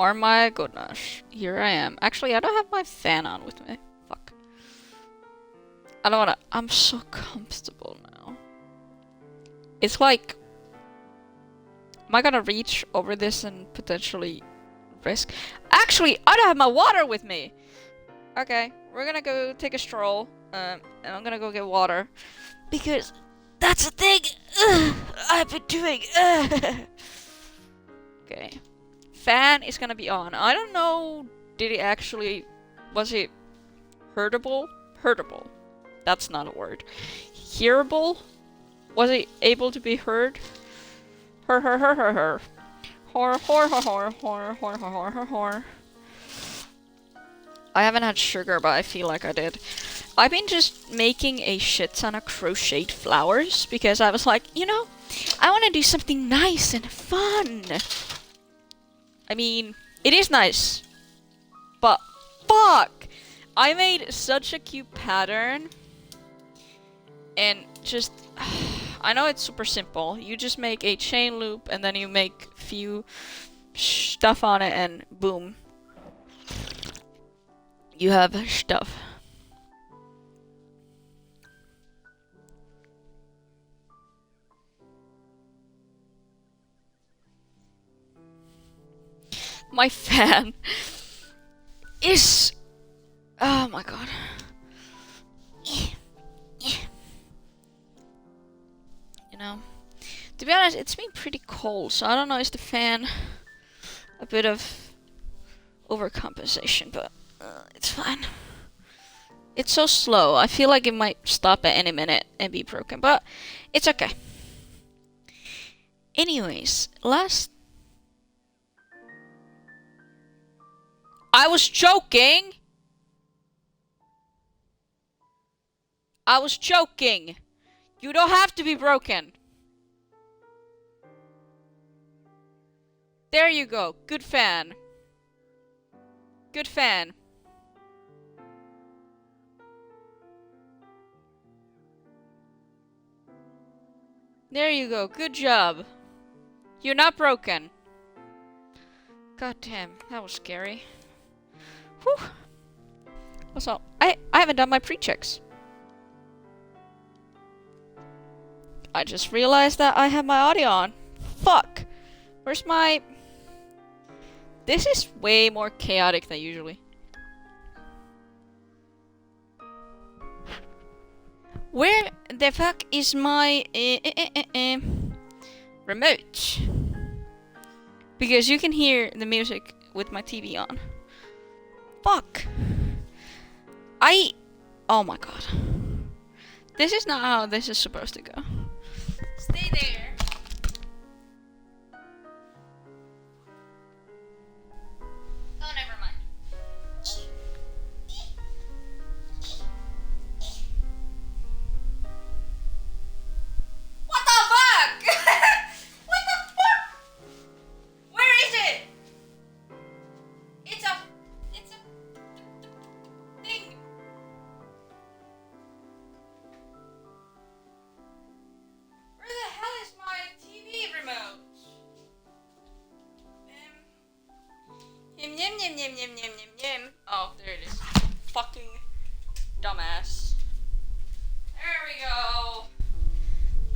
Oh my goodness. Here I am. Actually, I don't have my fan on with me. Fuck. I don't wanna. I'm so comfortable now. It's like. Am I gonna reach over this and potentially risk? Actually, I don't have my water with me! Okay, we're gonna go take a stroll. And I'm gonna go get water. Because that's the thing I've been doing. Okay. Fan is gonna be on. I don't know. Did it actually. Was it heardable? Heardable. That's not a word. Hearable? Was it able to be heard? Her. Hor. I haven't had sugar, but I feel like I did. I've been just making a shit ton of crocheted flowers because I was like, you know, I want to do something nice and fun. I mean, it is nice, but fuck! I made such a cute pattern and just, I know it's super simple. You just make a chain loop and then you make few stuff on it and boom. You have stuff. My fan is... Oh my god. You know, to be honest, it's been pretty cold, so I don't know, is the fan a bit of overcompensation, but it's fine. It's so slow, I feel like it might stop at any minute and be broken, but it's okay. Anyways, I was joking! I was joking! You don't have to be broken! There you go, good fan. Good fan. There you go, good job. You're not broken. God damn, that was scary. Whew. Also, I haven't done my pre-checks. I just realized that I have my audio on. Fuck! Where's my... This is way more chaotic than usually. Where the fuck is my remote? Because you can hear the music with my TV on. Fuck. Oh my god. This is not how this is supposed to go. Stay there. Oh, never mind. What the fuck? What the fuck? Where is it? It's a thing. Where the hell is my TV remote? Yum. Oh, there it is. Fucking dumbass. There we go.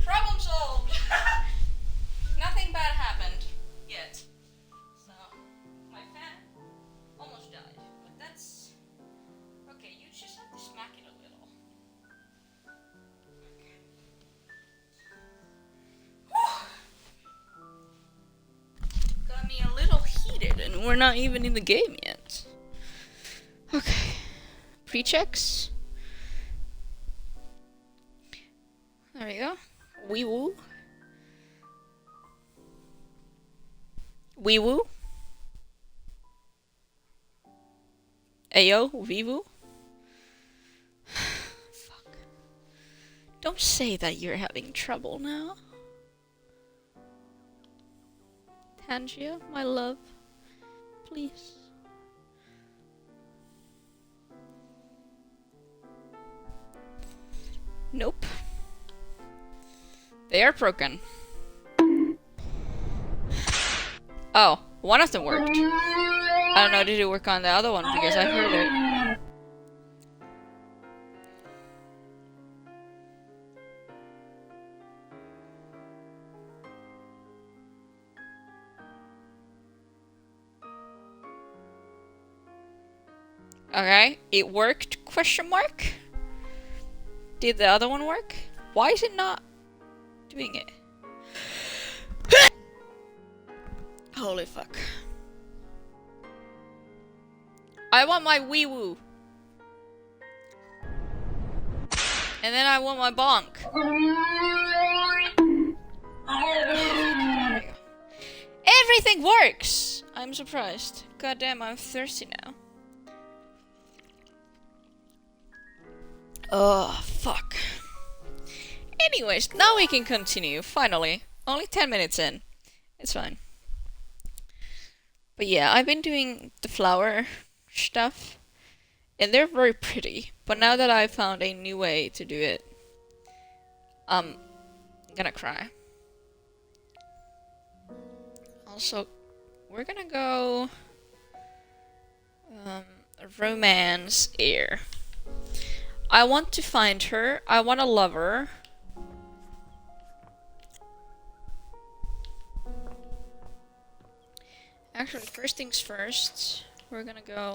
Problem solved. Nothing bad happened yet. So, my fan almost died. But that's... Okay, you just have to smack it a little. Okay. Got me a little heated and we're not even in the game yet. Okay. Pre-checks. There we go. Wee woo. Wee woo. Ayo, wee woo. Fuck. Don't say that you're having trouble now. Tangia, my love. Please. Nope. They are broken. Oh, One of them worked. I don't know, did it work on the other one? Because I heard it. Okay, it worked, question mark? Did the other one work? Why is it not doing it? Holy fuck. I want my wee woo. And then I want my bonk. Everything works! I'm surprised. Goddamn, I'm thirsty now. Oh, fuck. Anyways, now we can continue, finally. Only 10 minutes in. It's fine. But yeah, I've been doing the flower stuff. And they're very pretty. But now that I found a new way to do it, I'm gonna cry. Also, we're gonna go... romance air. I want to find her. I want to love her. Actually, first things first, we're gonna go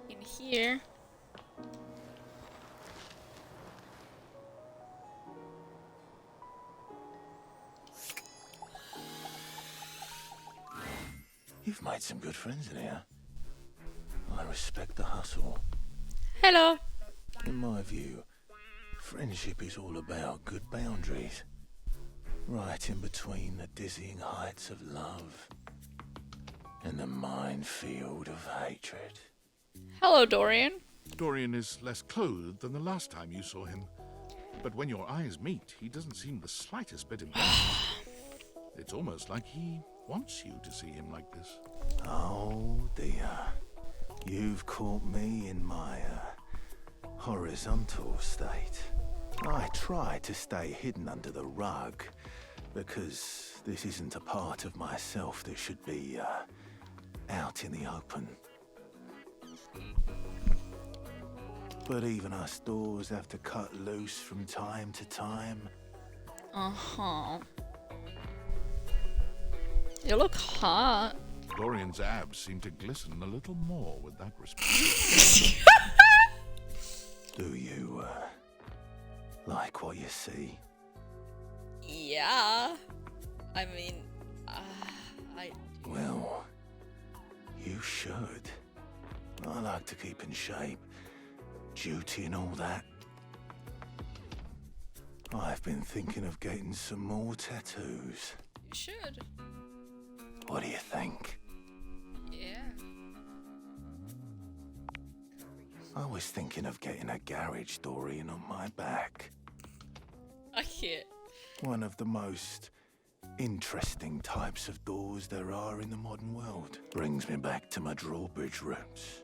in here. You've made some good friends in here. I respect the hustle. Hello. In my view, friendship is all about good boundaries. Right in between the dizzying heights of love and the minefield of hatred. Hello, Dorian. Dorian is less clothed than the last time you saw him. But when your eyes meet, he doesn't seem the slightest bit embarrassed. It's almost like he wants you to see him like this. Oh dear. You've caught me in my horizontal state. I try to stay hidden under the rug because this isn't a part of myself that should be out in the open. But even us doors have to cut loose from time to time. Uh-huh. You look hot. Dorian's abs seem to glisten a little more with that response. Do you like what you see? Yeah. I mean, I... Well, you should. I like to keep in shape. Duty and all that. I've been thinking of getting some more tattoos. You should. What do you think? Yeah. I was thinking of getting a garage Dorian on my back. I can't. One of the most interesting types of doors there are in the modern world. Brings me back to my drawbridge roots,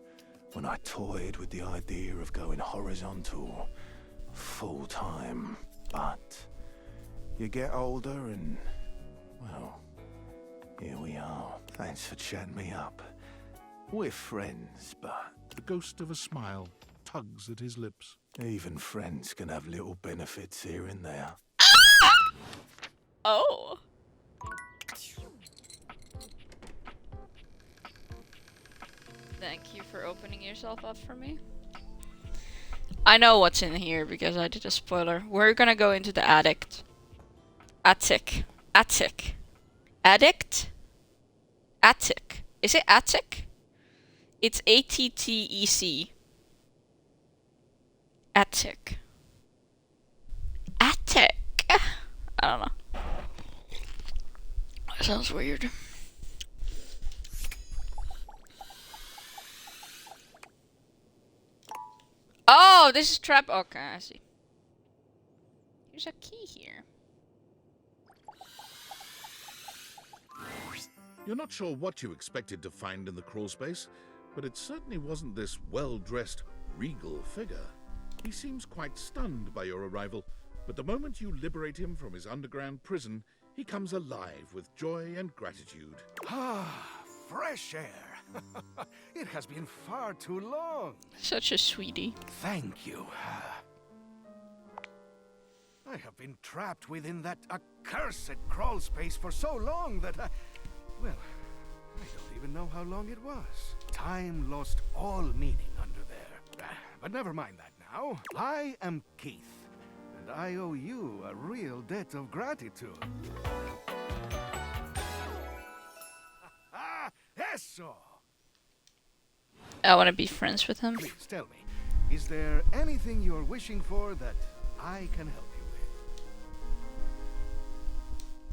when I toyed with the idea of going horizontal, full-time. But you get older and, well, here we are. Thanks for chatting me up. We're friends, but... The ghost of a smile tugs at his lips. even friends can have little benefits here and there. Oh. Thank you for opening yourself up for me. I know what's in here because I did a spoiler. We're gonna go into the attic. Attic. Attic. Addict? Attic. Is it attic? It's A-T-T-E-C. Attic. Attic. I don't know. That sounds weird. Oh, this is trap. Okay, I see. There's a key here. You're not sure what you expected to find in the crawl space, but it certainly wasn't this well-dressed, regal figure. He seems quite stunned by your arrival, but the moment you liberate him from his underground prison, he comes alive with joy and gratitude. Ah, fresh air. It has been far too long. Such a sweetie. Thank you. I have been trapped within that accursed crawl space for so long that well, I don't even know how long it was. Time lost all meaning under there. But never mind that now. I am Keith, and I owe you a real debt of gratitude. Eso! I want to be friends with him. Please tell me, is there anything you're wishing for that I can help you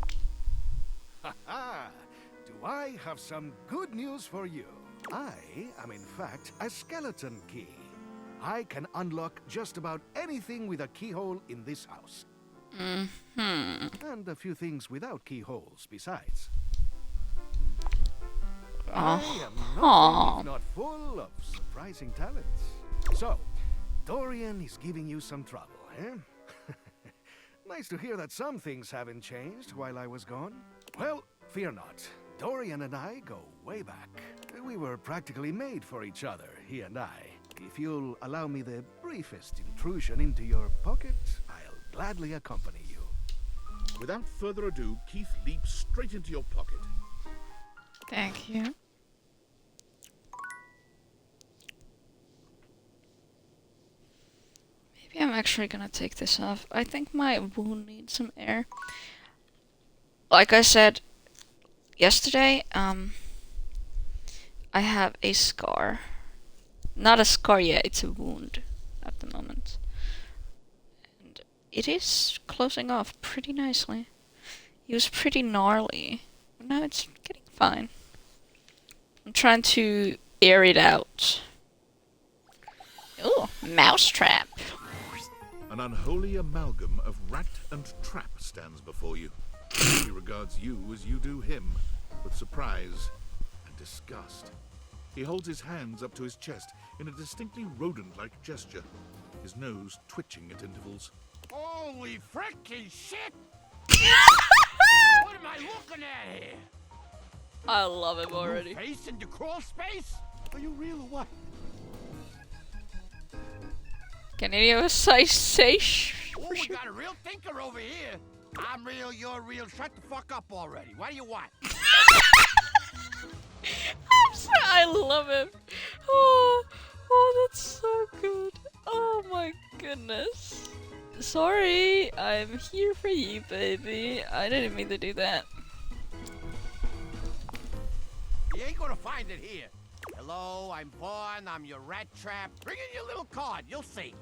with? Ha-ha! Do I have some good news for you? I am in fact a skeleton key. I can unlock just about anything with a keyhole in this house. And a few things without keyholes besides. I am nothing if not full of surprising talents. So, Dorian is giving you some trouble, eh? Nice to hear that some things haven't changed while I was gone. Well, fear not. Dorian and I go way back. We were practically made for each other, he and I. If you'll allow me the briefest intrusion into your pocket, I'll gladly accompany you. Without further ado, Keith leaps straight into your pocket. Thank you. Maybe I'm actually gonna take this off. I think my wound needs some air. Like I said yesterday, I have a scar. Not a scar yet, it's a wound at the moment. And it is closing off pretty nicely. It was pretty gnarly. Now it's getting fine. I'm trying to air it out. Ooh, mousetrap. An unholy amalgam of rat and trap stands before you. He regards you as you do him, with surprise and disgust. He holds his hands up to his chest in a distinctly rodent-like gesture, his nose twitching at intervals. Holy frickin' shit! What am I looking at here? I love him already. Face into crawl space? Are you real or what? Can any of us say Oh, for we sure? got a real thinker over here. I'm real, you're real. Shut the fuck up already. What do you want? I love him. Oh, that's so good. Oh my goodness. Sorry, I'm here for you, baby. I didn't mean to do that. You ain't gonna find it here. Hello, I'm Vaughn. I'm your rat trap. Bring in your little card. You'll see.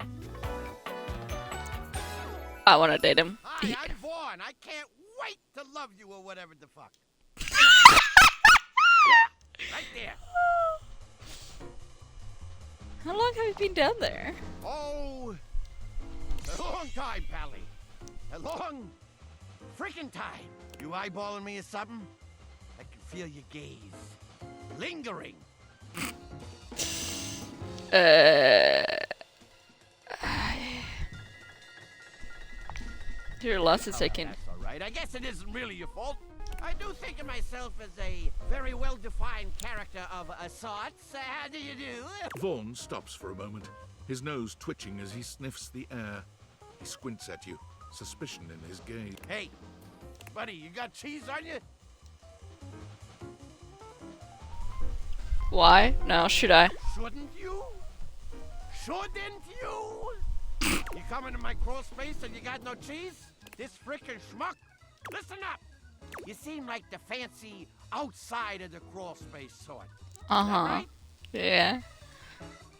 I want to date him. Hi, I'm Vaughn. I can't wait to love you or whatever the fuck. Yeah, right there. How long have you been down there? Oh, a long time, Pally. A long freaking time. You eyeballing me or something? I can feel your gaze. Lingering. There are lots of Oh, taking. that's all right. I guess it isn't really your fault. I do think of myself as a very well-defined character of a sorts. How do you do? Vaughn stops for a moment, his nose twitching as he sniffs the air. He squints at you, suspicion in his gaze. Hey, buddy, you got cheese on you? Why? No, should I? Shouldn't you? Shouldn't you? You come into my crawl space and you got no cheese? This frickin' schmuck? Listen up! You seem like the fancy outside of the crawl space sort. Uh-huh. Right? Yeah.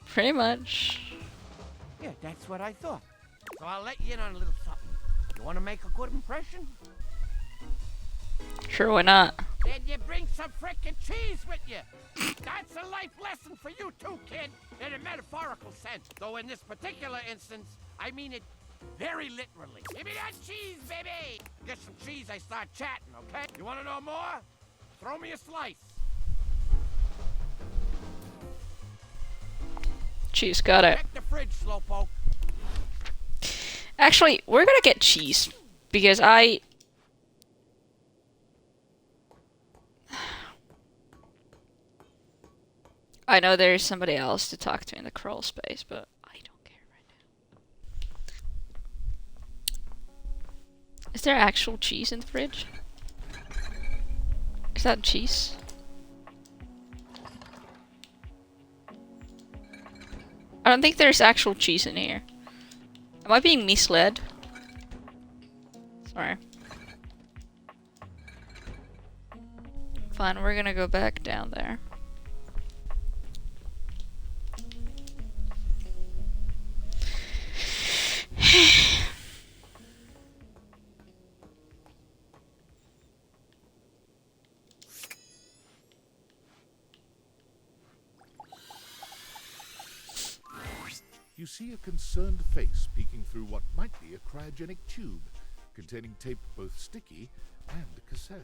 Pretty much. Yeah, that's what I thought. So I'll let you in on a little something. You want to make a good impression? Sure, why not? Then you bring some frickin' cheese with you. That's a life lesson for you too, kid, in a metaphorical sense. Though in this particular instance, I mean it very literally. Give me that cheese, baby! Get some cheese, I start chatting, okay? You want to know more? Throw me a slice. Cheese, got it. Check the fridge, slowpoke. Actually, we're gonna get cheese. Because I know there is somebody else to talk to in the crawl space, but I don't care right now. Is there actual cheese in the fridge? Is that cheese? I don't think there's actual cheese in here. Am I being misled? Sorry. Fine, we're gonna go back down there. You see a concerned face peeking through what might be a cryogenic tube containing tape both sticky and cassette.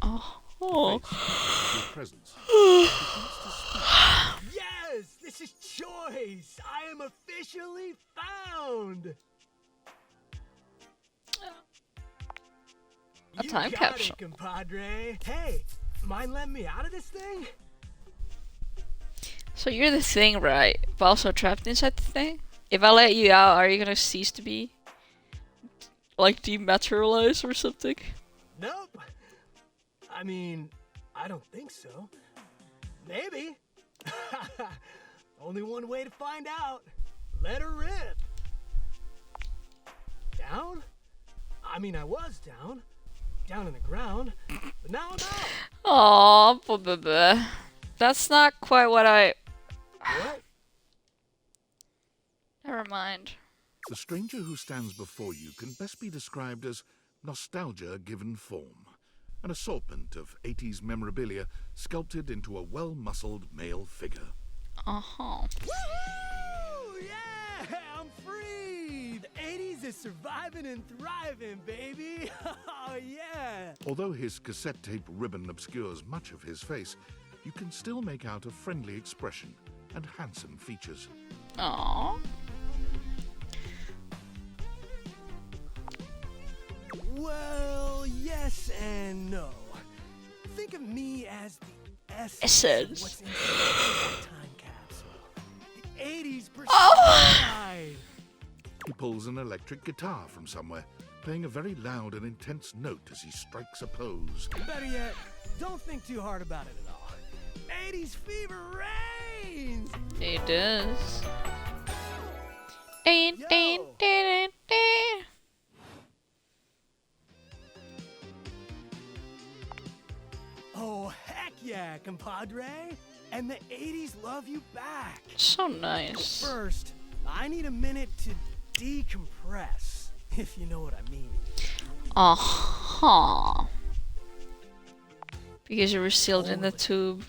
Oh. The face senses your presence. It begins to speak. Yes, this is choice. I am officially found. A time you got capsule. It, compadre. Hey, mind letting me out of this thing? So you're the thing, right? But also trapped inside the thing? If I let you out, are you gonna cease to be? Like dematerialize or something? Nope. I mean, I don't think so. Maybe. Only one way to find out. Let her rip. Down? I mean, I was down. Down in the ground. But now I'm out. Aww, that's not quite what I... What? Never mind. The stranger who stands before you can best be described as nostalgia given form, an assortment of 80s memorabilia sculpted into a well-muscled male figure. Uh-huh. Woohoo! Yeah! I'm free! The 80s is surviving and thriving, baby! Oh, yeah! Although his cassette tape ribbon obscures much of his face, you can still make out a friendly expression and handsome features. Aww. Well, yes and no. Think of me as the essence Essence. of what's inside that time capsule. The 80s Oh. personified. He pulls an electric guitar from somewhere, playing a very loud and intense note as he strikes a pose. Better yet, don't think too hard about it at all. 80s fever reigns! It does. Ding, Yo. ding, ding, ding. Oh, heck yeah, compadre! And the 80s love you back. So nice. First, I need a minute to decompress, if you know what I mean. Uh-huh. Because you were sealed in the tube.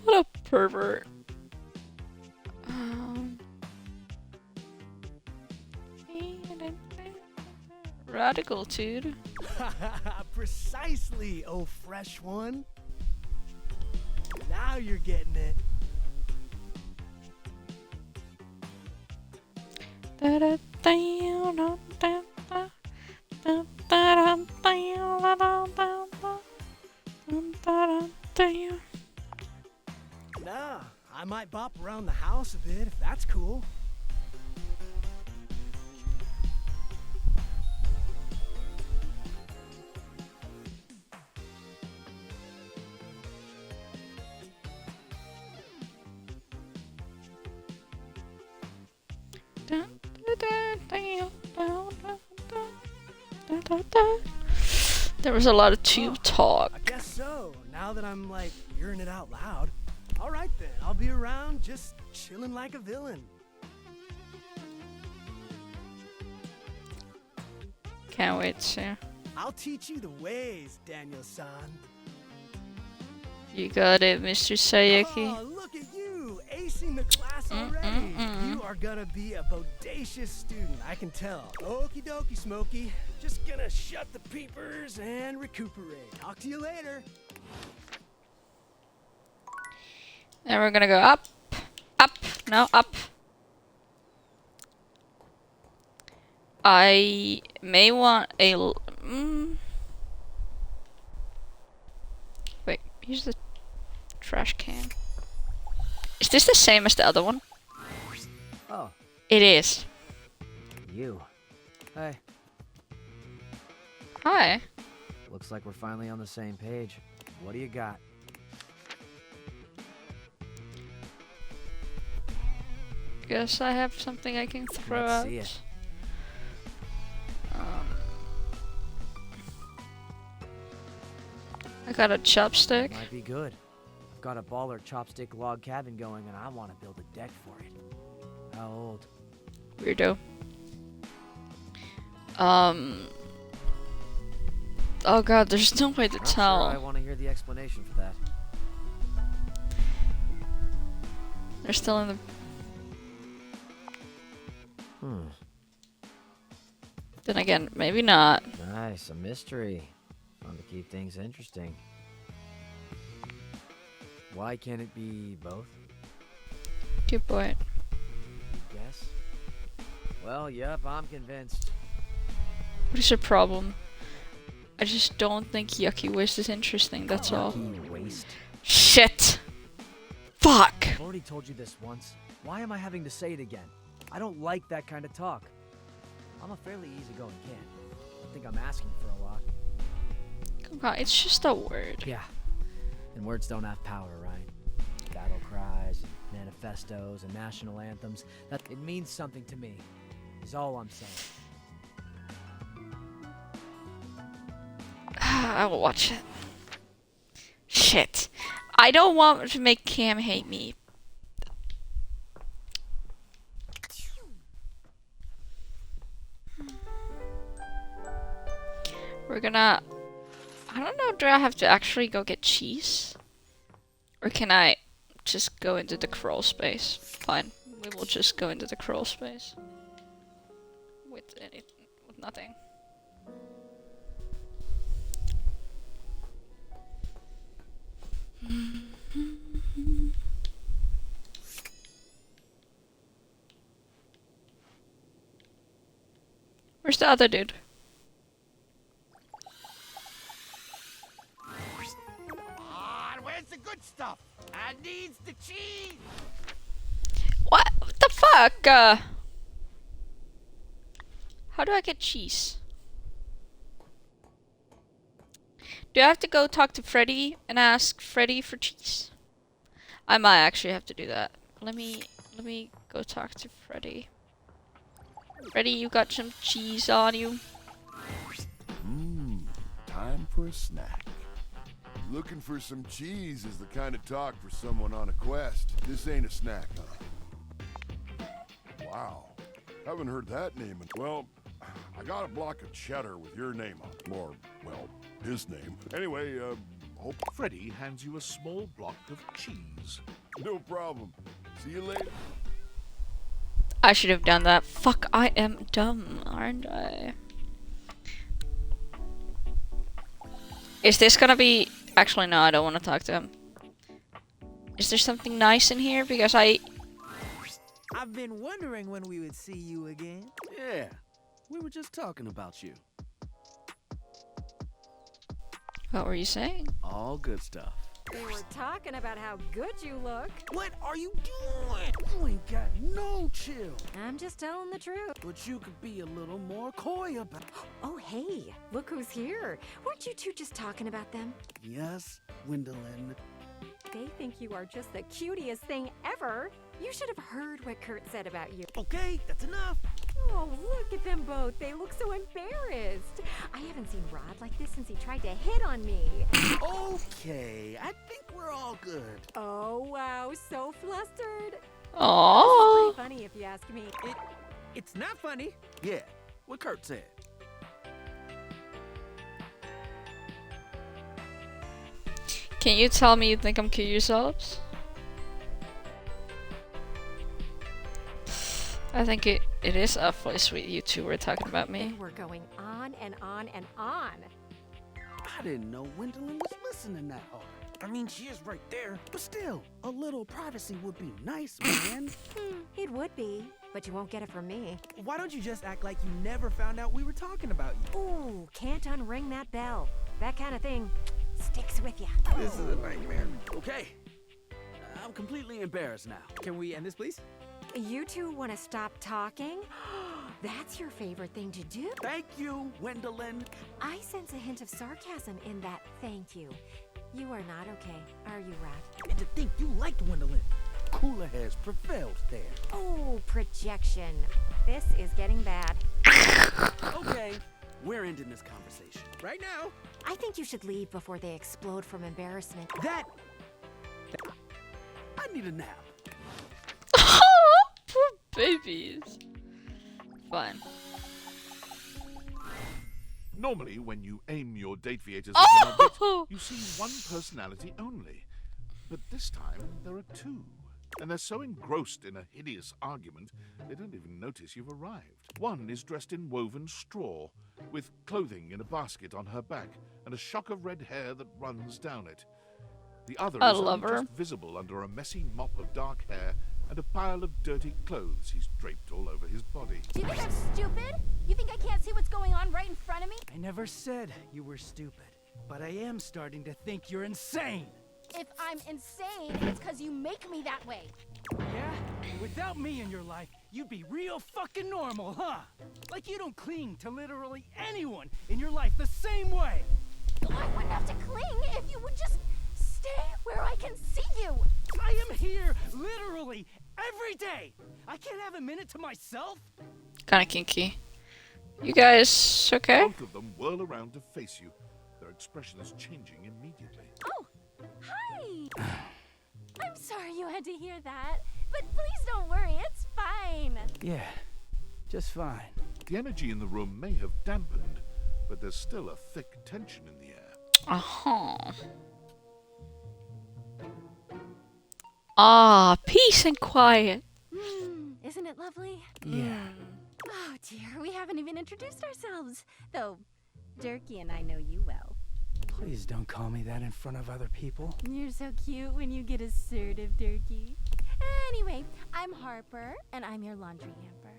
What a pervert. Radical, dude. Precisely, oh fresh one. Now you're getting it. Nah, I might bop around the house a bit if that's cool. There was a lot of tube talk. I guess so. Now that I'm like hearing it out loud. All right then, I'll be around just chilling like a villain. Can't wait to. I'll teach you the ways, Daniel-san. You got it, Mr. Sayeki. Oh, look at you, acing the class already. You are gonna be a bodacious student, I can tell. Okie dokie, Smokey. Just gonna shut the peepers and recuperate. Talk to you later. And we're gonna go up, up, no, up. I may want a. Wait, use the Trash can. Is this the same as the other one? Oh, It is. you. Hey, Hi. looks like we're finally on the same page. What do you got? Guess I have something I can throw Let's out. see it. I got a chopstick. Might be good. I've got a baller chopstick log cabin going and I want to build a deck for it. How old? Weirdo. Oh god, there's no way to Not tell. sure I want to hear the explanation for that. They're still in the. Then again, maybe not. Nice, a mystery. Fun to keep things interesting. Why can't it be both? Good point. Guess. Well, yep, I'm convinced. What is your problem? I just don't think Yucky Waste is interesting, that's all. Yucky waste. Shit! Fuck! I've already told you this once. Why am I having to say it again? I don't like that kind of talk. I'm a fairly easygoing kid. I think I'm asking for a lot. Come on, it's just a word. Yeah. And words don't have power, right? Battle cries, manifestos, and national anthems. That it means something to me. Is all I'm saying. I will watch it. Shit. I don't want to make Cam hate me. We're gonna... I don't know, do I have to actually go get cheese? Or can I just go into the crawl space? Fine. We will just go into the crawl space. With nothing. Where's the other dude? Ah, where's the good stuff? I needs the cheese. What the fuck? How do I get cheese? Do I have to go talk to Freddy and ask Freddy for cheese? I might actually have to do that. Let me go talk to Freddy. Freddy, you got some cheese on you? Time for a snack. Looking for some cheese is the kind of talk for someone on a quest. This ain't a snack, huh? Wow. Haven't heard that name in... Well, I got a block of cheddar with your name on it. Or, well, his name. Anyway, hope... Freddy hands you a small block of cheese. No problem. See you later. I should have done that. Fuck, I am dumb, aren't I? Is this gonna be... Actually, no, I don't want to talk to him. Is there something nice in here? Because I've been wondering when we would see you again. Yeah, we were just talking about you. What were you saying? All good stuff. They were talking about how good you look. What are you doing? You ain't got no chill. I'm just telling the truth. But you could be a little more coy about... Oh, hey, look who's here. Weren't you two just talking about them? Yes, Gwendolyn. They think you are just the cutest thing ever. You should have heard what Kurt said about you. Okay, that's enough. Oh, look at them both. They look so embarrassed. I haven't seen Rod like this since he tried to hit on me. Okay, I think we're all good. Oh, wow, so flustered. Oh. Pretty funny if you ask me. It's not funny. Yeah, what Kurt said. Can you tell me you think I'm cute yourselves? I think it is awfully sweet you two were talking about They me. were going on and on and on. I didn't know Gwendolyn was listening that hard. I mean, she is right there. But still, a little privacy would be nice, man. It would be, but you won't get it from me. Why don't you just act like you never found out we were talking about you? Ooh, can't unring that bell. That kind of thing sticks with you. This is a nightmare. Okay, completely embarrassed now. Can we end this, please? You two want to stop talking? That's your favorite thing to do. Thank you, Gwendolyn. I sense a hint of sarcasm in that thank you. You are not okay, are you, Rat? And to think you liked Gwendolyn. Cooler heads prevailed there. Oh, projection. This is getting bad. Okay, we're ending this conversation. Right now. I think you should leave before they explode from embarrassment. I need a nap. Poor babies. Fine. Normally, when you aim your date viators at an object, Oh! you see one personality only. But this time, there are two. And they're so engrossed in a hideous argument, they don't even notice you've arrived. One is dressed in woven straw, with clothing in a basket on her back, and a shock of red hair that runs down it. The other I is love only her. just visible under a messy mop of dark hair and a pile of dirty clothes he's draped all over his body. Do you think I'm stupid? You think I can't see what's going on right in front of me? I never said you were stupid, but I am starting to think you're insane. If I'm insane, it's because you make me that way. Yeah? And without me in your life, you'd be real fucking normal, huh? Like you don't cling to literally anyone in your life the same way. I wouldn't have to cling if you would just stay where I can see you. I am here literally every day. I can't have a minute to myself. Kinda kinky. You guys okay? Both of them whirl around to face you, their expressions changing immediately. Oh, hi. I'm sorry you had to hear that, but please don't worry, it's fine. Yeah, just fine. The energy in the room may have dampened, but there's still a thick tension in the air. Uh-huh. Ah, peace and quiet. Isn't it lovely? Yeah. Oh dear, we haven't even introduced ourselves. Though, Durkee and I know you well. Please don't call me that in front of other people. You're so cute when you get assertive, Durkee. Anyway, I'm Harper, and I'm your laundry hamper.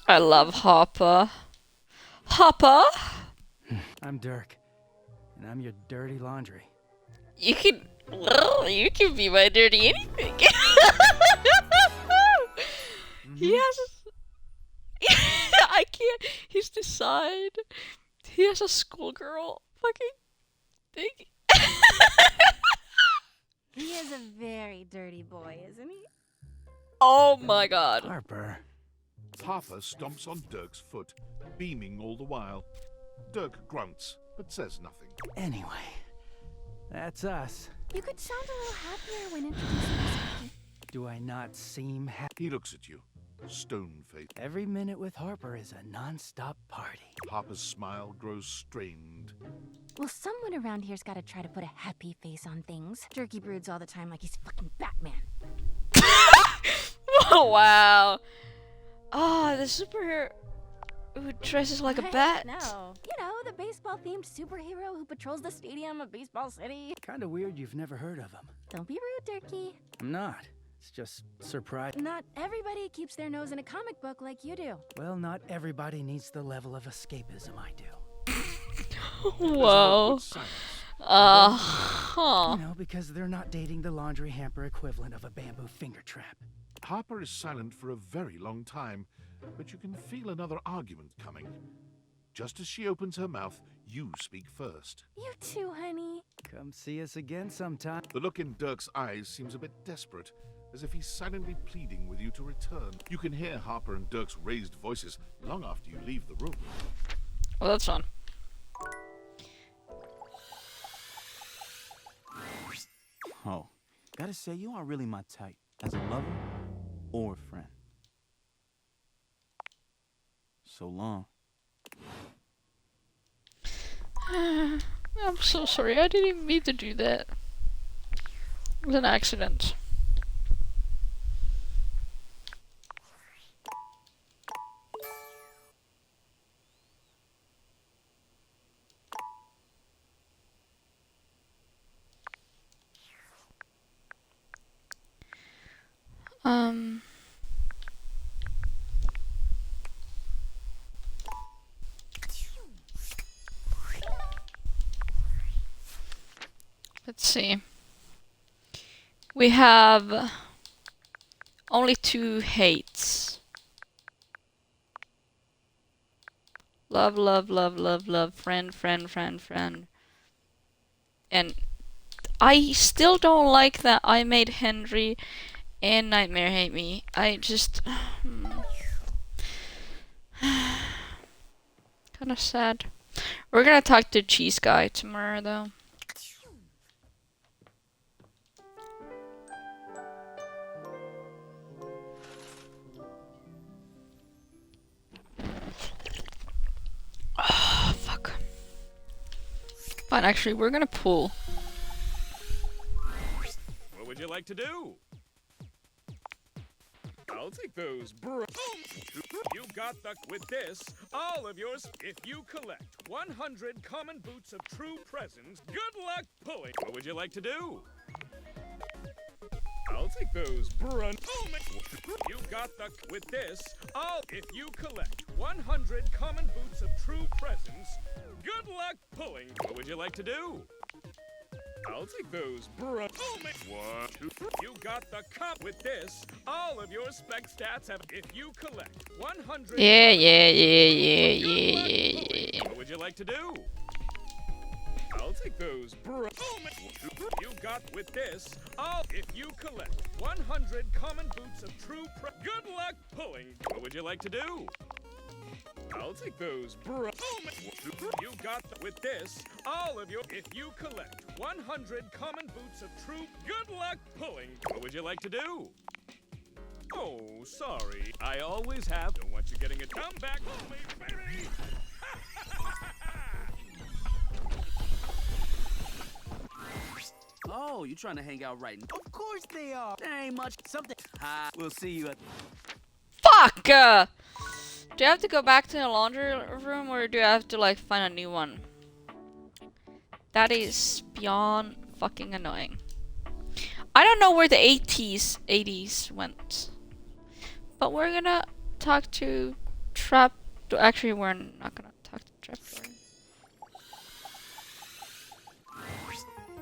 I love Hopper. Hopper? I'm Dirk, and I'm your dirty laundry. You can be my dirty anything. He has I can't, he's the side. He has a schoolgirl fucking thing. He is a very dirty boy, isn't he? Oh my god. Harper. Harper stomps on Dirk's foot, beaming all the while. Dirk grunts, but says nothing. Anyway, that's us. You could sound a little happier when introducing yourself. Do I not seem happy? He looks at you, stone-faced. Every minute with Harper is a non-stop party. Harper's smile grows strained. Well, someone around here's got to try to put a happy face on things. Durkee broods all the time like he's fucking Batman. Oh, wow. Ah, the superhero who dresses like a bat. No. You know, the baseball-themed superhero who patrols the stadium of Baseball City. Kinda weird you've never heard of him. Don't be rude, Durkee. I'm not. It's just surprising. Not everybody keeps their nose in a comic book like you do. Well, not everybody needs the level of escapism I do. Whoa. You know, because they're not dating the laundry hamper equivalent of a bamboo finger trap. Harper is silent for a very long time, but you can feel another argument coming. Just as she opens her mouth, you speak first. You too, honey. Come see us again sometime. The look in Dirk's eyes seems a bit desperate, as if he's silently pleading with you to return. You can hear Harper and Dirk's raised voices long after you leave the room. Well, that's fun. Oh, gotta say, you aren't really my type, as a lover or a friend. So long. I'm so sorry, I didn't even mean to do that. It was an accident. Let's see. We have only 2 hates. Love, love, love, love, love. Friend, friend, friend, friend. And I still don't like that I made Henry and Nightmare hate me. I just... Kinda sad. We're gonna talk to Cheese Guy tomorrow, though. Oh, fuck. Fine, actually, we're gonna pool. What would you like to do? I'll take those, bro. You got the with this. All of yours. If you collect 100 common boots of true presence, good luck pulling. What would you like to do? I'll take those, bro. You got the with this. All if you collect 100 common boots of true presence, good luck pulling. What would you like to do? I'll take those, bro. What? You got the cup with this. All of your spec stats have. If you collect 100. Yeah. What would you like to do? I'll take those, bro. You got with this. All if you collect 100 common boots of true good luck pulling. What would you like to do? I'll take those, bro. You got with this. All of your if you collect 100 common boots of true good luck pulling. What would you like to do? Oh, sorry. I always have. Don't want you getting a comeback. Baby. Oh, you trying to hang out right now? Of course they are. There ain't much. Something. Ha. We'll see you at. Fuck! Do I have to go back to the laundry room, or do I have to, like, find a new one? That is beyond fucking annoying. I don't know where the 80s went. But we're gonna talk to Trap... Actually, we're not gonna talk to Trapdoor.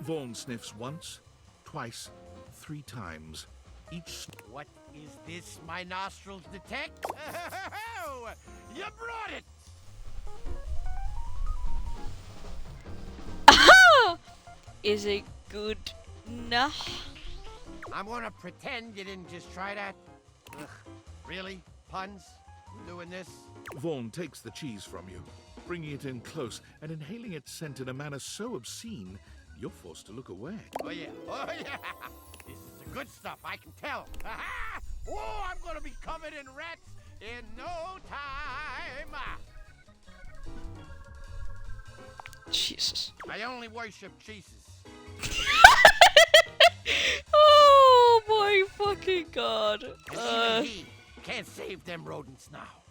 Vaughn sniffs once, twice, 3 times. Each. What is this my nostrils detect? You brought it! Is it good enough? I'm gonna pretend you didn't just try that. Ugh, really? Puns? Doing this? Vaughn takes the cheese from you, bringing it in close and inhaling its scent in a manner so obscene, you're forced to look away. Oh yeah, oh yeah! This is the good stuff, I can tell. Oh, I'm gonna be covered in rats in no time! Jesus. I only worship Jesus. Oh my fucking god. And even he can't save them rodents now.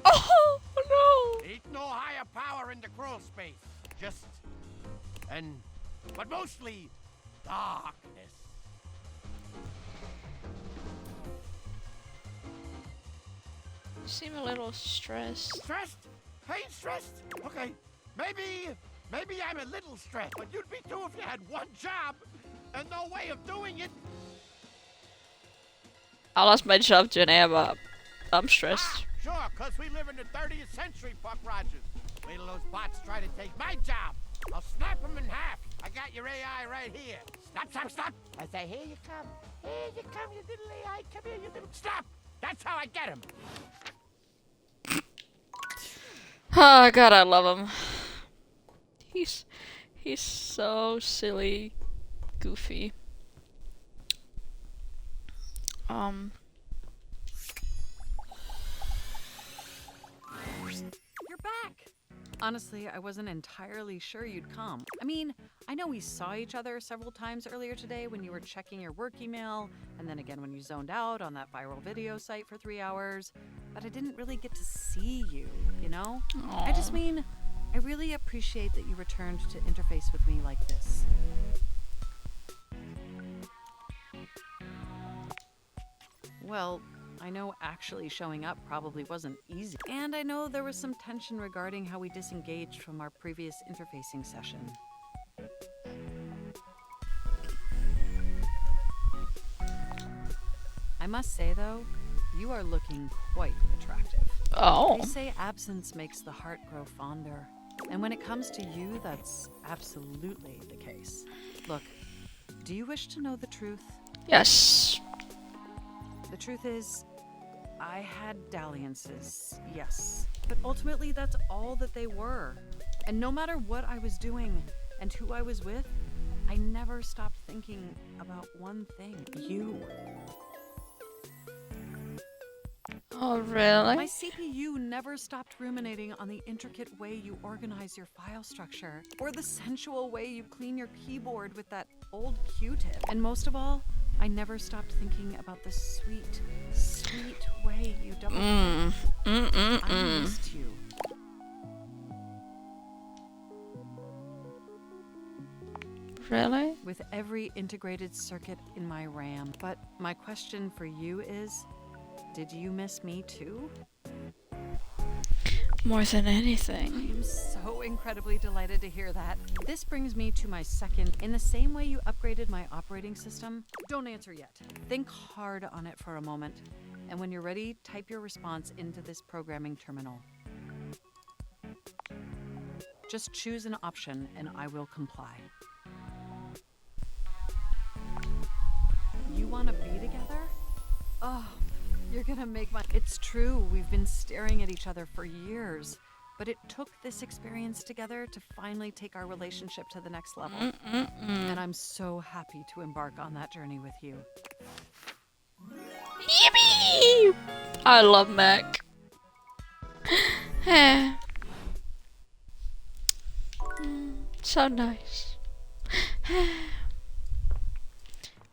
Oh no! Ain't no higher power in the crawl space. Just but mostly darkness. You seem a little stressed. Stressed? I ain't stressed. Okay, maybe I'm a little stressed, but you'd be too if you had one job and no way of doing it. I lost my job today, but I'm stressed. Sure, cause we live in the 30th century, Buck Rogers. Wait till those bots try to take my job. I'll snap them in half. I got your AI right here. Stop. I say, here you come. Here you come, you little AI. Come here, you little... Stop! That's how I get him. Oh god, I love him. He's so silly, goofy. You're back! Honestly, I wasn't entirely sure you'd come. I mean, I know we saw each other several times earlier today when you were checking your work email, and then again when you zoned out on that viral video site for 3 hours, but I didn't really get to see you, you know? Aww. I just mean, I really appreciate that you returned to interface with me like this. Well, I know actually showing up probably wasn't easy. And I know there was some tension regarding how we disengaged from our previous interfacing session. I must say, though, you are looking quite attractive. Oh. They say absence makes the heart grow fonder. And when it comes to you, that's absolutely the case. Look, do you wish to know the truth? Yes. The truth is, I had dalliances, yes. But ultimately, that's all that they were. And no matter what I was doing and who I was with, I never stopped thinking about one thing. You. Oh, really? My CPU never stopped ruminating on the intricate way you organize your file structure, or the sensual way you clean your keyboard with that old Q-tip. And most of all, I never stopped thinking about the sweet, sweet way you double I missed you. Really? With every integrated circuit in my RAM. But my question for you is, did you miss me too? More than anything. I am so incredibly delighted to hear that. This brings me to my second. In the same way you upgraded my operating system, don't answer yet. Think hard on it for a moment. And when you're ready, type your response into this programming terminal. Just choose an option and I will comply. You want to be together? Oh, you're gonna make my... It's true, we've been staring at each other for years, but it took this experience together to finally take our relationship to the next level. And I'm so happy to embark on that journey with you. Yippee! I love Mac. So nice.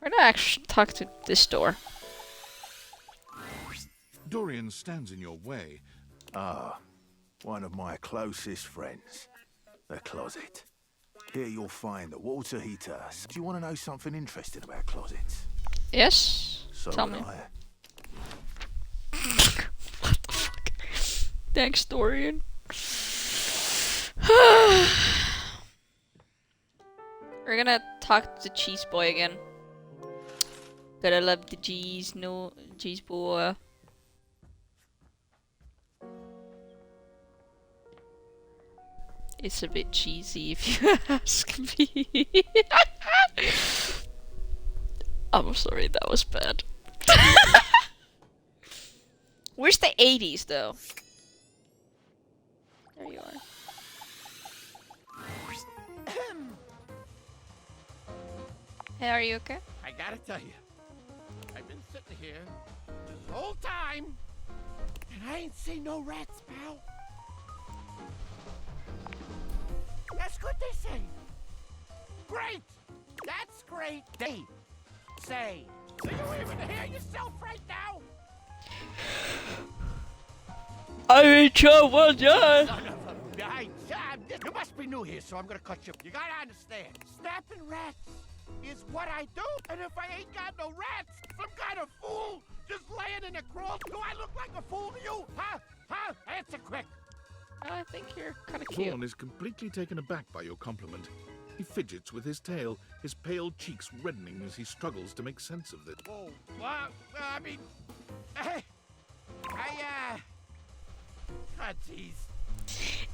We're gonna actually talk to this door. Dorian stands in your way. Ah, one of my closest friends. The closet. Here you'll find the water heater. Do you want to know something interesting about closets? Yes. So Tell would me. I. What the fuck? Thanks, Dorian. We're gonna talk to the cheese boy again. Gotta love the cheese, no cheese boy. It's a bit cheesy if you ask me. I'm sorry, that was bad. Where's the 80s though? There you are. Hey, are you okay? I gotta tell you, I've been sitting here this whole time, and I ain't seen no rats, pal. That's good, they say. Great! That's great. They say. Do you even hear yourself right now? I'm in trouble, John! Son of a... You must be new here, so I'm gonna cut you. You gotta understand. Snapping rats is what I do, and if I ain't got no rats, some kind of fool just laying in a crawl, do I look like a fool to you? Huh? Huh? Answer quick. I think you're kind of cute. Thorn is completely taken aback by your compliment. He fidgets with his tail, his pale cheeks reddening as he struggles to make sense of this. Oh, well, I mean, God, jeez.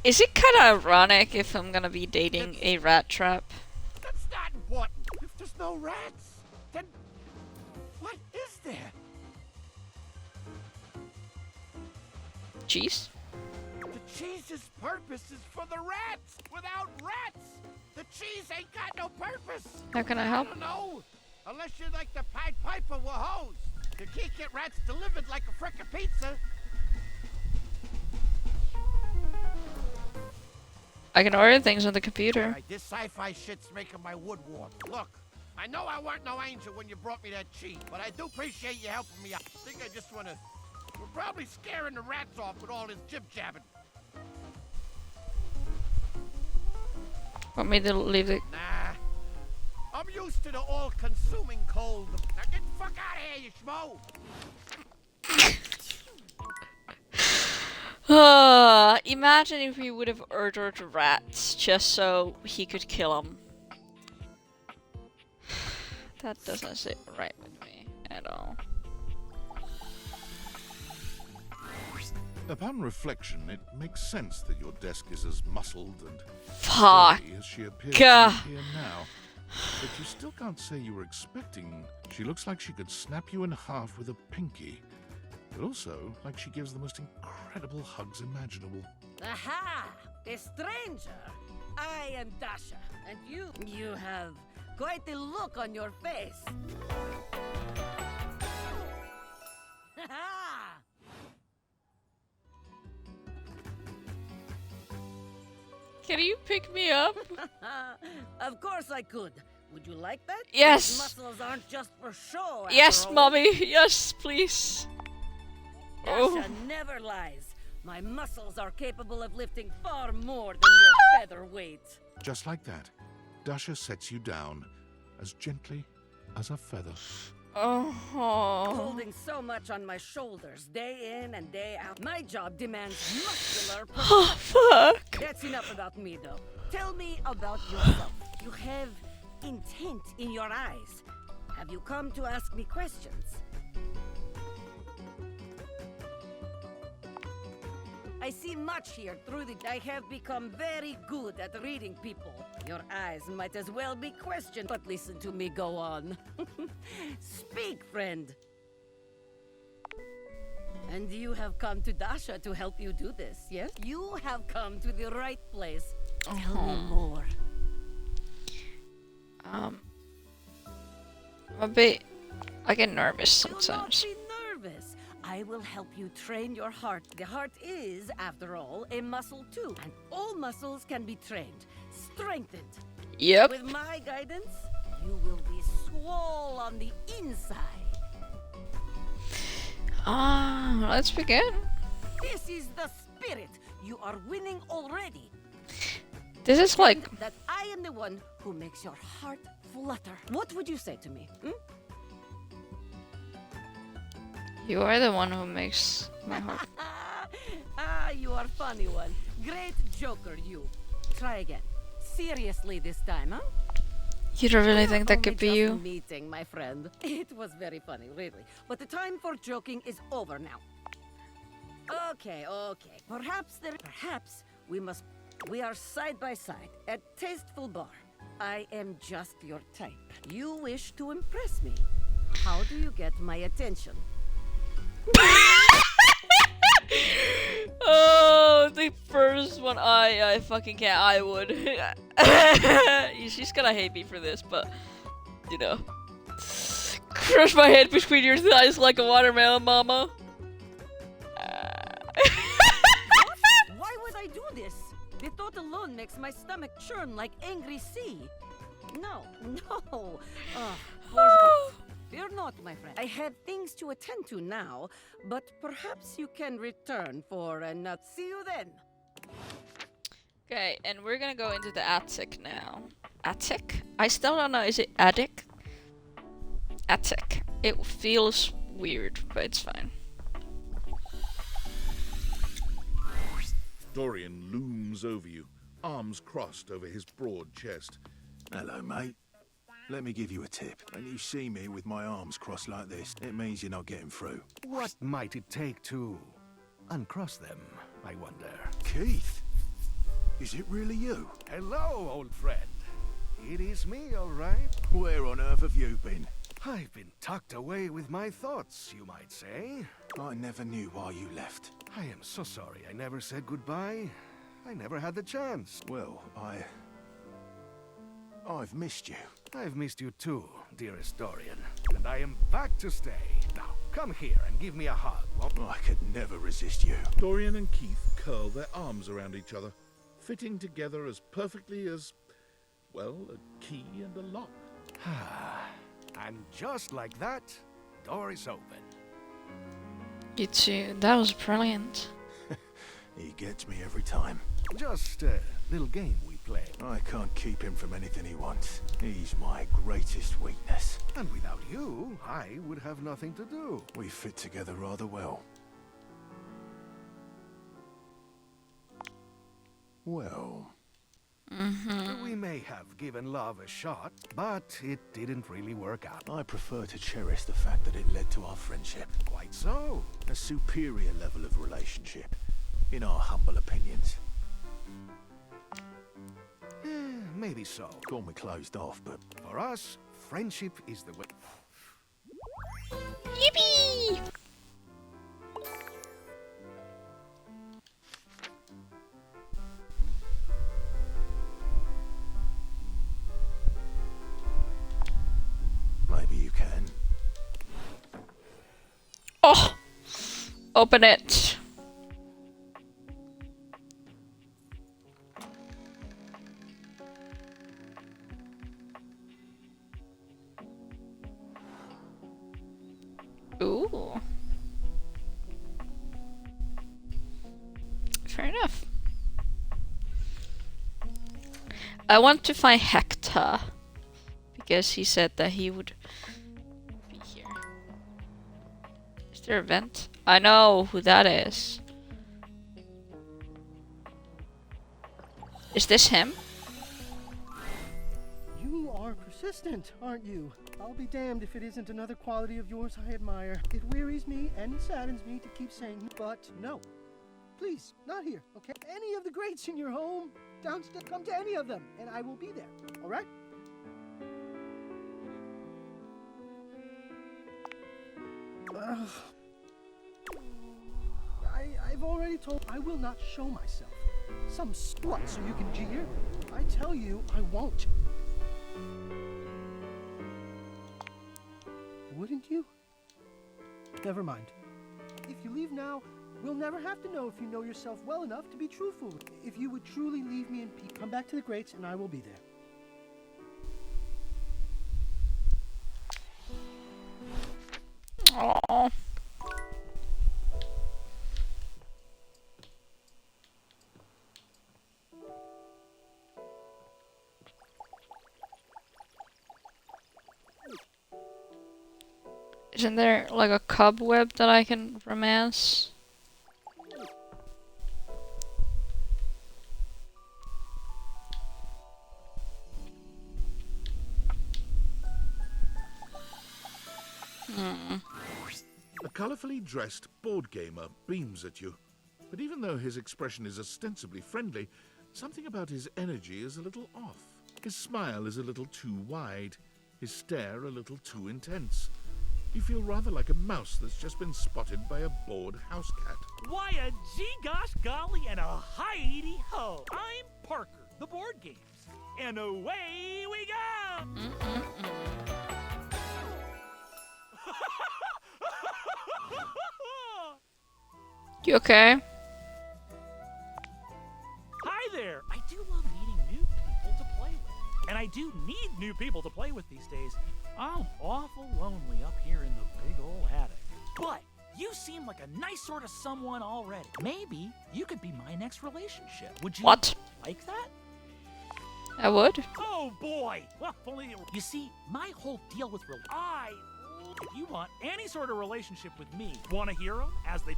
Is it kind of ironic if I'm gonna be dating a rat trap? That's not important. If there's no rats, then what is there? Cheese? The cheese's purpose is for the rats. Without rats, the cheese ain't got no purpose. How can I help? I don't know. Unless you're like the Pied Piper with hose. You can't get rats delivered like a frickin' pizza. I can order things on the computer. All right, this sci-fi shit's making my wood warm. Look, I know I weren't no angel when you brought me that cheese, but I do appreciate you helping me out. I think I just wanna... We're probably scaring the rats off with all this jib-jabbing. Want me to leave it? Nah. I'm used to the all-consuming cold. Now get the fuck out of here, you schmo! Imagine if we would have ordered rats just so he could kill them. That doesn't sit right with me at all. Upon reflection, it makes sense that your desk is as muscled and Fuck. sturdy as she appears to be here now. But you still can't say you were expecting. She looks like she could snap you in half with a pinky, but also like she gives the most incredible hugs imaginable. Aha! A stranger! I am Dasha, and you have quite a look on your face. Can you pick me up? Of course I could. Would you like that? Yes. These muscles aren't just for show. Yes, after all. mommy. Yes, please. Dasha never lies. My muscles are capable of lifting far more than your feather weight. Just like that, Dasha sets you down as gently as a feather. Holding so much on my shoulders, day in and day out. My job demands muscular perfection. Fuck. That's enough about me, though. Tell me about yourself. You have intent in your eyes. Have you come to ask me questions? I see much here through the... I have become very good at reading people. Your eyes might as well be questioned, but listen to me go on. Speak, friend. And you have come to Dasha to help you do this, yes? You have come to the right place. Tell me more. I get nervous sometimes. Do not be nervous. I will help you train your heart. The heart is, after all, a muscle too. And all muscles can be trained, strengthened. Yep. With my guidance, you will be swole on the inside. Let's begin. This is the spirit. You are winning already. This is like... Pretend that I am the one who makes your heart flutter. What would you say to me? You are the one who makes my heart... You are funny one. Great joker, you. Try again. Seriously this time, huh? You don't really think that could be Only you? just meeting, my friend. It was very funny, really. But the time for joking is over now. Okay. Perhaps we are side by side at Tasteful Bar. I am just your type. You wish to impress me. How do you get my attention? Oh, the first one, I fucking can't. I would. She's gonna hate me for this, but you know, crush my head between your thighs like a watermelon, mama. Why would I do this? The thought alone makes my stomach churn like angry sea. No. Fear not, my friend. I have things to attend to now, but perhaps you can return for a nut. See you then. Okay, and we're gonna go into the attic now. Attic? I still don't know. Is it attic? Attic. It feels weird, but it's fine. Dorian looms over you, arms crossed over his broad chest. Hello, mate. Let me give you a tip. When you see me with my arms crossed like this, it means you're not getting through. What might it take to uncross them, I wonder? Keith? Is it really you? Hello, old friend. It is me, all right. Where on earth have you been? I've been tucked away with my thoughts, you might say. I never knew why you left. I am so sorry I never said goodbye. I never had the chance. Well, I've missed you. I've missed you too, dearest Dorian. And I am back to stay. Now, come here and give me a hug. I could never resist you. Dorian and Keith curl their arms around each other, fitting together as perfectly as, well, a key and a lock. And just like that, door is open. You too. That was brilliant. He gets me every time. Just a little game we play. I can't keep him from anything he wants. He's my greatest weakness. And without you, I would have nothing to do. We fit together rather well. Well, We may have given love a shot, but it didn't really work out. I prefer to cherish the fact that it led to our friendship. Quite so. A superior level of relationship, in our humble opinions. Maybe so. Call me closed off, but for us, friendship is the way. Yippee! maybe you can. Oh! Open it. Ooh. Fair enough. I want to find Hector, because he said that he would be here. Is there a vent? I know who that is. Is this him? You are persistent, aren't you? I'll be damned if it isn't another quality of yours I admire. It wearies me and saddens me to keep saying, but no. Please, not here, okay? Any of the greats in your home, downstairs, come to any of them, and I will be there, all right? I've already told I will not show myself. Some slut so you can jeer? I tell you, I won't. Wouldn't you? Never mind. If you leave now, we'll never have to know if you know yourself well enough to be truthful. If you would truly leave me in peace, come back to the greats and I will be there. Aww. Isn't there like a cobweb that I can romance? A colorfully dressed board gamer beams at you. But even though his expression is ostensibly friendly, something about his energy is a little off. His smile is a little too wide, his stare a little too intense. You feel rather like a mouse that's just been spotted by a bored house cat. Why a gee-gosh golly and a hi-de-ho! I'm Parker, the board games, and away we go! You okay? Hi there! I do love meeting new people to play with. And I do need new people to play with these days. I'm awful lonely up here in the big ol' attic. But you seem like a nice sort of someone already. Maybe you could be my next relationship. Would you What? like that? I would. Oh boy! Well, if only you see, my whole deal with if you want any sort of relationship with me, want to hear them as they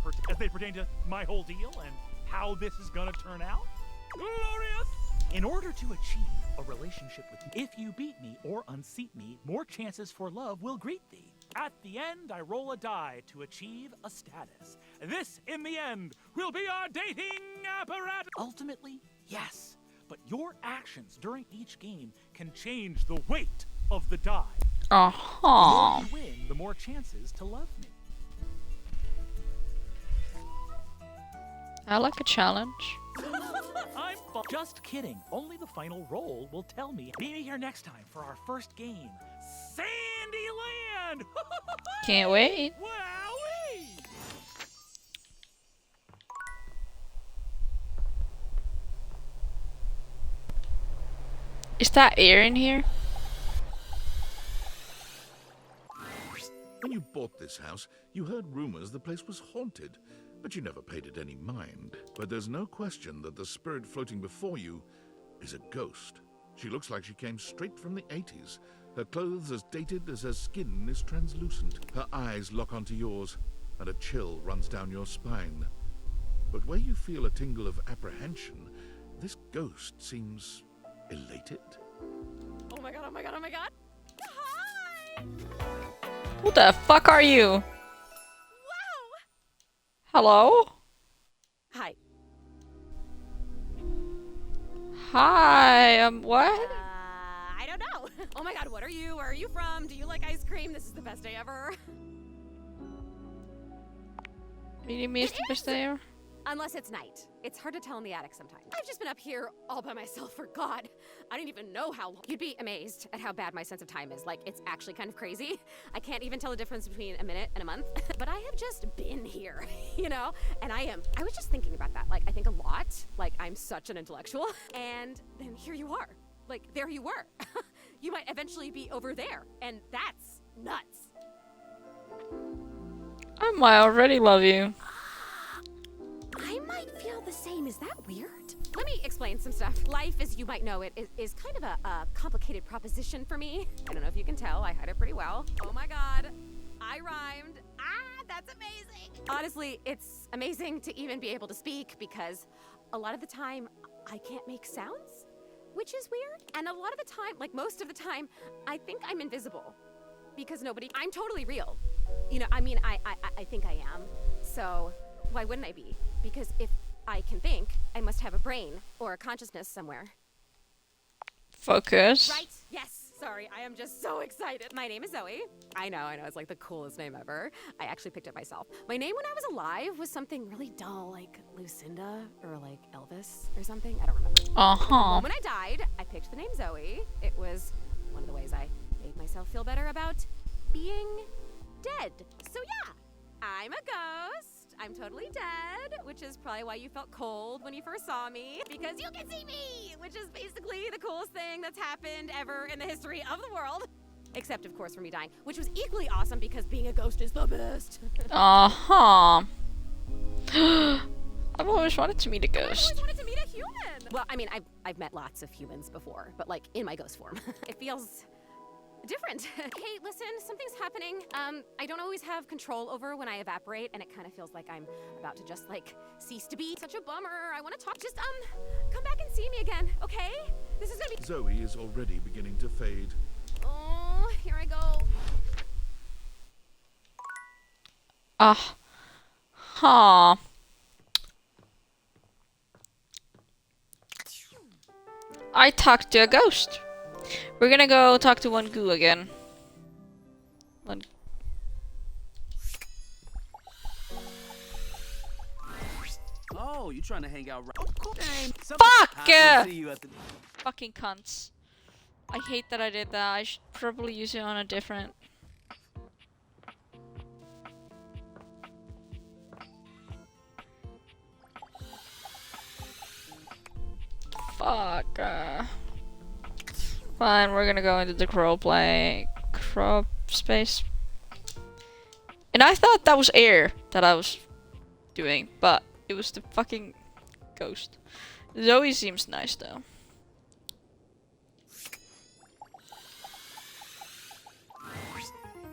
pertain to my whole deal and how this is gonna turn out? Glorious! In order to achieve a relationship with me, if you beat me or unseat me, more chances for love will greet thee. At the end, I roll a die to achieve a status. This, in the end, will be our dating apparatus. Ultimately, yes, but your actions during each game can change the weight of the die. Uh-huh. The more you win, the more chances to love me. I like a challenge. I'm just kidding. Only the final roll will tell me. Meet me here next time for our first game. Sandyland! Can't wait. Wowee! Is that air in here? When you bought this house, you heard rumors the place was haunted, but you never paid it any mind. But there's no question that the spirit floating before you is a ghost. She looks like she came straight from the 80s. Her clothes as dated as her skin is translucent. Her eyes lock onto yours, and a chill runs down your spine. But where you feel a tingle of apprehension, this ghost seems elated? Oh my god, oh my god, oh my god. Hi! Who the fuck are you? Wow! Hello? Hi. Hi, what? I don't know. Oh my god, what are you? Where are you from? Do you like ice cream? This is the best day ever. Meeting me is the best day ever? Unless it's night. It's hard to tell in the attic sometimes. I've just been up here all by myself for God. I didn't even know how long. You'd be amazed at how bad my sense of time is. Like, it's actually kind of crazy. I can't even tell the difference between a minute and a month. But I have just been here, you know? And I was just thinking about that. Like, I think a lot. Like, I'm such an intellectual. And then here you are. Like, there you were. You might eventually be over there. And that's nuts. I might already love you. I might feel the same. Is that weird? Let me explain some stuff. Life, as you might know it, is kind of a complicated proposition for me. I don't know if you can tell. I hide it pretty well. Oh my god. I rhymed. Ah, that's amazing. Honestly, it's amazing to even be able to speak because a lot of the time, I can't make sounds, which is weird. And a lot of the time, like most of the time, I think I'm invisible because I'm totally real. You know, I mean, I think I am. So why wouldn't I be? Because if I can think, I must have a brain or a consciousness somewhere. Focus. Right? Yes. Sorry, I am just so excited. My name is Zoe. I know, it's like the coolest name ever. I actually picked it myself. My name when I was alive was something really dull, like Lucinda or like Elvis or something. I don't remember. Uh-huh. When I died, I picked the name Zoe. It was one of the ways I made myself feel better about being dead. So yeah, I'm a ghost. I'm totally dead, which is probably why you felt cold when you first saw me, because you can see me, which is basically the coolest thing that's happened ever in the history of the world. Except, of course, for me dying, which was equally awesome because being a ghost is the best. Uh-huh. I've always wanted to meet a ghost. I've always wanted to meet a human. Well, I mean, I've met lots of humans before, but like in my ghost form. It feels different. Hey, listen, something's happening. I don't always have control over when I evaporate, and it kind of feels like I'm about to just like cease to be. Such a bummer. I want to talk. Just come back and see me again, okay? This is gonna be. Zoe is already beginning to fade. Oh, here I go. Huh. I talked to a ghost. We're gonna go talk to one goo again. Oh, you trying to hang out right? Fuck! See you at the... Fucking cunts. I hate that I did that. I should probably use it on a different... Fuck. Fine, we're gonna go into the crow space. And I thought that was air that I was doing, but it was the fucking ghost. Zoe seems nice though.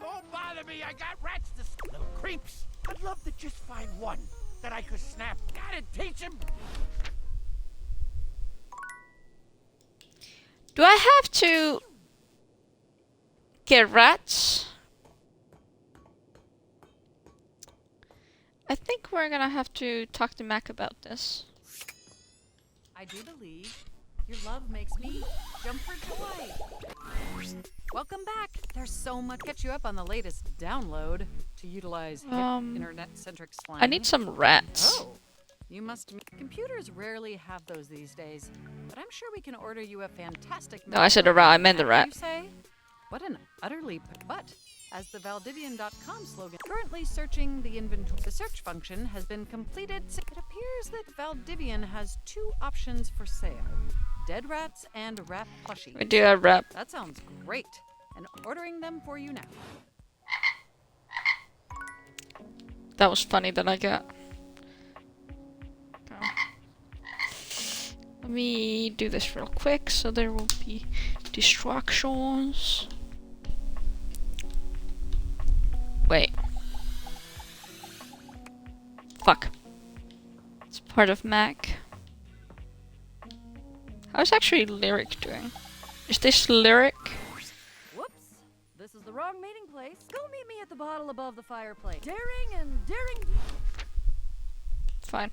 Don't bother me, I got rats to little creeps. I'd love to just find one that I could snap. Gotta teach him. Do I have to get rats? I think we're gonna have to talk to Mac about this. I do believe your love makes me jump for joy. Welcome back. There's so much to catch you up on the latest download to utilize hip internet-centric slang. I need some rats. Oh, you must. Computers rarely have those these days, but I'm sure we can order you a fantastic. No, I said a rat. I meant the rat. You say? What an utterly but. As the Valdivian.com slogan, currently searching the inventory. The search function has been completed. It appears that Valdivian has two options for sale: dead rats and rat plushies. We do have rat. That sounds great. And ordering them for you now. That was funny that I got. Okay. Let me do this real quick so there will be distractions. Wait. Fuck. It's part of Mac. How's actually Lyric doing? Is this Lyric? Whoops. This is the wrong meeting place. Go meet me at the bottle above the fireplace. Daring and daring. Fine.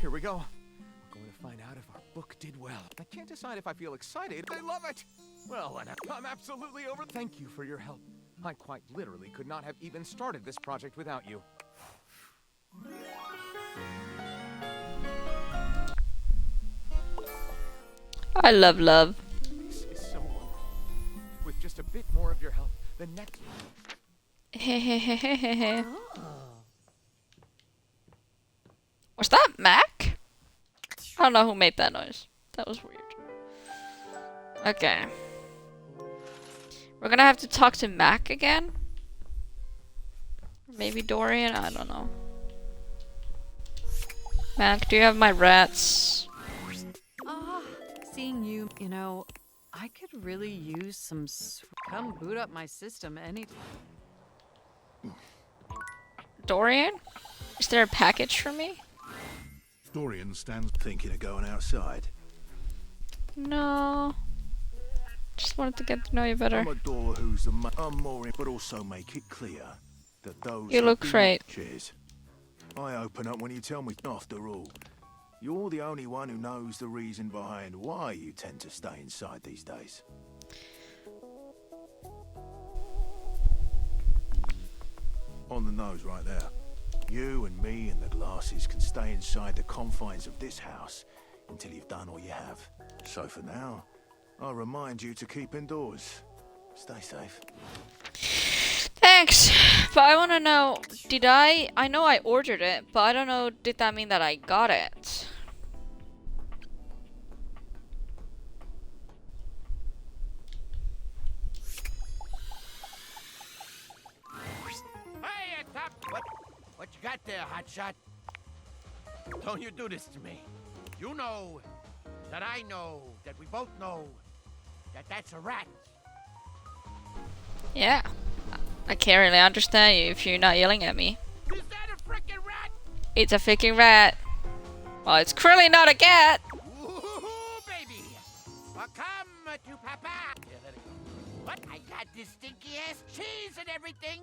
Here we go. We're going to find out if our book did well. I can't decide if I feel excited. I love it. Well, and I'm absolutely over. Thank you for your help. I quite literally could not have even started this project without you. I love love. This is so wonderful. With just a bit more of your help, the next... Hehehehehe. Was that Mac? I don't know who made that noise. That was weird. Okay. We're gonna have to talk to Mac again. Maybe Dorian? I don't know. Mac, do you have my rats? Seeing you, you know, I could really use some come boot up my system any. Dorian? Is there a package for me? Dorian stands thinking of going outside. No. Just wanted to get to know you better. I'm a door who's I'm more in, but also make it clear that those. You look great. Cheers. I open up when you tell me. After all, you're the only one who knows the reason behind why you tend to stay inside these days. On the nose right there. You and me and the glasses can stay inside the confines of this house until you've done all you have. So for now, I'll remind you to keep indoors. Stay safe. Thanks. But I want to know, did I know I ordered it, but I don't know, did that mean that I got it? Hey, top! What you got there, hotshot? Don't you do this to me. You know that I know that we both know that that's a rat. Yeah. I can't really understand you if you're not yelling at me. Is that a frickin' rat? It's a freaking rat. Well, it's clearly not a cat. Ooh, baby. Welcome to Papa. Yeah, let it go. What? I got this stinky ass cheese and everything.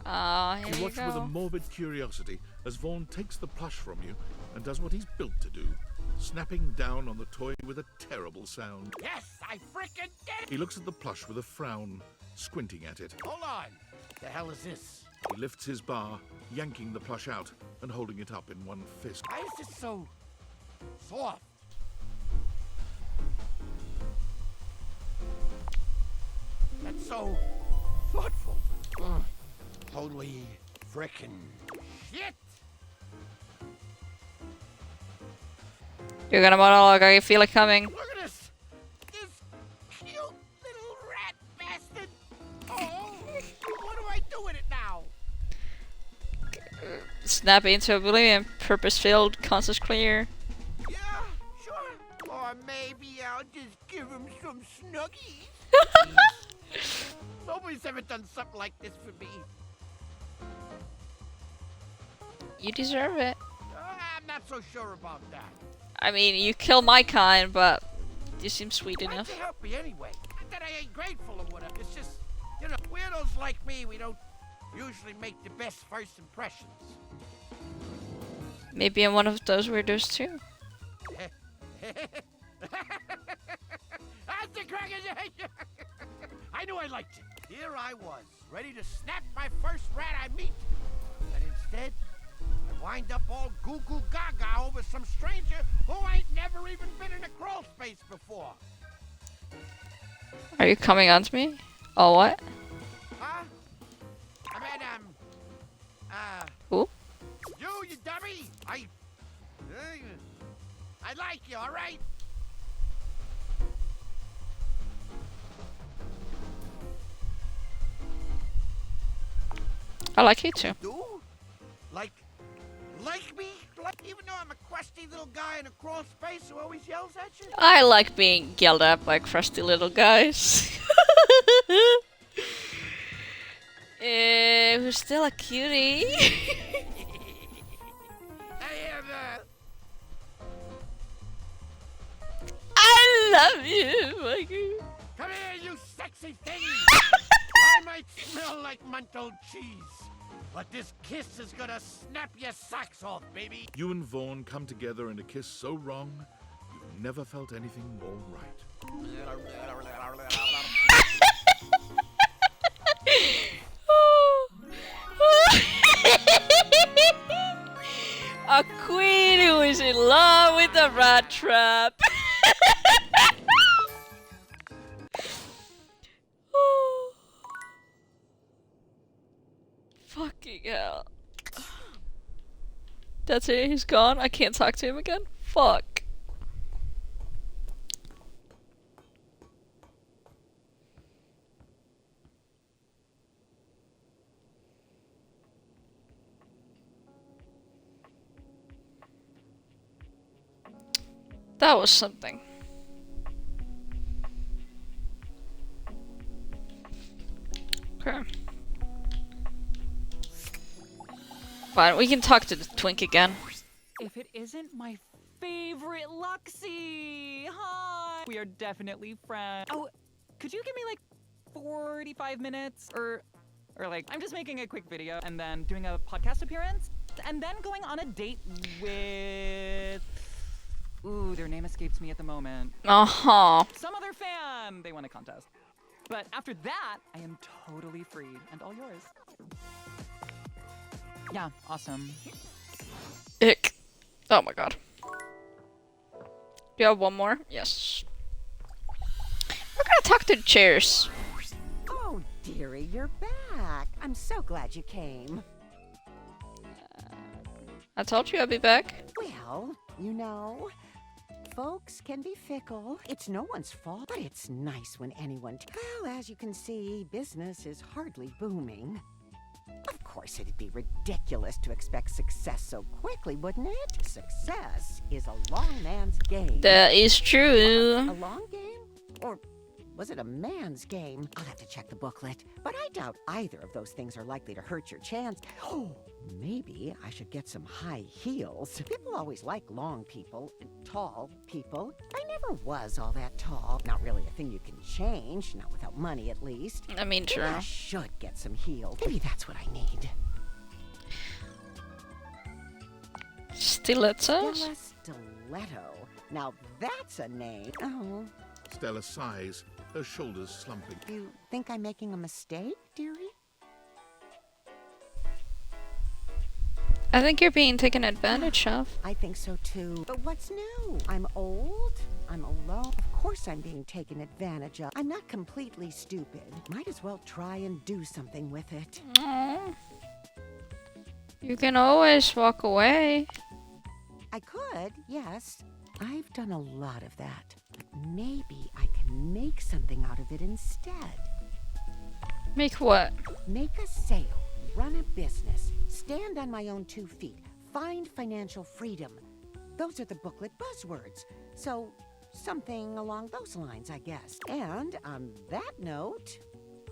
Here You you watch with a go. morbid curiosity as Vaughn takes the plush from you and does what he's built to do, snapping down on the toy with a terrible sound. Yes, I frickin' did it. He looks at the plush with a frown, squinting at it. Hold on. The hell is this? He lifts his bar, yanking the plush out and holding it up in one fist. Why is this so soft? That's so thoughtful. Totally frickin' shit. You're gonna monologue, I can feel it coming. Look at this. This cute little rat bastard. Oh, what do I do with it now? Snap into oblivion, purpose-filled, conscious clear. Yeah, sure. Or maybe I'll just give him some snuggies. Nobody's ever done something like this for me. You deserve it. I'm not so sure about that. I mean, you kill my kind, but you seem sweet Why'd enough. you help me anyway? Not that I ain't grateful or whatever. It's just, you know, weirdos like me, we don't usually make the best first impressions. Maybe I'm one of those weirdos too. That's the crack. I knew I liked it. Here I was, ready to snap my first rat I meet. And instead, I wind up all goo-goo gaga over some stranger who ain't never even been in a crawl space before. Are you coming on to me? Oh, what? Huh? I mean, Who? you dummy! I like you, all right? I like you too. Do? Like me? Like, even though I'm a crusty little guy in a crawl space who always yells at you? I like being yelled at by crusty little guys. boy who's still a cutie. I love you, Mikey. Come here, you sexy thing! I might smell like month-old cheese, but this kiss is gonna snap your socks off, baby! You and Vaughn come together in a kiss so wrong, you've never felt anything more right. A queen who is in love with a rat trap. Fucking hell. That's it, he's gone? I can't talk to him again? Fuck. That was something. Okay. Fine, we can talk to the twink again. If it isn't my favorite Luxie! Hi! We are definitely friends. Oh, could you give me like 45 minutes? Or like, I'm just making a quick video and then doing a podcast appearance and then going on a date with... Ooh, their name escapes me at the moment. Uh-huh. Some other fan! They won a contest. But after that, I am totally free and all yours. Yeah, awesome. Ick. Oh my god. Do you have one more? Yes. We're gonna talk to the chairs. Oh, dearie, you're back. I'm so glad you came. I told you I'd be back. Well, you know, folks can be fickle. It's no one's fault, but it's nice when anyone... Well, as you can see, business is hardly booming. Of course, it'd be ridiculous to expect success so quickly, wouldn't it? Success is a long man's game. That is true. A long game? Or was it a man's game? I'll have to check the booklet. But I doubt either of those things are likely to hurt your chance. Oh, maybe I should get some high heels. People always like long people, tall people. I never was all that tall. Not really a thing you can change, not without money at least. I mean, true. Maybe I should get some heels. Maybe that's what I need. Stilettos? Stiletto. Now that's a name. Oh. Stella sighs, her shoulders slumping. You think I'm making a mistake, dearie? I think you're being taken advantage of. I think so too. But what's new? I'm old. I'm alone. Of course I'm being taken advantage of. I'm not completely stupid. Might as well try and do something with it. Aww. You can always walk away. I could, yes. I've done a lot of that. Maybe I can make something out of it instead. Make what? Make a sale, run a business, stand on my own 2 feet, find financial freedom. Those are the booklet buzzwords. So, something along those lines, I guess. And on that note,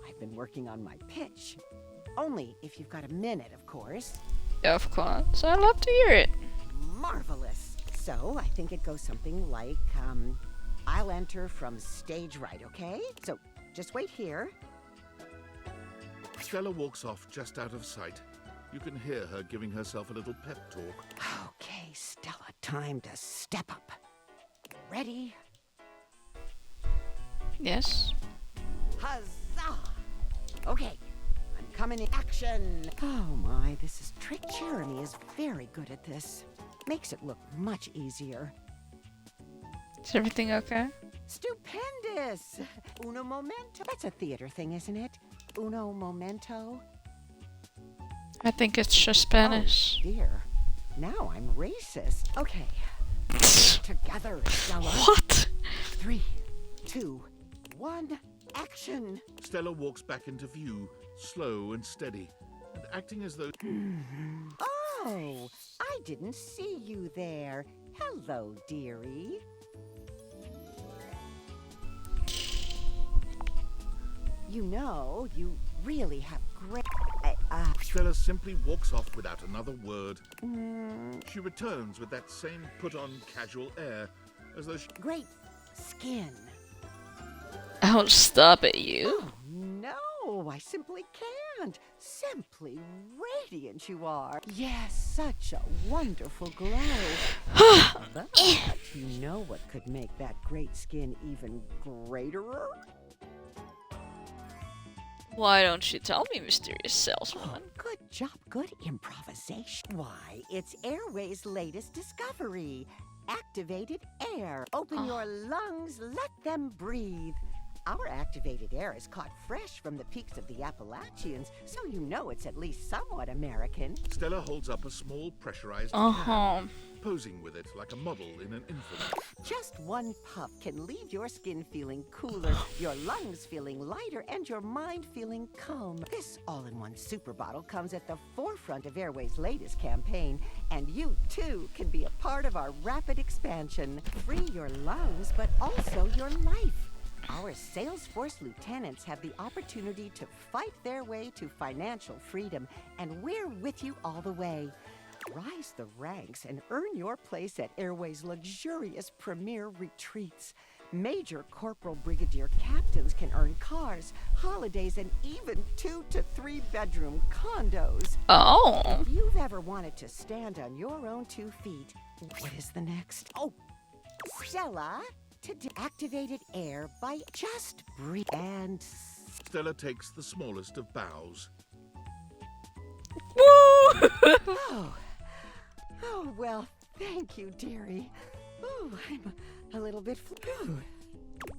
I've been working on my pitch. Only if you've got a minute, of course. Yeah, of course. I'd love to hear it. Marvelous. So, I think it goes something like, I'll enter from stage right, okay? So, just wait here. Stella walks off just out of sight. You can hear her giving herself a little pep talk. Okay, Stella, time to step up. Ready? Yes. Huzzah! Okay, I'm coming in action. Oh my, this is trick. Jeremy is very good at this. Makes it look much easier. Is everything okay? Stupendous! Uno momento. That's a theater thing, isn't it? Uno momento. I think it's just Spanish. Oh, dear. Now I'm racist. Okay. Together, Stella. What? 3, 2, 1, action! Stella walks back into view, slow and steady, and acting as though... Oh, I didn't see you there. Hello, dearie. You know, you really have great... Stella simply walks off without another word. She returns with that same put-on casual air, as though she... Great skin. Oh, stop it, you. Oh, no, I simply can't. Simply radiant you are. Yes, such a wonderful glow. But you know what could make that great skin even greater? Why don't you tell me, mysterious saleswoman? Good job, good improvisation. Why, it's Airway's latest discovery. Activated air. Open your lungs, let them breathe. Our activated air is caught fresh from the peaks of the Appalachians, so you know it's at least somewhat American. Stella holds up a small pressurized can, posing with it like a model in an infomercial. Just one puff can leave your skin feeling cooler, your lungs feeling lighter, and your mind feeling calm. This all-in-one super bottle comes at the forefront of Airway's latest campaign, and you, too, can be a part of our rapid expansion. Free your lungs, but also your life. Our Salesforce lieutenants have the opportunity to fight their way to financial freedom, and we're with you all the way. Rise the ranks and earn your place at Airway's luxurious premier retreats. Major corporal brigadier captains can earn cars, holidays, and even 2 to 3 bedroom condos. Oh. If you've ever wanted to stand on your own 2 feet, what is the next? Oh, Stella, to activated air by just breathe and... Stella takes the smallest of bows. Woo! Oh, well, thank you, dearie. Oh, I'm a little bit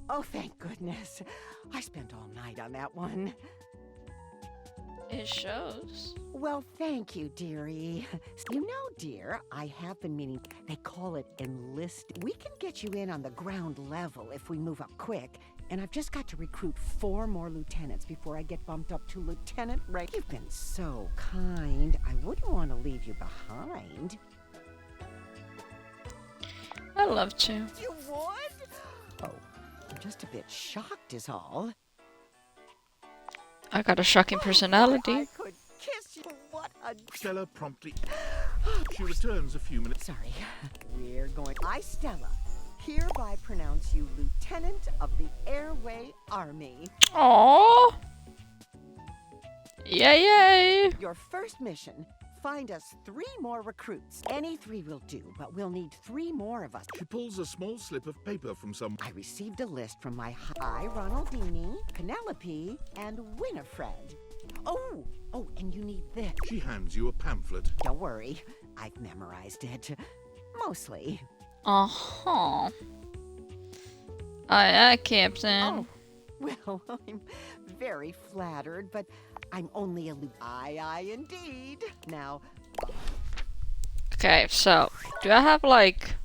Oh, thank goodness. I spent all night on that one. It shows. Well, thank you, dearie. You know, dear, I have been meaning... They call it enlist. We can get you in on the ground level if we move up quick. And I've just got to recruit 4 more lieutenants before I get bumped up to lieutenant rank. You've been so kind. I wouldn't want to leave you behind. I'd love to. You would? Oh, I'm just a bit shocked is all. I got a shocking personality. I could kiss you. What a... Stella promptly... She returns a few minutes... Sorry. We're going... I, Stella, hereby pronounce you Lieutenant of the Airway Army. Aww. Yay! Your first mission, find us 3 more recruits. Any 3 will do, but we'll need 3 more of us. She pulls a small slip of paper from some... I received a list from my Ronaldini, Penelope, and Winifred. Oh, and you need this. She hands you a pamphlet. Don't worry, I've memorized it. Mostly. Uh-huh. Aye, Captain. Oh, well, I'm very flattered, but I'm only a Aye, indeed. Now... Okay, so, do I have, like...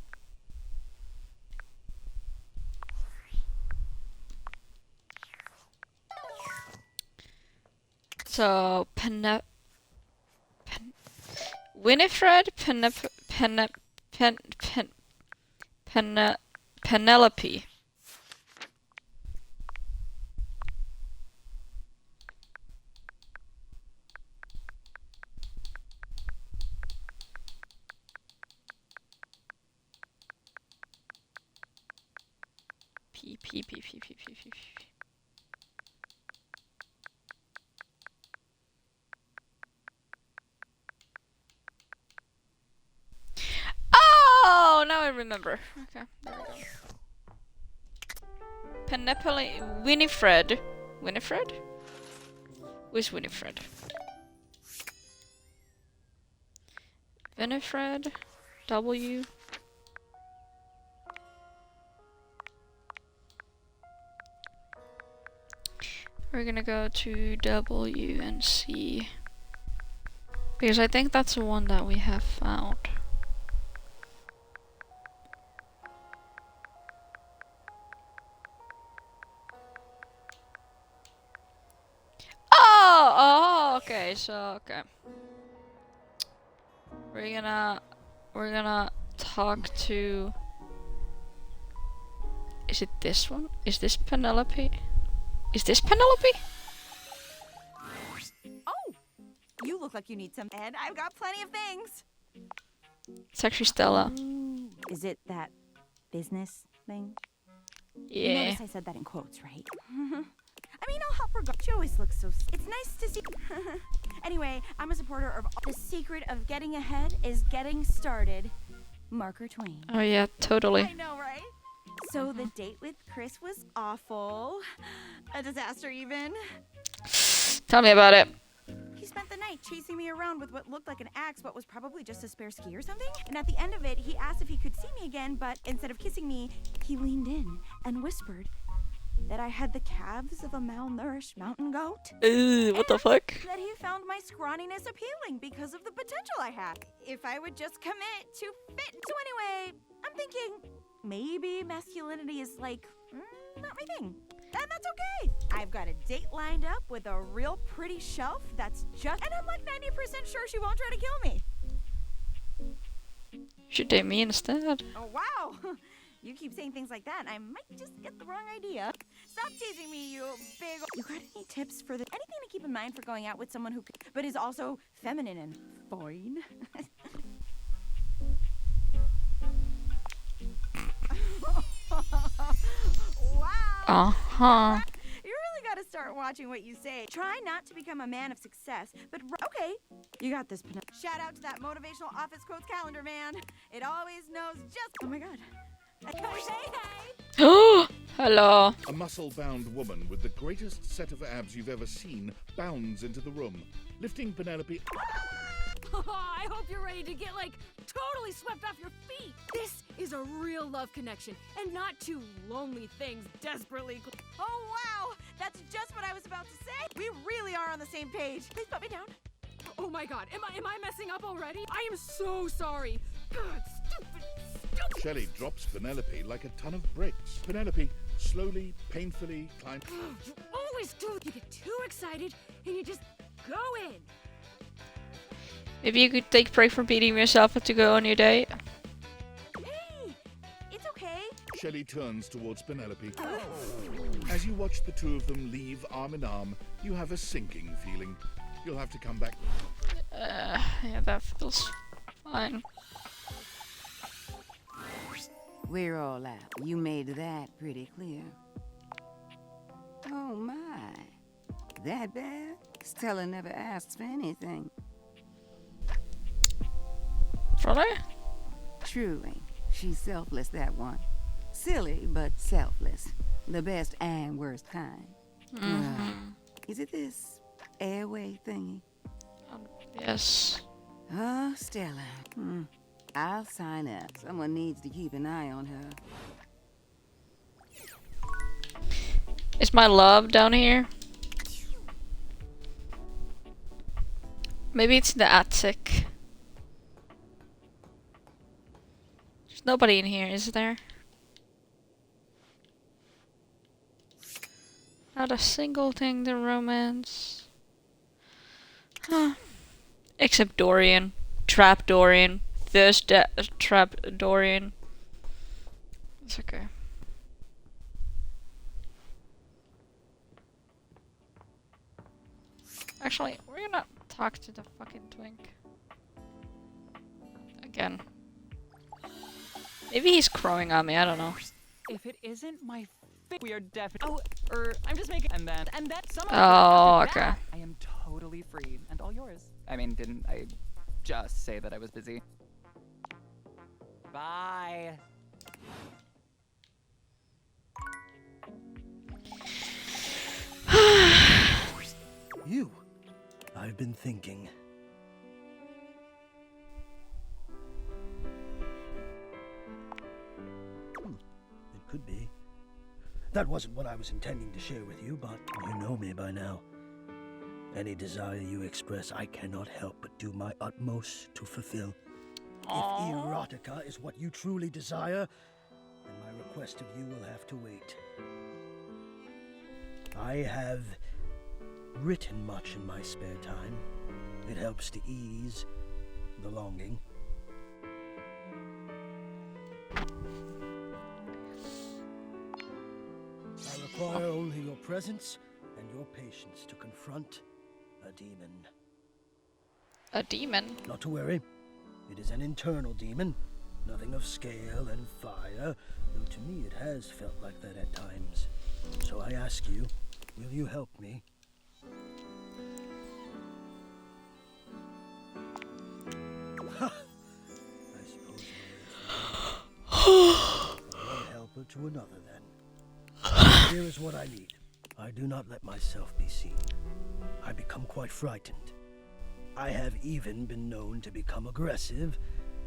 So, Winifred, Penelope. P. Oh, now I remember. Okay, there we go. Penelope, Winifred. Winifred? Where's Winifred? Winifred. W. We're gonna go to W and C. Because I think that's the one that we have found. Oh, okay, so, okay. We're gonna talk to... Is it this one? Is this Penelope? Is this Penelope? Oh! You You look like you need some, and I've got plenty of things. It's actually Stella. Is it that business thing? You Yeah. notice I said that in quotes, right? I mean, I'll help her go. She always looks so... It's nice to see... Anyway, I'm a supporter of... The secret of getting ahead is getting started. Marker Twain. Oh yeah, totally. I know, right? So the date with Chris was awful. A disaster, even. Tell me about it. He spent the night chasing me around with what looked like an axe, but was probably just a spare ski or something. And at the end of it, he asked if he could see me again, but instead of kissing me, he leaned in and whispered that I had the calves of a malnourished mountain goat. Ooh, what the fuck? That he found my scrawniness appealing because of the potential I had. If I would just commit to fit. So anyway, I'm thinking maybe masculinity is like, not my thing. And that's okay. I've got a date lined up with a real pretty shelf that's just... And I'm like 90% sure she won't try to kill me. Should date me instead. Oh, wow. You keep saying things like that, and I might just get the wrong idea. Stop teasing me, you big... You got any tips for the... Anything to keep in mind for going out with someone who... But is also feminine and fine? Wow. Uh-huh. You really gotta start watching what you say. Try not to become a man of success, but okay. You got this, Penelope. Shout out to that motivational office quotes calendar, man. It always knows just... Oh my god. Oh, hello. A muscle-bound woman with the greatest set of abs you've ever seen bounds into the room, lifting Penelope. I hope you're ready to get, like, totally swept off your feet. This is a real love connection, and not two lonely things desperately... Oh, wow! That's just what I was about to say. We really are on the same page. Please put me down. Oh my god, am I messing up already? I am so sorry. God, stupid. Shelley drops Penelope like a ton of bricks. Penelope slowly, painfully climbs. You always do. You get too excited, and you just go in. Maybe you could take a break from beating yourself to go on your date. Hey, it's okay. Shelley turns towards Penelope. As you watch the two of them leave arm in arm, you have a sinking feeling. You'll have to come back. Yeah, that feels fine. We're all out. You made that pretty clear. Oh my. That bad? Stella never asks for anything. Really? Truly. She's selfless, that one. Silly, but selfless. The best and worst kind. Is it this airway thingy? Yes. Oh, Stella. I'll sign up. Someone needs to keep an eye on her. Is my love down here? Maybe it's in the attic. There's nobody in here, is there? Not a single thing to romance. Huh. Except Dorian. Trap Dorian. This trap Dorian. It's okay. Actually, we're gonna talk to the fucking twink. Again. Maybe he's crowing on me, I don't know. If it isn't my we are definitely. I'm just making. And then some. Oh, okay. That, I am totally free and all yours. I mean, didn't I just say that I was busy? Bye. You. I've been thinking. It could be. That wasn't what I was intending to share with you, but you know me by now. Any desire you express, I cannot help but do my utmost to fulfill. If erotica is what you truly desire, then my request of you will have to wait. I have written much in my spare time. It helps to ease the longing. I require only your presence and your patience to confront a demon. A demon? Not to worry. It is an internal demon. Nothing of scale and fire, though to me it has felt like that at times. So I ask you, will you help me? Ha! I suppose one helper to another then. Here is what I need. I do not let myself be seen. I become quite frightened. I have even been known to become aggressive,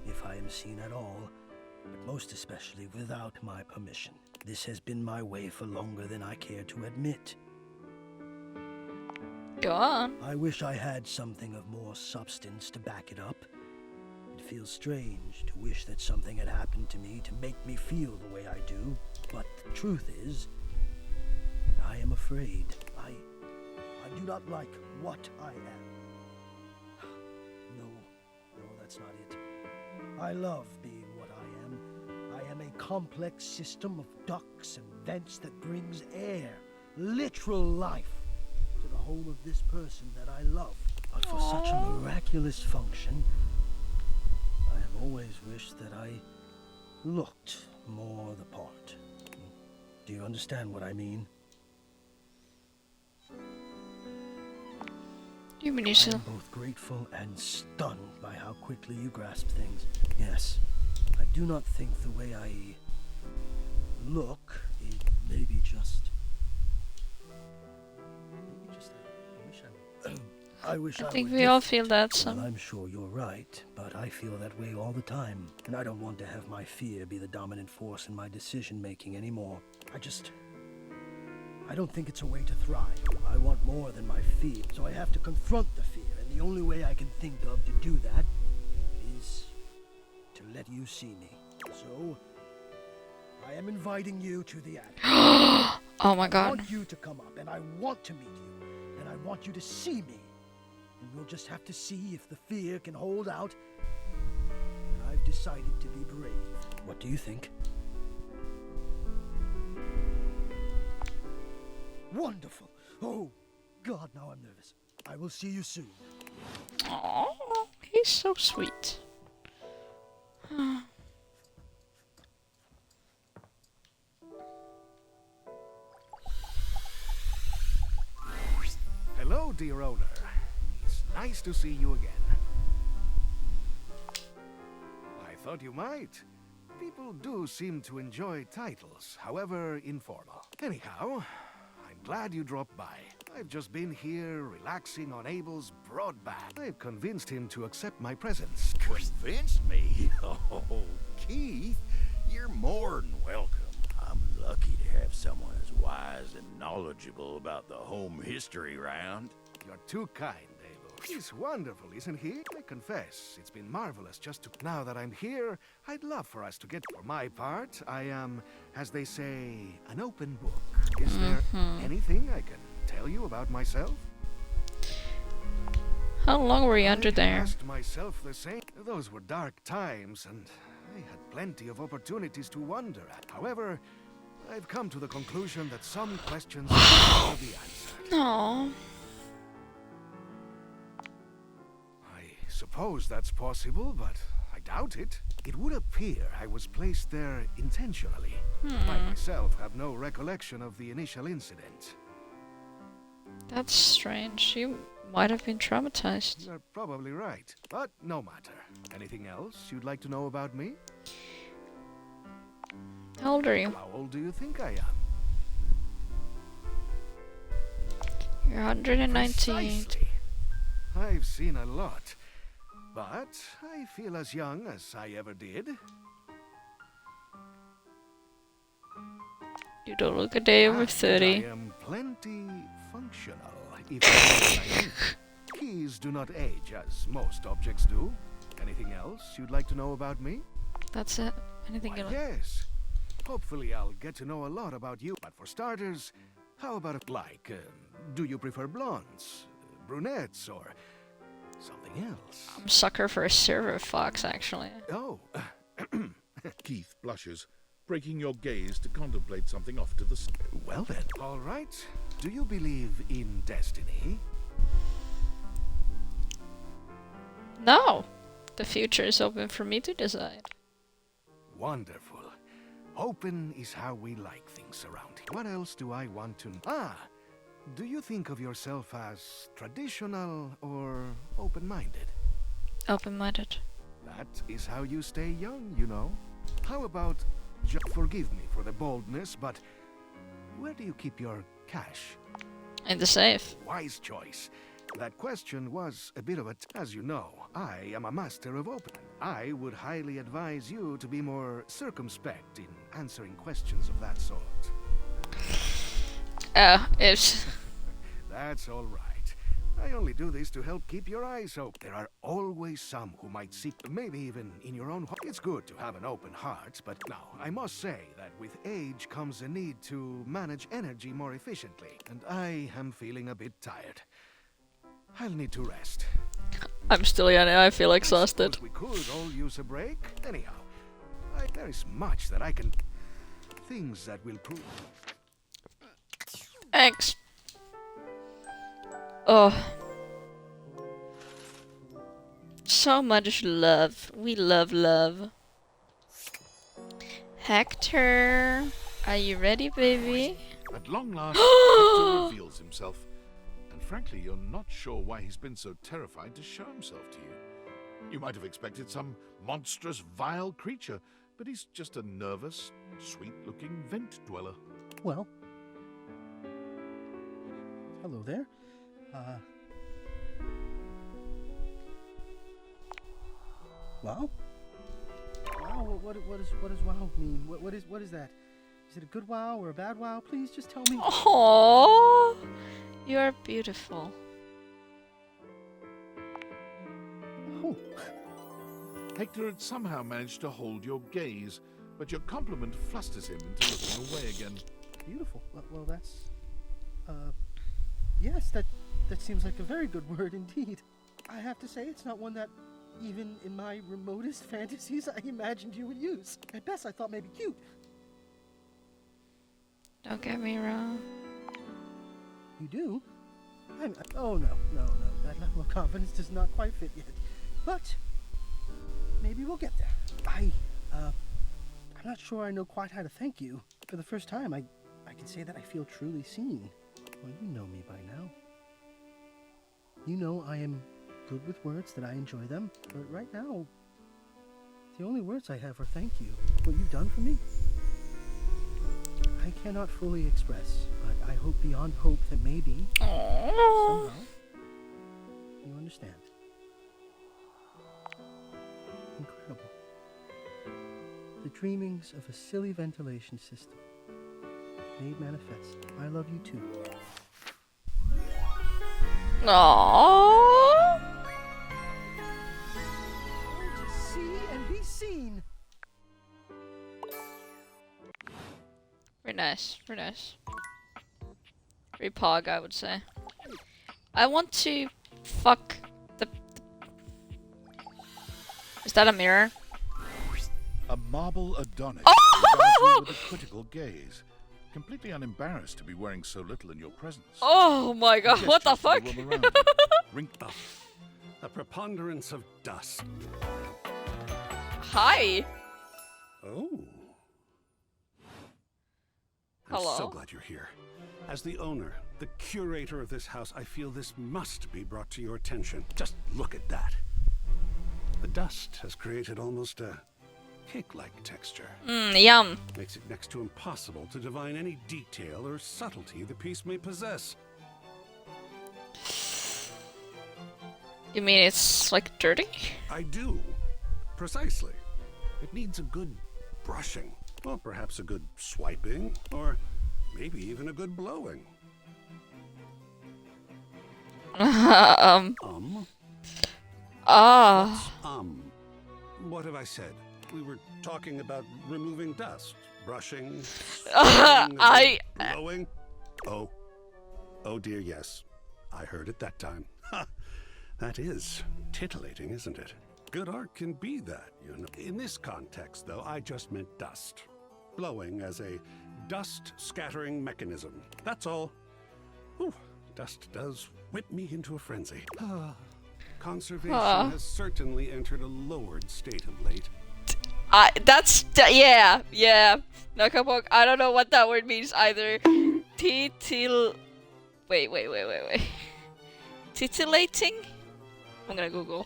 if I am seen at all, but most especially without my permission. This has been my way for longer than I care to admit. Go on. I wish I had something of more substance to back it up. It feels strange to wish that something had happened to me to make me feel the way I do, but the truth is, I am afraid. I do not like what I am. No, that's not it. I love being what I am. I am a complex system of ducts and vents that brings air, literal life, to the home of this person that I love. But for such a miraculous function, I have always wished that I looked more the part. Do you understand what I mean? You mean I you am both grateful and stunned by how quickly you grasp things. Yes, I do not think the way I look, it maybe just... I wish I think were we all different. feel that, Well, so. I'm sure you're right, but I feel that way all the time. And I don't want to have my fear be the dominant force in my decision-making anymore. I don't think it's a way to thrive. I want more than my fear, so I have to confront the fear, and the only way I can think of to do that is to let you see me. So, I am inviting you to the attic. Oh my I god. want you to come up, and I want to meet you, and I want you to see me. And we'll just have to see if the fear can hold out. And I've decided to be brave. What do you think? Wonderful. Oh, God, now I'm nervous. I will see you soon. Oh, he's so sweet. Hello, dear owner. It's nice to see you again. I thought you might. People do seem to enjoy titles, however informal. Anyhow, I'm glad you dropped by. I've just been here relaxing on Abel's broad back. I've convinced him to accept my presence. Convinced me? Oh, Keith, you're more than welcome. I'm lucky to have someone as wise and knowledgeable about the home history round. You're too kind, Abel. He's wonderful, isn't he? I confess, it's been marvelous just to... Now that I'm here, I'd love for us to get... For my part, I am, as they say, an open book. Is there anything I can tell you about myself? How long were you under I there? asked myself the same. Those were dark times, and I had plenty of opportunities to wonder at. However, I've come to the conclusion that some questions will be answered. No. I suppose that's possible, but I doubt it. It would appear I was placed there intentionally. I myself have no recollection of the initial incident. That's strange. You might have been traumatized. You're probably right, but no matter. Anything else you'd like to know about me? How old are you? How old do you think I am? You're 198. Precisely. I've seen a lot, but I feel as young as I ever did. You don't look a day over 30. I am plenty functional, if you know what I mean. Keys do not age as most objects do. Anything else you'd like to know about me? That's it. Anything you like? Yes. Hopefully I'll get to know a lot about you. But for starters, how about do you prefer blondes, brunettes, or something else? I'm a sucker for a server fox, actually. Oh. Keith blushes, breaking your gaze to contemplate something off to the side. Well then. All right. Do you believe in destiny? No! The future is open for me to decide. Wonderful. Open is how we like things around here. What else do I want to know? Ah! Do you think of yourself as traditional or open-minded? Open-minded. That is how you stay young, you know. How about, forgive me for the boldness, but where do you keep your cash? In the safe. Wise choice. That question was a bit of a... As you know, I am a master of open. I would highly advise you to be more circumspect in answering questions of that sort. If... That's all right. I only do this to help keep your eyes open. There are always some who might seek, maybe even in your own heart. It's good to have an open heart, but now, I must say that with age comes a need to manage energy more efficiently, and I am feeling a bit tired. I'll need to rest. I'm still young and I feel exhausted. We could all use a break. Anyhow, there is much that I can... Things that will prove... Thanks. Oh. So much love. We love love. Hector, are you ready, baby? At long last, Hector reveals himself. And frankly, you're not sure why he's been so terrified to show himself to you. You might have expected some monstrous, vile creature, but he's just a nervous, sweet-looking vent dweller. Well. Hello there. Wow? Wow, what does wow mean? What is that? Is it a good wow or a bad wow? Please just tell me. Oh, you are beautiful. Oh. Hector had somehow managed to hold your gaze, but your compliment flusters him into looking away again. Beautiful. Well, that's... Yes, that seems like a very good word indeed. I have to say, it's not one that, even in my remotest fantasies, I imagined you would use. At best, I thought maybe cute. Don't get me wrong. You do? Oh, no. That level of confidence does not quite fit yet. But, maybe we'll get there. I'm not sure I know quite how to thank you. For the first time, I can say that I feel truly seen. Well, you know me by now. You know I am good with words, that I enjoy them, but right now, the only words I have are thank you. What you've done for me. I cannot fully express, but I hope beyond hope that maybe, somehow, you understand. Incredible. The dreamings of a silly ventilation system. Made manifest. I love you too. Aww. To see and be seen. Very nice. Very nice. Very pog, I would say. I want to fuck the... Is that a mirror? A marble Adonis Oh! regards you with a critical gaze, completely unembarrassed to be wearing so little in your presence. Oh my god, what the fuck? A preponderance of dust. Hi. Oh. Hello? I'm so glad you're here. As the owner, the curator of this house, I feel this must be brought to your attention. Just look at that. The dust has created almost a cake-like texture. Yum. Makes it next to impossible to divine any detail or subtlety the piece may possess. You mean it's like dirty? I do. Precisely. It needs a good brushing. Well, perhaps a good swiping, or maybe even a good blowing. What have I said? We were talking about removing dust, brushing, blowing. Oh dear, yes. I heard it that time. Ha! That is titillating, isn't it? Good art can be that, you know. In this context, though, I just meant dust. Blowing as a dust-scattering mechanism. That's all. Ooh, dust does whip me into a frenzy. Conservation Huh. has certainly entered a lowered state of late. Yeah. Nakapok, I don't know what that word means either. Wait. Titillating? I'm gonna Google.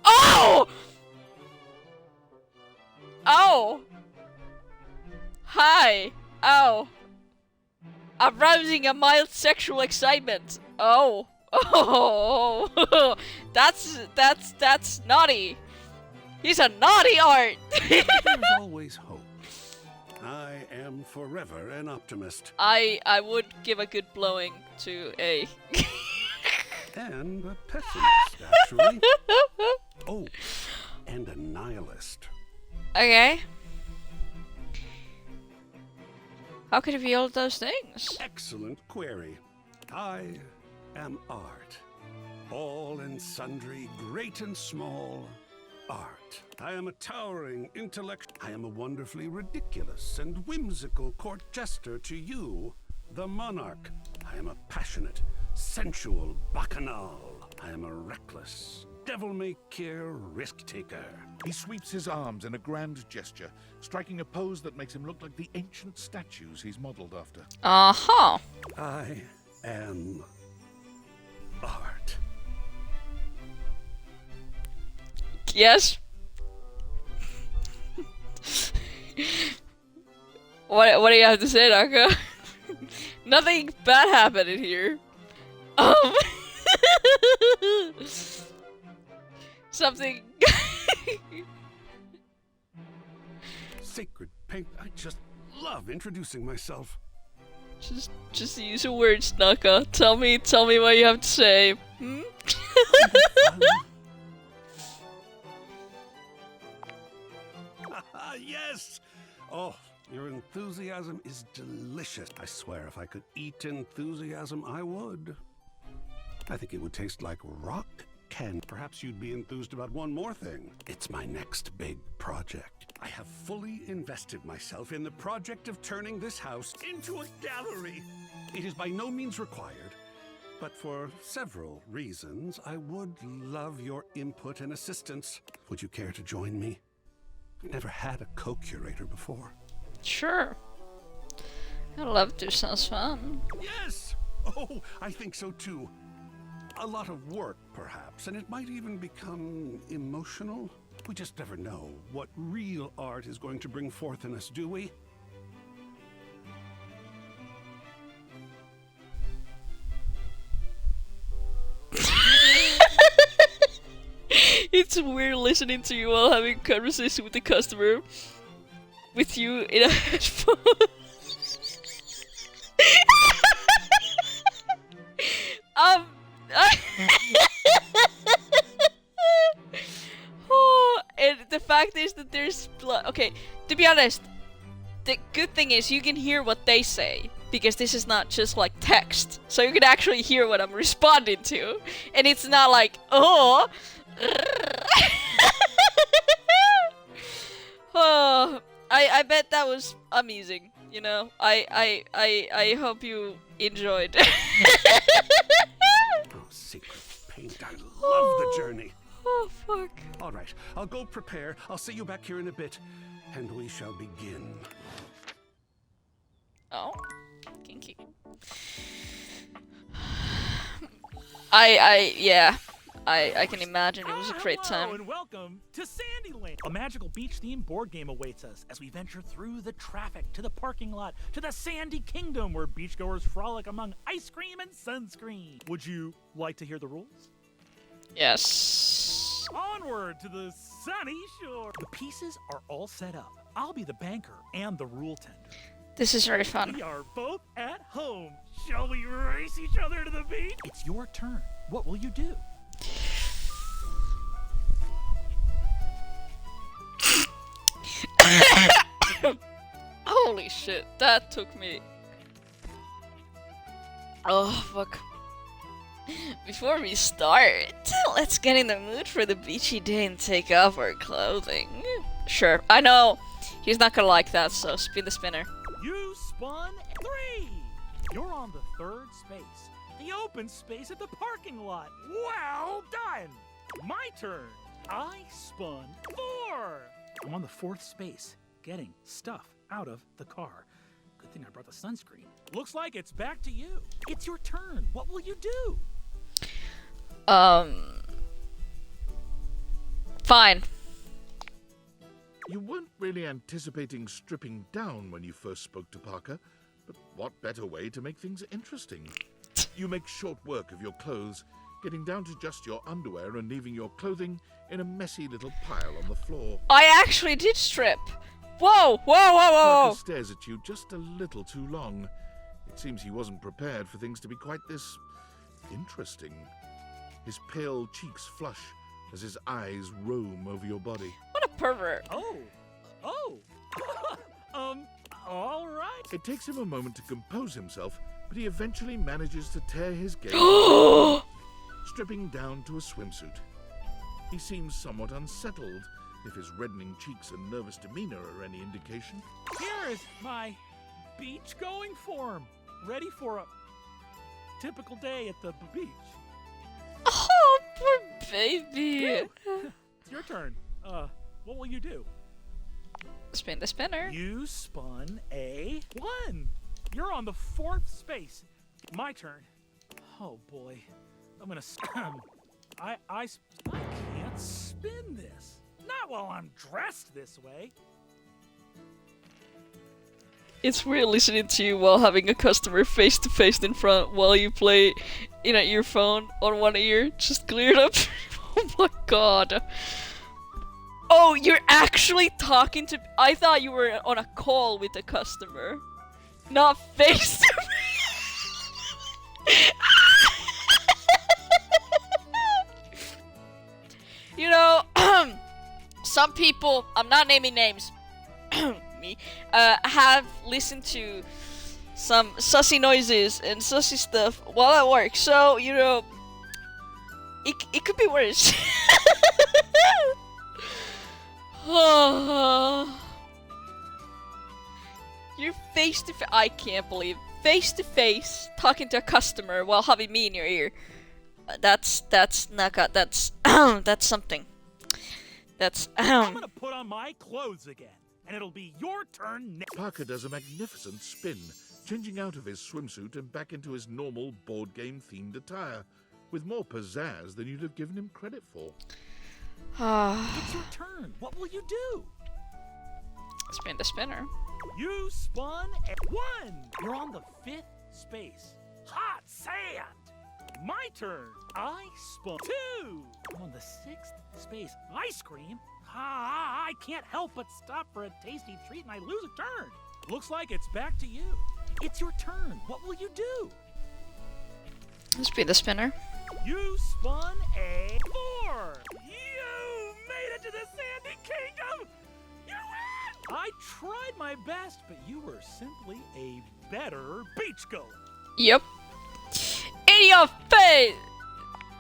Oh! Oh! Hi! Oh! Arousing a mild sexual excitement. Oh! Oh! That's naughty! He's a naughty art! There's always hope. I am forever an optimist. I would give a good blowing to a... And a pessimist, actually. Oh, and a nihilist. Okay. How could it be all those things? Excellent query. I am art. All and sundry, great and small, art. I am a towering intellect. I am a wonderfully ridiculous and whimsical court jester to you, the monarch. I am a passionate, sensual bacchanal. I am a reckless, devil-may-care risk-taker. He sweeps his arms in a grand gesture, striking a pose that makes him look like the ancient statues he's modeled after. Uh-huh. I am art. Yes? What do you have to say, Naka? Nothing bad happened in here. Something... Sacred paint, I just love introducing myself. Just use your words, Naka. Tell me what you have to say. Hmm? Yes! Oh, your enthusiasm is delicious. I swear if I could eat enthusiasm, I would. I think it would taste like rock candy. Perhaps you'd be enthused about one more thing. It's my next big project. I have fully invested myself in the project of turning this house into a gallery. It is by no means required, but for several reasons, I would love your input and assistance. Would you care to join me? I've never had a co-curator before. Sure. I'd love to. Sounds fun. Yes! Oh, I think so too. A lot of work, perhaps, and it might even become emotional. We just never know what real art is going to bring forth in us, do we? It's weird listening to you while having a conversation with the customer. With you in a headphone. Oh, and the fact is that there's blood. Okay, to be honest, the good thing is you can hear what they say. Because this is not just like text. So you can actually hear what I'm responding to. And it's not like, oh. Oh, I bet that was amusing, you know. I hope you enjoyed. Oh, secret paint, I love the journey. Oh, fuck. All right, I'll go prepare. I'll see you back here in a bit, and we shall begin. Oh, kinky. Yeah. I can imagine it was a great Hello time. and welcome to Sandyland. A magical beach-themed board game awaits us as we venture through the traffic to the parking lot to the Sandy Kingdom where beachgoers frolic among ice cream and sunscreen. Would you like to hear the rules? Yes. Onward to the sunny shore. The pieces are all set up. I'll be the banker and the rule tender. This is very fun. We are both at home. Shall we race each other to the beach? It's your turn. What will you do? Holy shit, that took me. Oh, fuck. Before we start, let's get in the mood for the beachy day and take off our clothing. Sure, I know. He's not gonna like that, so spin the spinner. You spun 3. You're on the third space. The open space at the parking lot. Well done! My turn. I spun 4. I'm on the 4th space, getting stuff out of the car. Good thing I brought the sunscreen. Looks like it's back to you. It's your turn. What will you do? Fine. You weren't really anticipating stripping down when you first spoke to Parker, but what better way to make things interesting? You make short work of your clothes, getting down to just your underwear and leaving your clothing in a messy little pile on the floor. I actually did strip. Whoa, whoa, whoa, whoa! Parker stares at you just a little too long. It seems he wasn't prepared for things to be quite this interesting. His pale cheeks flush as his eyes roam over your body. What a pervert. Oh. All right. It takes him a moment to compose himself, but he eventually manages to tear his gaze, stripping down to a swimsuit. He seems somewhat unsettled, if his reddening cheeks and nervous demeanor are any indication. Here is my beach-going form, ready for a typical day at the beach. Oh, poor baby. It's your turn. What will you do? Spin the spinner. You spun a 1. You're on the 4th space. My turn. Oh boy, I'm gonna. I can't spin this. Not while I'm dressed this way. It's weird listening to you while having a customer face to face in front while you play in an earphone on one ear. Just cleared up. Oh my god. Oh, you're actually talking to. I thought you were on a call with a customer, not face to face. You know, some people, I'm not naming names, me, have listened to some sussy noises and sussy stuff while at work, so, you know, it could be worse. You're face to face. I can't believe face to face talking to a customer while having me in your ear. That's not good. That's that's something. That's I'm gonna put on my clothes again, and it'll be your turn next. Parker does a magnificent spin, changing out of his swimsuit and back into his normal board game themed attire, with more pizzazz than you'd have given him credit for. It's your turn. What will you do? Spin the spinner. You spun a 1. You're on the 5th space. Hot sand. My turn. I spun 2. I'm on the 6th space. Ice cream. I can't help but stop for a tasty treat and I lose a turn. Looks like it's back to you. It's your turn. What will you do? Spin the spinner. You spun a 4. You made it to the Sandy Kingdom. You win! I tried my best, but you were simply a better beachgoer. Yep. In your face!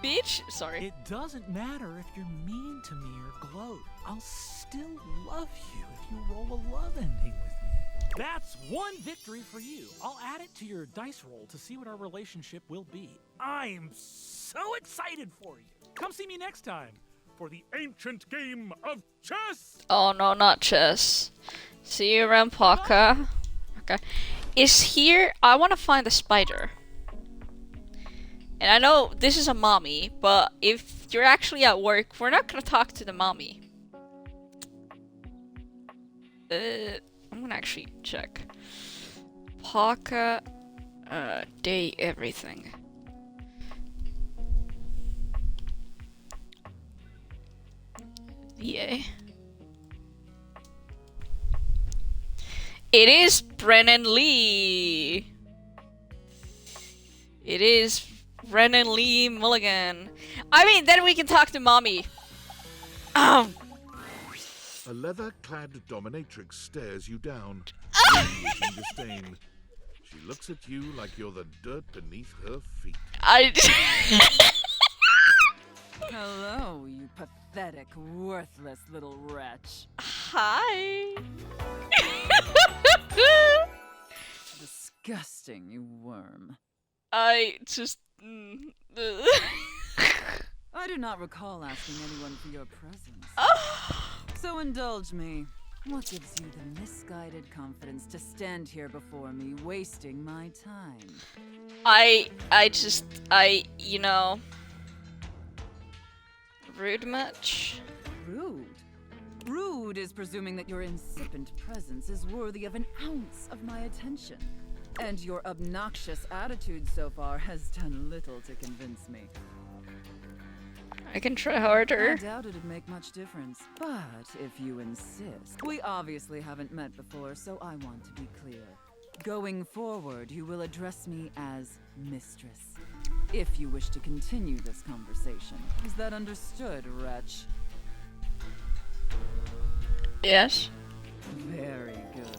Beach? Sorry. It doesn't matter if you're mean to me or gloat. I'll still love you if you roll a love ending with me. That's 1 victory for you. I'll add it to your dice roll to see what our relationship will be. I'm so excited for you. Come see me next time for the ancient game of chess. Oh no, not chess. See you around, Parker. Okay. Is here. I want to find the spider. And I know this is a mommy, but if you're actually at work, we're not gonna talk to the mommy. I'm gonna actually check. Parker, day everything. VA. It is Brennan Lee. It is Brennan Lee Mulligan. I mean, then we can talk to mommy. A leather-clad dominatrix stares you down, radiating disdain. She looks at you like you're the dirt beneath her feet. Hello, you pathetic, worthless little wretch. Hi. Disgusting, you worm. I just... I do not recall asking anyone for your presence. So indulge me. What gives you the misguided confidence to stand here before me, wasting my time? You know... Rude much? Rude? Rude is presuming that your incipient presence is worthy of an ounce of my attention. And your obnoxious attitude so far has done little to convince me. I can try harder. I doubt it'd make much difference, but if you insist. We obviously haven't met before, so I want to be clear. Going forward, you will address me as Mistress. If you wish to continue this conversation. Is that understood, wretch? Yes. Very good.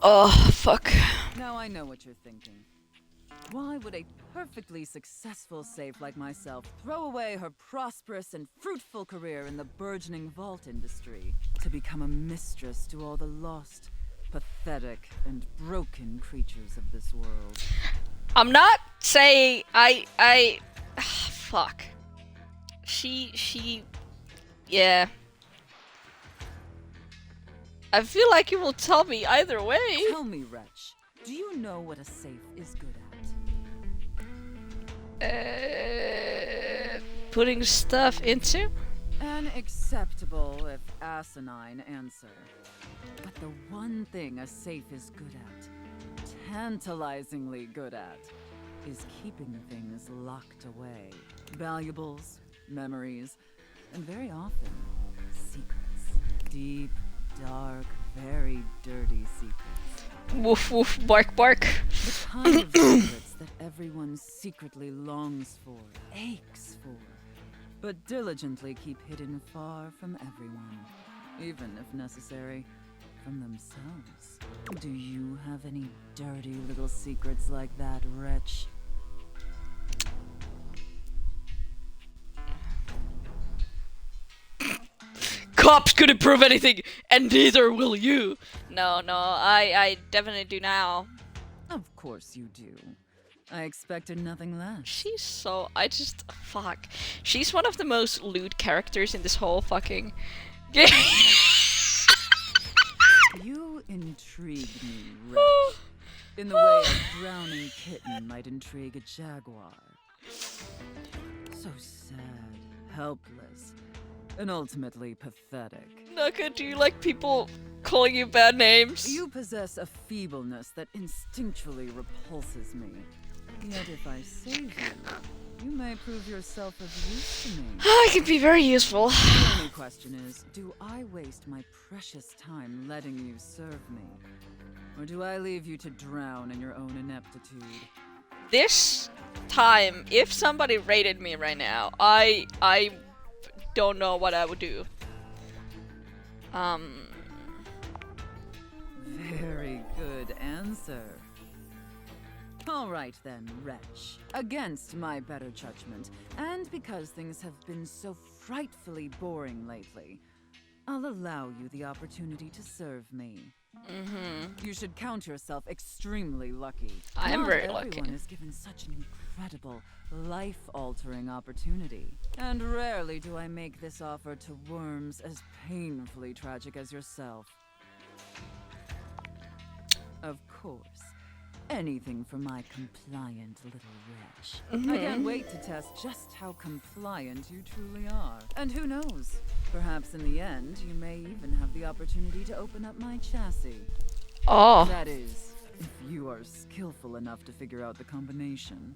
Oh, fuck. Now I know what you're thinking. Why would a perfectly successful safe like myself throw away her prosperous and fruitful career in the burgeoning vault industry to become a mistress to all the lost, pathetic, and broken creatures of this world? I'm not saying fuck. Yeah. I feel like you will tell me either way. Tell me, wretch, do you know what a safe is good at? Putting stuff into? An acceptable, if asinine, answer. But the one thing a safe is good at, tantalizingly good at, is keeping things locked away. Valuables, memories, and very often, secrets. Deep, dark, very dirty secrets. Woof woof, bark bark. The kind of secrets that everyone secretly longs for, aches for, but diligently keep hidden far from everyone, even if necessary, from themselves. Do you have any dirty little secrets like that, wretch? Cops couldn't prove anything, and neither will you. No, I definitely do now. Of course you do. I expected nothing less. She's so... fuck. She's one of the most lewd characters in this whole fucking game. You intrigue me, wretch. In the way a drowning kitten might intrigue a jaguar. So sad, helpless, and ultimately pathetic. Naka, do you like people calling you bad names? You possess a feebleness that instinctually repulses me. Yet if I save you may prove yourself of use to me. I can be very useful. The only question is, do I waste my precious time letting you serve me? Or do I leave you to drown in your own ineptitude? This time, if somebody raided me right now, I don't know what I would do. Very good answer. Alright then, wretch. Against my better judgment, and because things have been so frightfully boring lately, I'll allow you the opportunity to serve me. You should count yourself extremely lucky. I am very Not lucky. everyone is given such an incredible, life-altering opportunity. And rarely do I make this offer to worms as painfully tragic as yourself. Of course. Anything for my compliant little wretch. I can't wait to test just how compliant you truly are. And who knows? Perhaps in the end, you may even have the opportunity to open up my chassis. Oh. That is, if you are skillful enough to figure out the combination.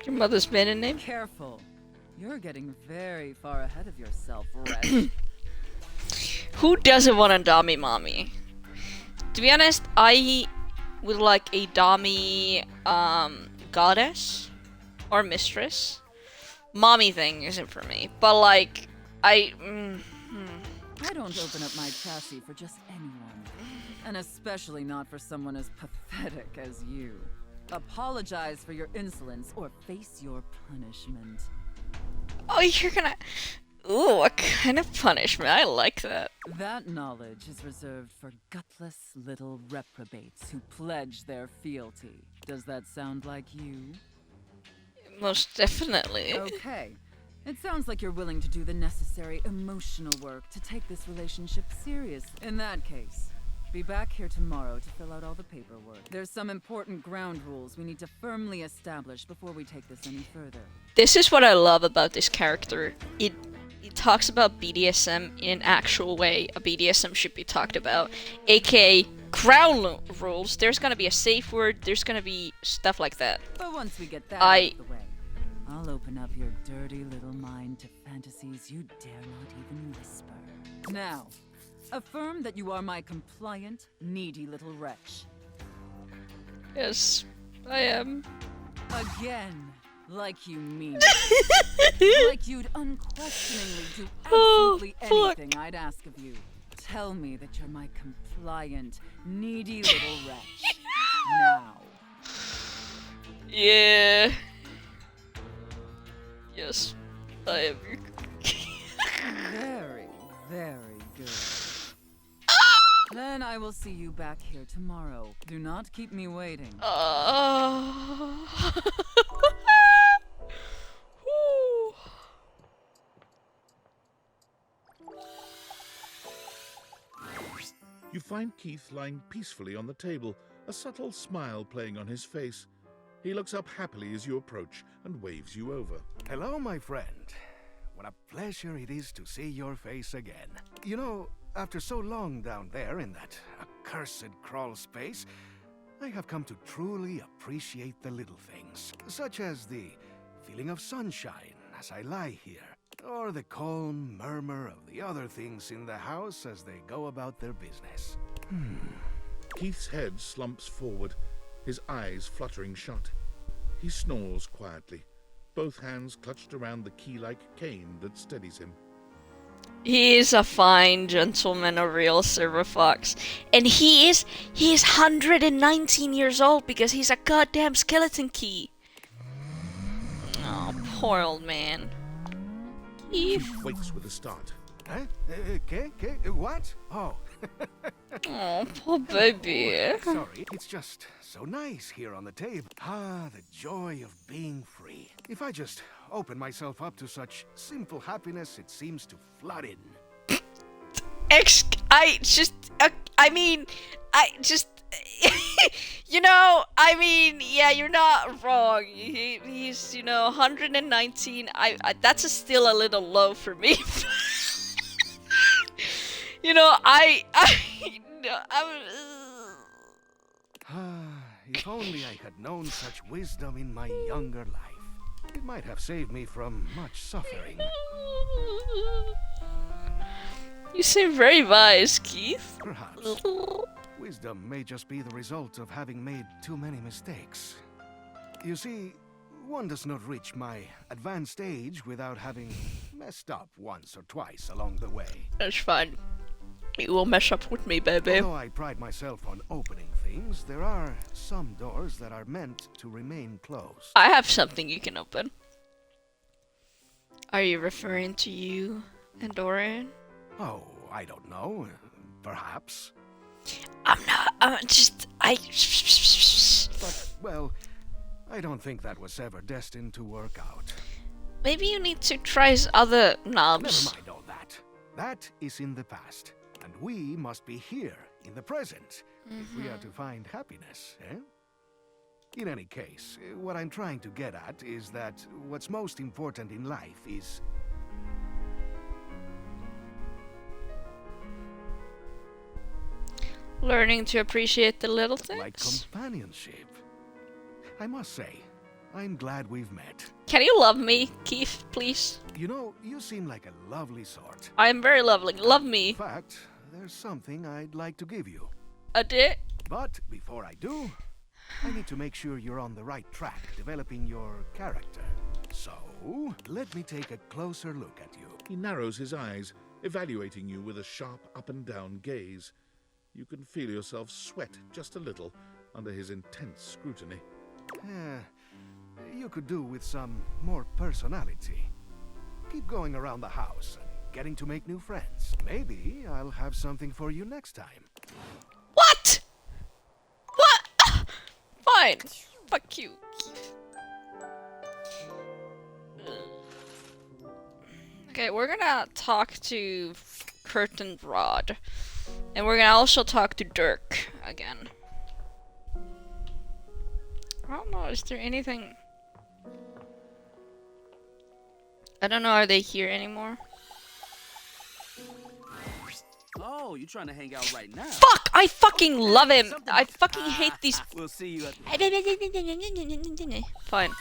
Your mother's maiden name? Careful. You're getting very far ahead of yourself, wretch. Who doesn't want a dummy mommy? To be honest, I would like a dummy goddess or mistress. Mommy thing isn't for me, but like I don't open up my chassis for just anyone, and especially not for someone as pathetic as you. Apologize for your insolence or face your punishment. Oh, you're gonna... Ooh, what kind of punishment? I like that. That knowledge is reserved for gutless little reprobates who pledge their fealty. Does that sound like you? Most definitely. Okay. It sounds like you're willing to do the necessary emotional work to take this relationship serious. In that case, be back here tomorrow to fill out all the paperwork. There's some important ground rules we need to firmly establish before we take this any further. This is what I love about this character. It talks about BDSM in an actual way a BDSM should be talked about, aka ground rules. There's gonna be a safe word, there's gonna be stuff like that. But once we get that out of the way, I'll open up your dirty little mind to fantasies you dare not even whisper. Now, affirm that you are my compliant, needy little wretch. Yes, I am. Again, like you mean it. Like you'd unquestioningly do absolutely anything I'd ask of you. Tell me that you're my compliant, needy little wretch. Now. Yeah. Yes, I am. Very, very good. Then I will see you back here tomorrow. Do not keep me waiting. You find Keith lying peacefully on the table, a subtle smile playing on his face. He looks up happily as you approach and waves you over. Hello, my friend. What a pleasure it is to see your face again. You know, after so long down there in that accursed crawl space, I have come to truly appreciate the little things, such as the feeling of sunshine as I lie here, or the calm murmur of the other things in the house as they go about their business. Keith's head slumps forward, his eyes fluttering shut. He snores quietly, both hands clutched around the key-like cane that steadies him. He is a fine gentleman, a real silver fox. And he is 119 years old because he's a goddamn skeleton key. Oh, poor old man. Keith wakes with a start. Huh? What? Oh. Oh, poor baby. Oh, sorry, it's just so nice here on the table. Ah, the joy of being free. If I just open myself up to such simple happiness, it seems to flood in. Yeah, you're not wrong. He's 119. That's still a little low for me. If only I had known such wisdom in my younger life, it might have saved me from much suffering. You seem very wise, Keith. Perhaps. Wisdom may just be the result of having made too many mistakes. You see, one does not reach my advanced age without having messed up once or twice along the way. That's fine. You will mess up with me, baby. Although I pride myself on opening things, there are some doors that are meant to remain closed. I have something you can open. Are you referring to you and Dorian? Oh, I don't know. Perhaps. But, well, I don't think that was ever destined to work out. Maybe you need to try his other knobs. Never mind all that. That is in the past. And we must be here, in the present, if we are to find happiness, eh? In any case, what I'm trying to get at is that what's most important in life is... Learning to appreciate the little things. like companionship. I must say, I'm glad we've met. Can you love me, Keith, please? You know, you seem like a lovely sort. I am very lovely. Love me. In fact, there's something I'd like to give you. A dick? But before I do, I need to make sure you're on the right track developing your character. So, let me take a closer look at you. He narrows his eyes, evaluating you with a sharp up and down gaze. You can feel yourself sweat just a little under his intense scrutiny. You could do with some more personality. keep going around the house and getting to make new friends. Maybe I'll have something for you next time. What? What? Fine. Fuck you. Okay, we're gonna talk to Curtain Rod. And we're gonna also talk to Dirk again. I don't know, is there anything... I don't know, are they here anymore? Oh, you trying to hang out right now? Fuck! I fucking love him! I fucking hate these... We'll see you at Fine.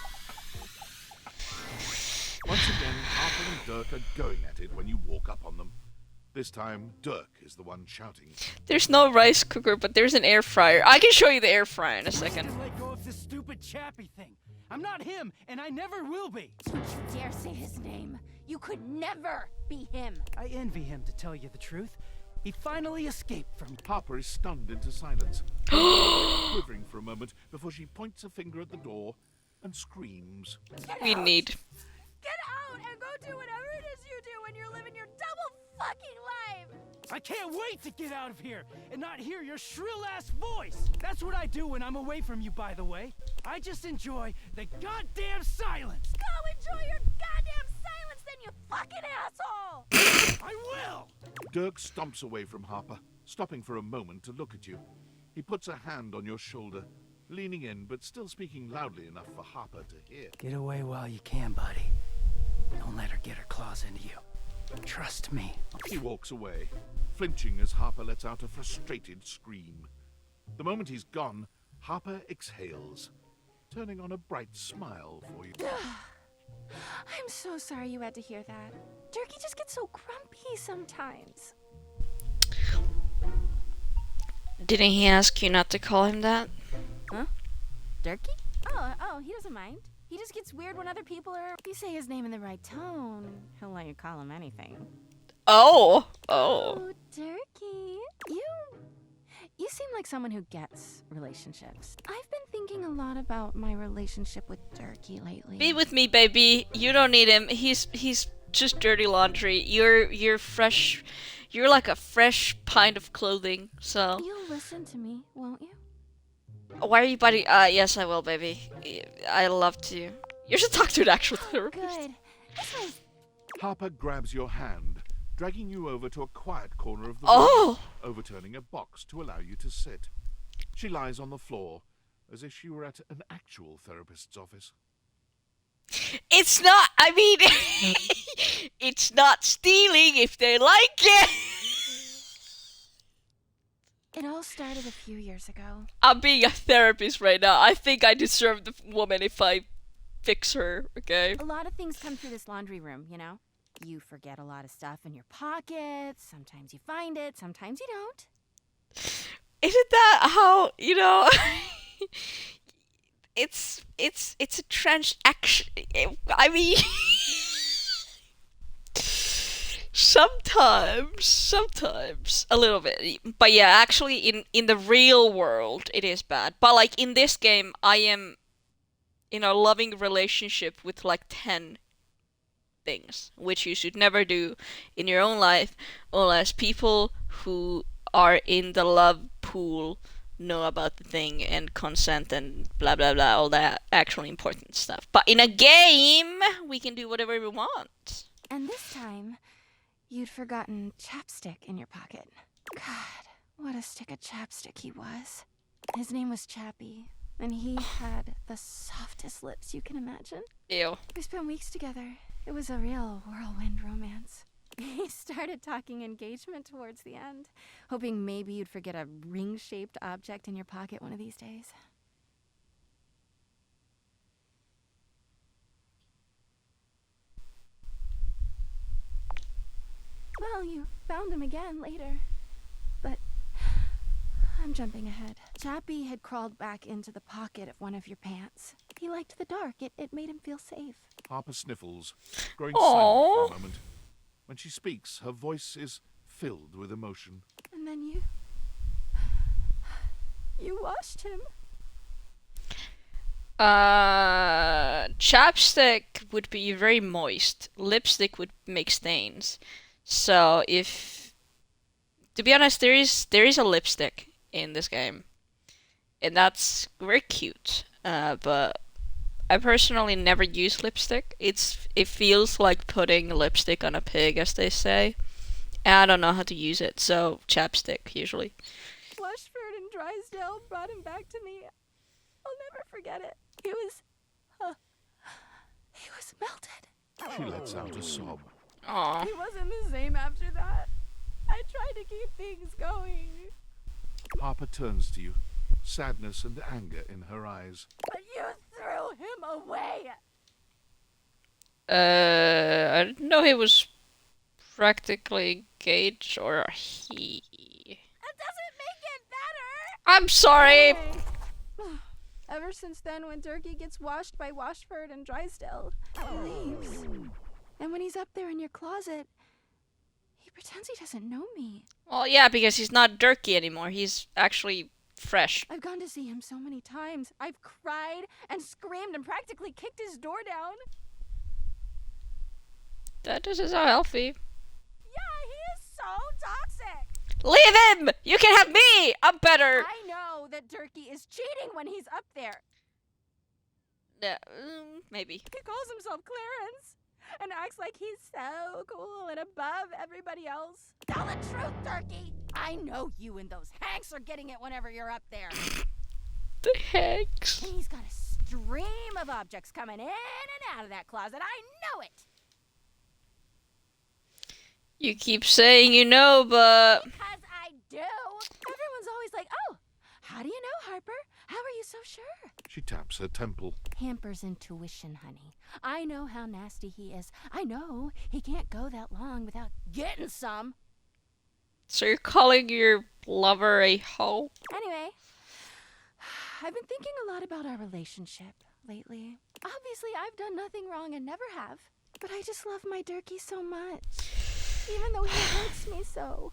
Once again, Harper and Dirk are going at it when you walk up on them. This time, Dirk is the one shouting. There's no rice cooker, but there's an air fryer. I can show you the air fryer in a second. Let go of this stupid Chappie thing. I'm not him, and I never will be. Don't you dare say his name. You could never be him. I envy him, to tell you the truth. He finally escaped from... Harper is stunned into silence, quivering for a moment before she points a finger at the door and screams. We need... Get out and go do whatever it is you do when you're living your double fucking life. I can't wait to get out of here and not hear your shrill-ass voice. That's what I do when I'm away from you, by the way. I just enjoy the goddamn silence. Go enjoy your goddamn silence, then, you fucking asshole. I will. Dirk stomps away from Harper, stopping for a moment to look at you. He puts a hand on your shoulder, leaning in but still speaking loudly enough for Harper to hear. Get away while you can, buddy. Don't let her get her claws into you. Trust me. He walks away, flinching as Harper lets out a frustrated scream. The moment he's gone, Harper exhales, turning on a bright smile for you. I'm so sorry you had to hear that. Durkee just gets so grumpy sometimes. Didn't he ask you not to call him that? Huh? Durkee? Oh, he doesn't mind. He just gets weird when other people are... If you say his name in the right tone, he'll let you call him anything. Oh! Oh, Durkee. You seem like someone who gets relationships. I've been thinking a lot about my relationship with Durkee lately. Be with me, baby. You don't need him. He's just dirty laundry. You're fresh. You're like a fresh pint of clothing, so... You'll listen to me, won't you? Why are you buddy? Yes, I will, baby. I love to. You should talk to an actual therapist. Good. Harper grabs your hand, dragging you over to a quiet corner of the room, overturning a box to allow you to sit. She lies on the floor, as if she were at an actual therapist's office. It's not, I mean, it's not stealing if they like it. It all started a few years ago. I'm being a therapist right now. I think I deserve the woman if I fix her, okay? A lot of things come through this laundry room, you know? You forget a lot of stuff in your pockets. Sometimes you find it, sometimes you don't. Isn't that how, you know... It's a transaction. I mean... Sometimes a little bit, but yeah, actually in the real world it is bad. But like in this game, I am in a loving relationship with like 10 things, which you should never do in your own life unless people who are in the love pool know about the thing and consent and blah blah blah, all that actually important stuff. But in a game, we can do whatever we want. And this time, you'd forgotten chapstick in your pocket. God, what a stick of chapstick he was. His name was Chappie, and he had the softest lips you can imagine. Ew. We spent weeks together. It was a real whirlwind romance. He started talking engagement towards the end, hoping maybe you'd forget a ring-shaped object in your pocket one of these days. Well, you found him again later. But I'm jumping ahead. Chappie had crawled back into the pocket of one of your pants. He liked the dark. It made him feel safe. Harper sniffles, growing silent for a moment. When she speaks, her voice is filled with emotion. And then you... You washed him. Chapstick would be very moist. Lipstick would make stains. So if, to be honest, there is a lipstick in this game, and that's very cute. But I personally never use lipstick. It feels like putting lipstick on a pig, as they say. And I don't know how to use it, so chapstick usually. Flushford and Drysdale brought him back to me. I'll never forget it. He was melted. She lets out a sob. Aww. He wasn't the same after that. I tried to keep things going. Harper turns to you, sadness and anger in her eyes. But you threw him away. I didn't know he was practically engaged, or he. That doesn't make it better. I'm sorry. Ever since then, when Durkee gets washed by Washford and Drysdale, he leaves. And when he's up there in your closet, he pretends he doesn't know me. Well, yeah, because he's not Durkee anymore. He's actually fresh. I've gone to see him so many times. I've cried and screamed and practically kicked his door down. That is so healthy. Yeah, he is so toxic. Leave him! You can have me! I'm better! I know that Durkee is cheating when he's up there. Yeah, maybe. He calls himself Clarence and acts like he's so cool and above everybody else. Tell the truth, Durkee! I know you and those Hanks are getting it whenever you're up there. The Hanks. And he's got a stream of objects coming in and out of that closet. I know it! You keep saying you know, but... Because I do. Everyone's always like, oh, how do you know, Harper? How are you so sure? She taps her temple. Hamper's intuition, honey. I know how nasty he is. I know he can't go that long without getting some. So you're calling your lover a hoe? Anyway, I've been thinking a lot about our relationship lately. Obviously, I've done nothing wrong and never have. But I just love my Durkee so much. Even though he hurts me so.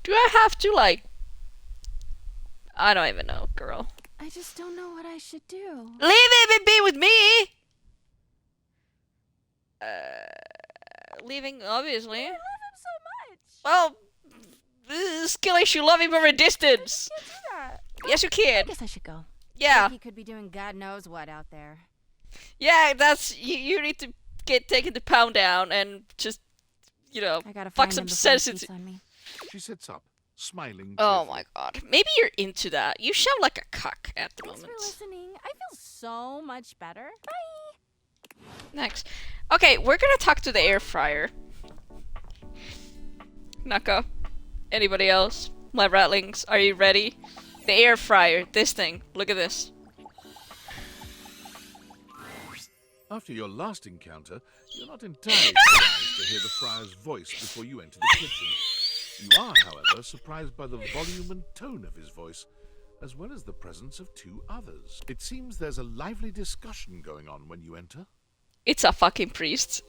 Do I have to, like... I don't even know, girl. I just don't know what I should do. Leave him and be with me! Leaving, obviously. I love him so much. Well, this is killing you love him from a distance. I can't do that. Yes, you can. I guess I should go. Yeah. He could be doing God knows what out there. Yeah, that's... You need to get taken to pound down and just, you know, I gotta fuck find some him before he sense cheats into... on me. She sits up, smiling. Oh my god. Maybe you're into that. You sound like a cuck at the Thanks moment. for listening. I feel so much better. Bye. Next. Okay, we're gonna talk to the air fryer. Naka. Anybody else? My ratlings, are you ready? The air fryer. This thing. Look at this. After your last encounter, you're not entirely surprised to hear the friar's voice before you enter the kitchen. You are, however, surprised by the volume and tone of his voice, as well as the presence of two others. It seems there's a lively discussion going on when you enter. It's a fucking priest.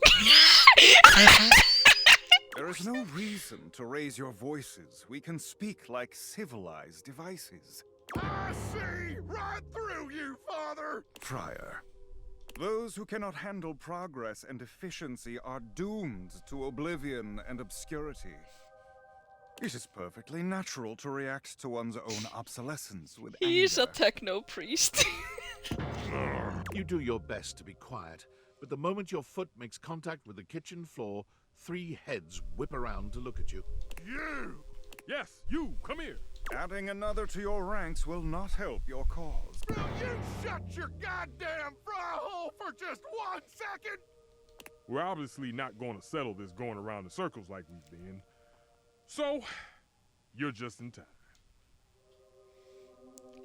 There is no reason to raise your voices. We can speak like civilized devices. I see right through you, Father! Friar, those who cannot handle progress and efficiency are doomed to oblivion and obscurity. It is perfectly natural to react to one's own obsolescence with He's anger. a techno priest. You do your best to be quiet, but the moment your foot makes contact with the kitchen floor, three heads whip around to look at you. You! Yes, you, come here. Adding another to your ranks will not help your cause. Will you shut your goddamn fry hole for just 1 second? We're obviously not going to settle this going around in circles like we've been. So, you're just in time.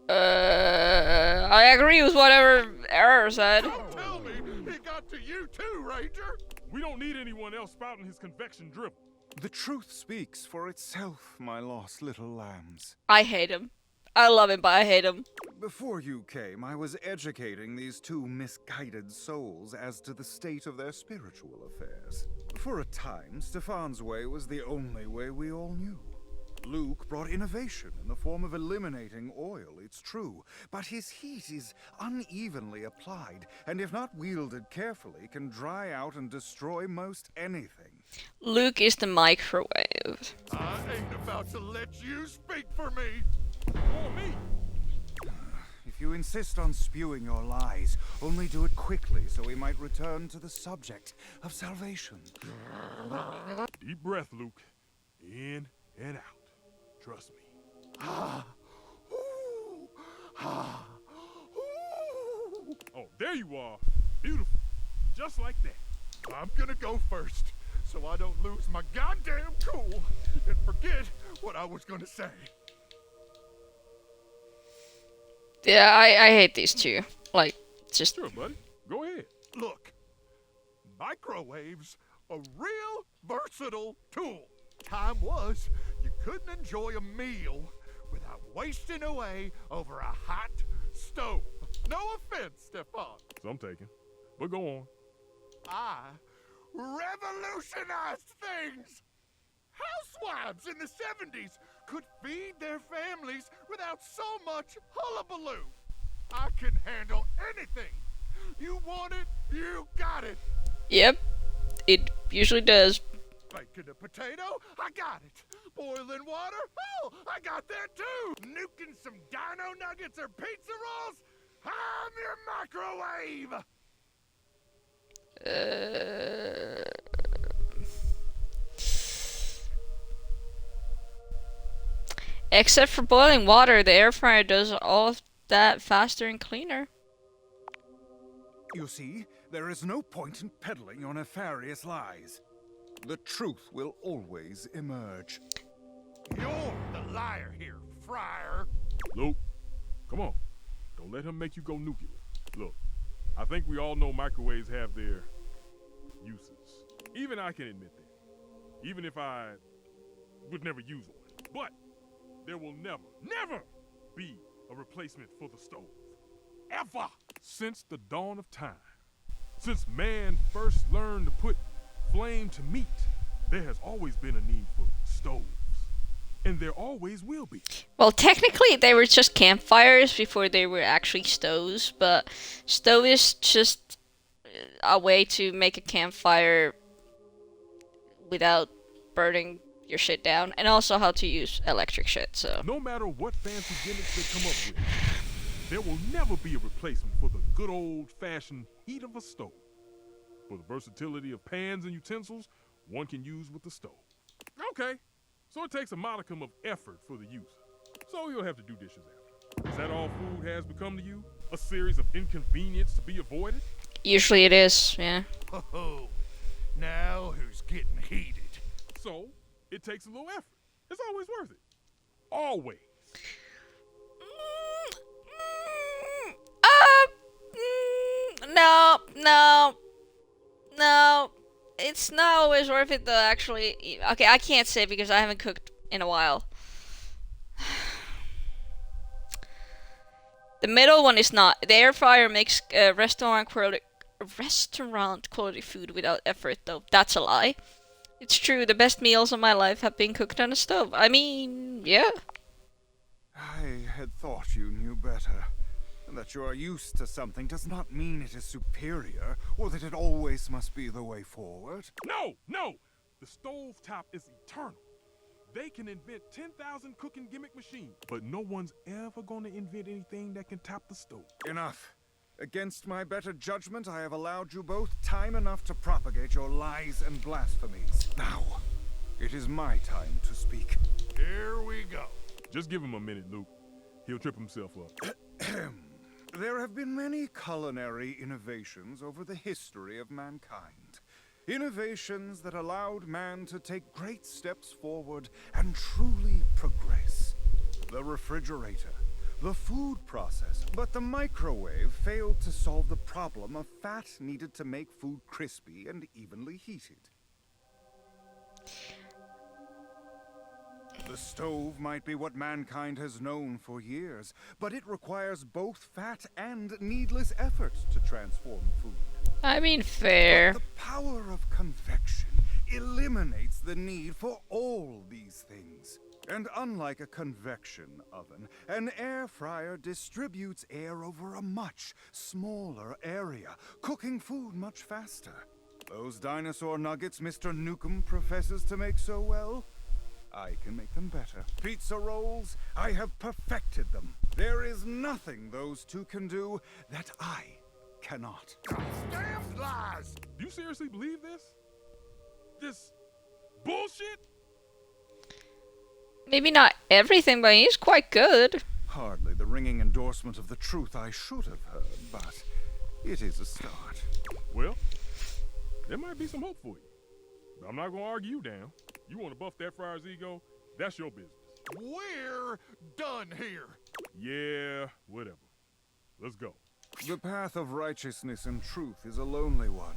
I agree with whatever Error said. Don't tell me he got to you too, Ranger. We don't need anyone else spouting his convection dribble. The truth speaks for itself, my lost little lambs. I hate him. I love him, but I hate him. Before you came, I was educating these two misguided souls as to the state of their spiritual affairs. For a time, Stefan's way was the only way we all knew. Luke brought innovation in the form of eliminating oil, it's true, but his heat is unevenly applied, and if not wielded carefully, can dry out and destroy most anything. Luke is the microwave. I ain't about to let you speak for me. Or me. If you insist on spewing your lies, only do it quickly so we might return to the subject of salvation. Deep breath, Luke. In and out. Trust me. Oh, there you are. Beautiful. Just like that. I'm gonna go first, so I don't lose my goddamn cool and forget what I was gonna say. Yeah, I hate these two. Like, just... Sure, buddy. Go ahead. Look, microwaves are real versatile tool. Time was, you couldn't enjoy a meal without wasting away over a hot stove. No offense, Stefan. Some taken. But go on. I revolutionized things. Housewives in the 70s could feed their families without so much hullabaloo. I can handle anything. You want it, you got it. Yep, it usually does. Baking a potato, I got it. Boiling water, oh, I got that too. Nuking some dino nuggets or pizza rolls, I'm your microwave. Except for boiling water, the air fryer does all of that faster and cleaner. You see, there is no point in peddling your nefarious lies. The truth will always emerge. You're the liar here, Friar. Luke, come on. Don't let him make you go nuclear. Look, I think we all know microwaves have their uses. Even I can admit that. Even if I would never use one. But there will never be a replacement for the stove. Ever! Since the dawn of time. Since man first learned to put flame to meat, there has always been a need for stoves. And there always will be. Well, technically they were just campfires before they were actually stoves, but stove is just a way to make a campfire without burning your shit down, and also how to use electric shit, so. No matter what fancy gimmicks they come up with, there will never be a replacement for the good old-fashioned heat of a stove. For the versatility of pans and utensils one can use with the stove. Okay, so it takes a modicum of effort for the user. So you'll have to do dishes after. Is that all food has become to you? A series of inconvenience to be avoided? Usually it is, yeah. Oh, now who's getting heated? So, it takes a little effort. It's always worth it. Always. No. It's not always worth it though, actually. Okay, I can't say because I haven't cooked in a while. The middle one is not. The air fryer makes restaurant quality food without effort though. That's a lie. It's true, the best meals of my life have been cooked on a stove. I mean, yeah. I had thought you knew better. That you are used to something does not mean it is superior, or that it always must be the way forward. No! The stovetop is eternal. They can invent 10,000 cooking gimmick machines, but no one's ever gonna invent anything that can top the stove. Enough. Against my better judgment, I have allowed you both time enough to propagate your lies and blasphemies. Now, it is my time to speak. Here we go. Just give him a minute, Luke. He'll trip himself up. There have been many culinary innovations over the history of mankind. Innovations that allowed man to take great steps forward and truly progress. The refrigerator, the food processor, but the microwave failed to solve the problem of fat needed to make food crispy and evenly heated. The stove might be what mankind has known for years, but it requires both fat and needless effort to transform food. I mean, fair. But the power of convection eliminates the need for all these things. And unlike a convection oven, an air fryer distributes air over a much smaller area, cooking food much faster. Those dinosaur nuggets Mr. Nukem professes to make so well, I can make them better. Pizza rolls, I have perfected them. There is nothing those two can do that I cannot. Damn lies! Do you seriously believe this? This bullshit? Maybe not everything, but he's quite good. Hardly the ringing endorsement of the truth I should have heard, but it is a start. Well, there might be some hope for you. But I'm not gonna argue you down. You want to buff that friar's ego? That's your business. We're done here. Yeah, whatever. Let's go. The path of righteousness and truth is a lonely one,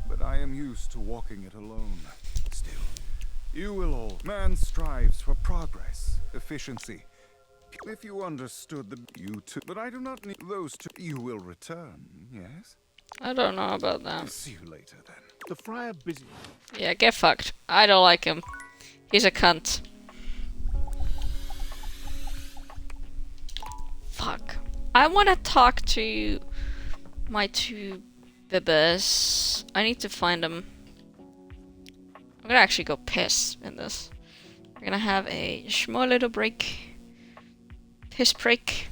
but I am used to walking it alone. Still, you will all. Man strives for progress, efficiency. If you understood the you two, but I do not need those two. You will return, yes? I don't know about that. See you later then. The friar busy. Yeah, get fucked. I don't like him. He's a cunt. Fuck. I want to talk to my two bibas. I need to find them. I'm gonna actually go piss in this. We're gonna have a small little break. Piss break.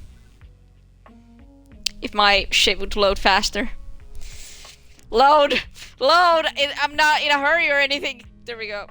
If my shit would load faster. Load! Load! I'm not in a hurry or anything. There we go.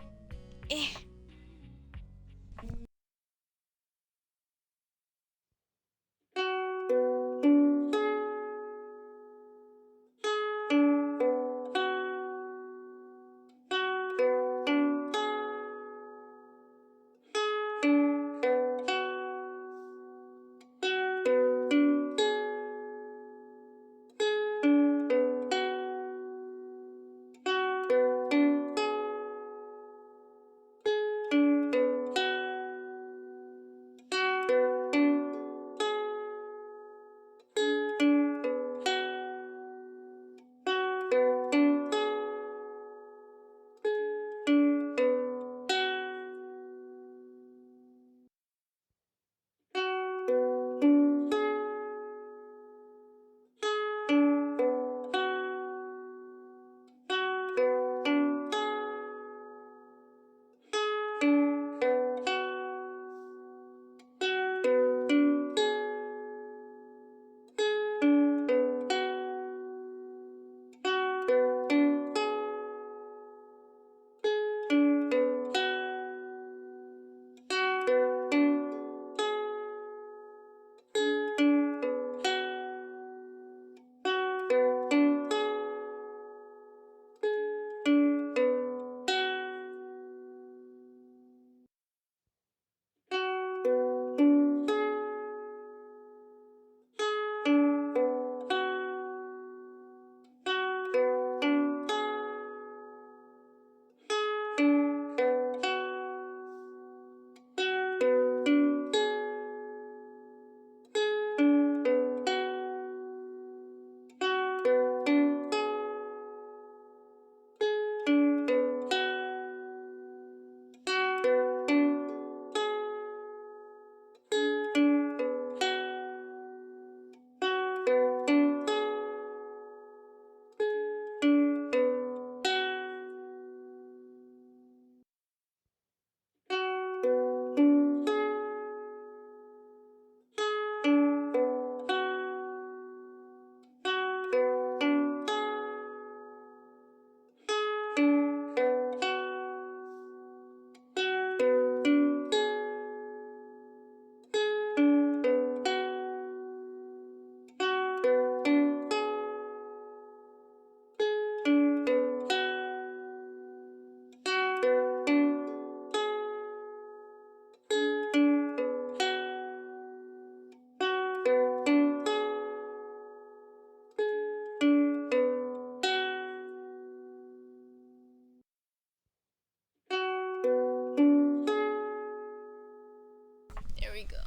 There we go.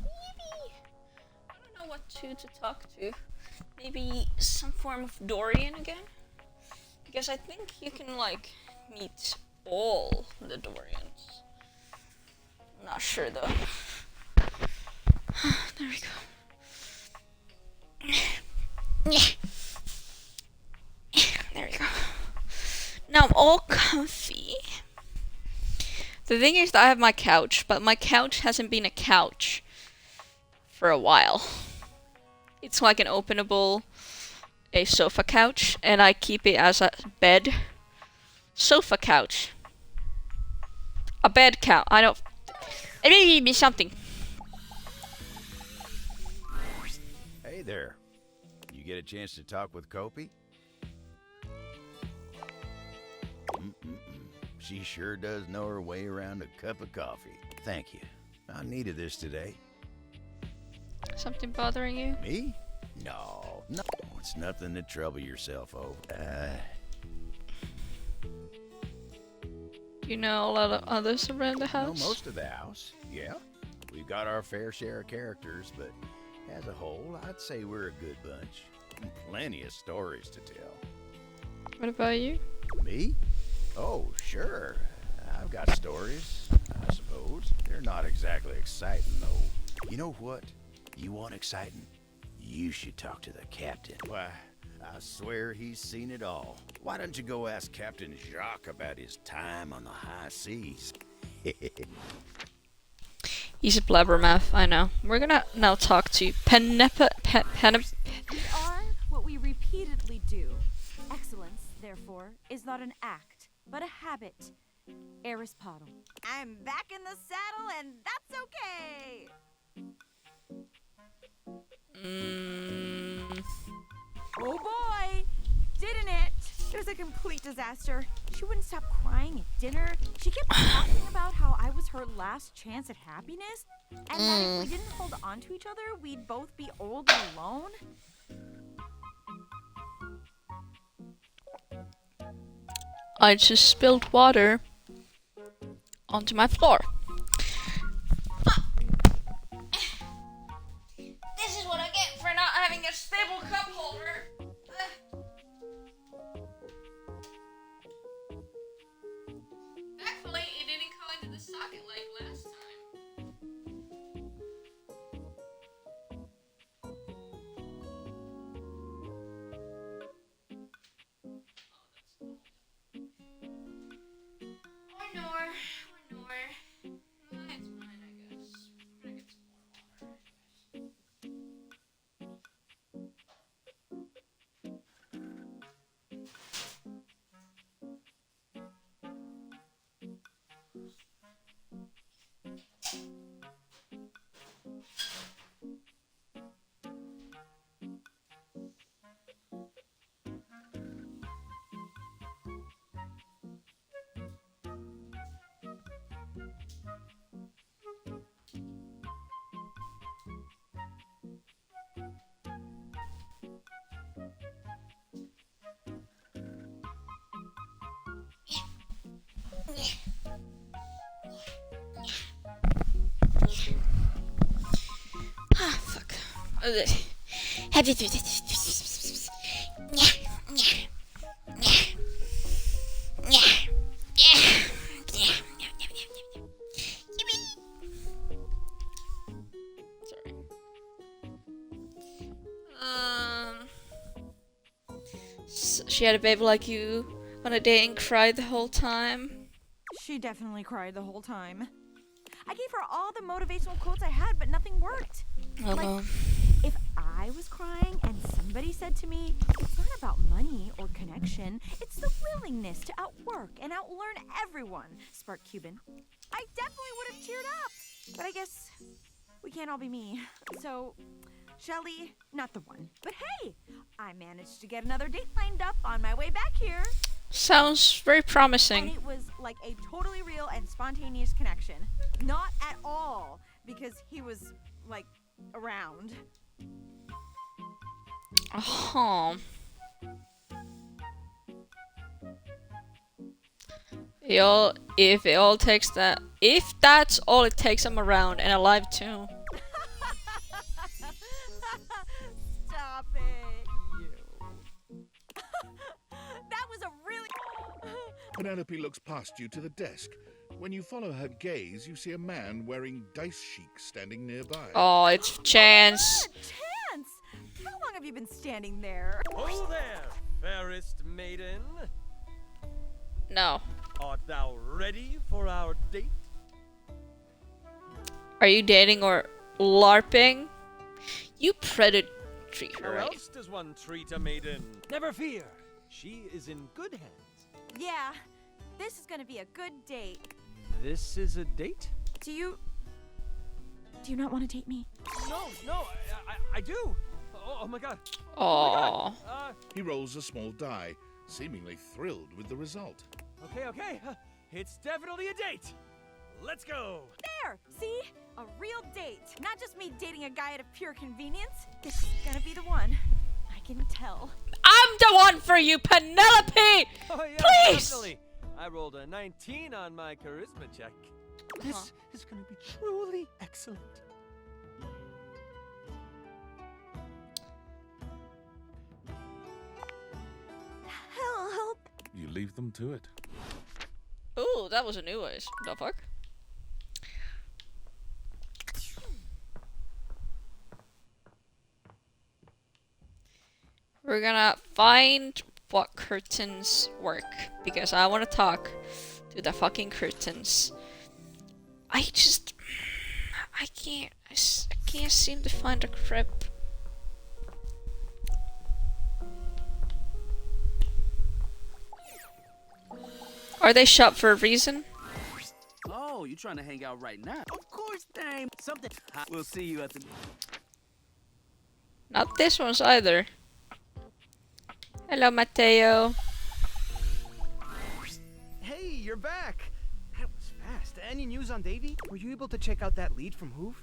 Maybe. I don't know what to talk to. Maybe some form of Dorian again? Because I think you can, like, meet all the Dorians. I'm not sure though. There we go. There we go. Now I'm all comfy. The thing is that I have my couch, but my couch hasn't been a couch for a while. It's like an openable a sofa couch, and I keep it as a bed. Sofa couch. A bed couch. I don't. It may be something. Hey there. You get a chance to talk with Kopi? She sure does know her way around a cup of coffee. Thank you. I needed this today. Something bothering you? Me? No. It's nothing to trouble yourself over. You know a lot of others around the house? Know most of the house, yeah. We've got our fair share of characters, but as a whole, I'd say we're a good bunch. Plenty of stories to tell. What about you? Me? Oh, sure. I've got stories, I suppose. They're not exactly exciting, though. You know what? You want exciting? You should talk to the captain. Why, I swear he's seen it all. Why don't you go ask Captain Jacques about his time on the high seas? He's a blabbermouth, I know. We're gonna now talk to Penepa... We are what we repeatedly do. Excellence, therefore, is not an act, but a habit. Aristotle. I'm back in the saddle, and that's okay. Oh boy, didn't it? It was a complete disaster. She wouldn't stop crying at dinner. She kept talking about how I was her last chance at happiness, and that if we didn't hold on to each other, we'd both be old and alone. I just spilled water onto my floor. This is what I get for not having a stable cup holder. Thankfully, it didn't go into the socket like last time. Or nor. Well, it's fine, I guess. We're gonna get some more water. Ah, fuck. Sorry. She had a baby like you on a date and cried the whole time. She definitely cried the whole time. I gave her all the motivational quotes I had, but nothing worked. Oh like, no. if I was crying and somebody said to me, it's not about money or connection, it's the willingness to outwork and outlearn everyone, sparked Cuban, I definitely would have teared up. But I guess we can't all be me. So, Shelly, not the one. But hey, I managed to get another date lined up on my way back here. Sounds very promising. And it was like a totally real and spontaneous connection. Not at all, because he was, like, around. Oh. If that's all it takes, I'm around and alive too. Stop it, you. That was a really... Penelope looks past you to the desk, When you follow her gaze, you see a man wearing dice chic standing nearby. Oh, it's Chance. Chance! How long have you been standing there? Oh there, fairest maiden. No. Art thou ready for our date? Are you dating or LARPing? You predator treat her, How right? else does one treat a maiden? Never fear. She is in good hands. Yeah, this is gonna be a good date. This is a date? Do you not want to date me? No, I do. Oh my god. Aww. He rolls a small die, seemingly thrilled with the result. Okay. It's definitely a date. Let's go. There! See? A real date. Not just me dating a guy out of pure convenience. This is gonna be the one. I can tell. I'm the one for you, Penelope! Oh yeah, Please! definitely. I rolled a 19 on my charisma check. This is gonna be truly excellent. Help! You leave them to it. Ooh, that was a new voice. The fuck? We're gonna find what curtains work because I want to talk to the fucking curtains. I can't seem to find a crib. Are they shut for a reason? Oh, you trying to hang out right now? Of course, dang. Something. We'll see you at the. Not this one's either. Hello, Matteo. Hey, you're back. That was fast. Any news on Davy? Were you able to check out that lead from Hoof?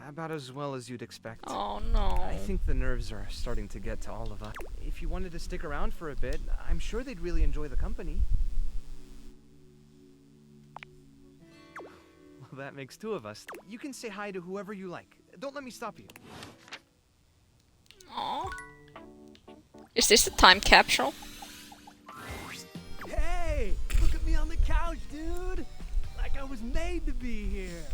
About as well as you'd expect. Oh no. I think the nerves are starting to get to all of us. If you wanted to stick around for a bit, I'm sure they'd really enjoy the company. Well, that makes two of us. You can say hi to whoever you like. Don't let me stop you. Aww. Is this the time capsule? Hey! Look at me on the couch, dude! Like I was made to be here.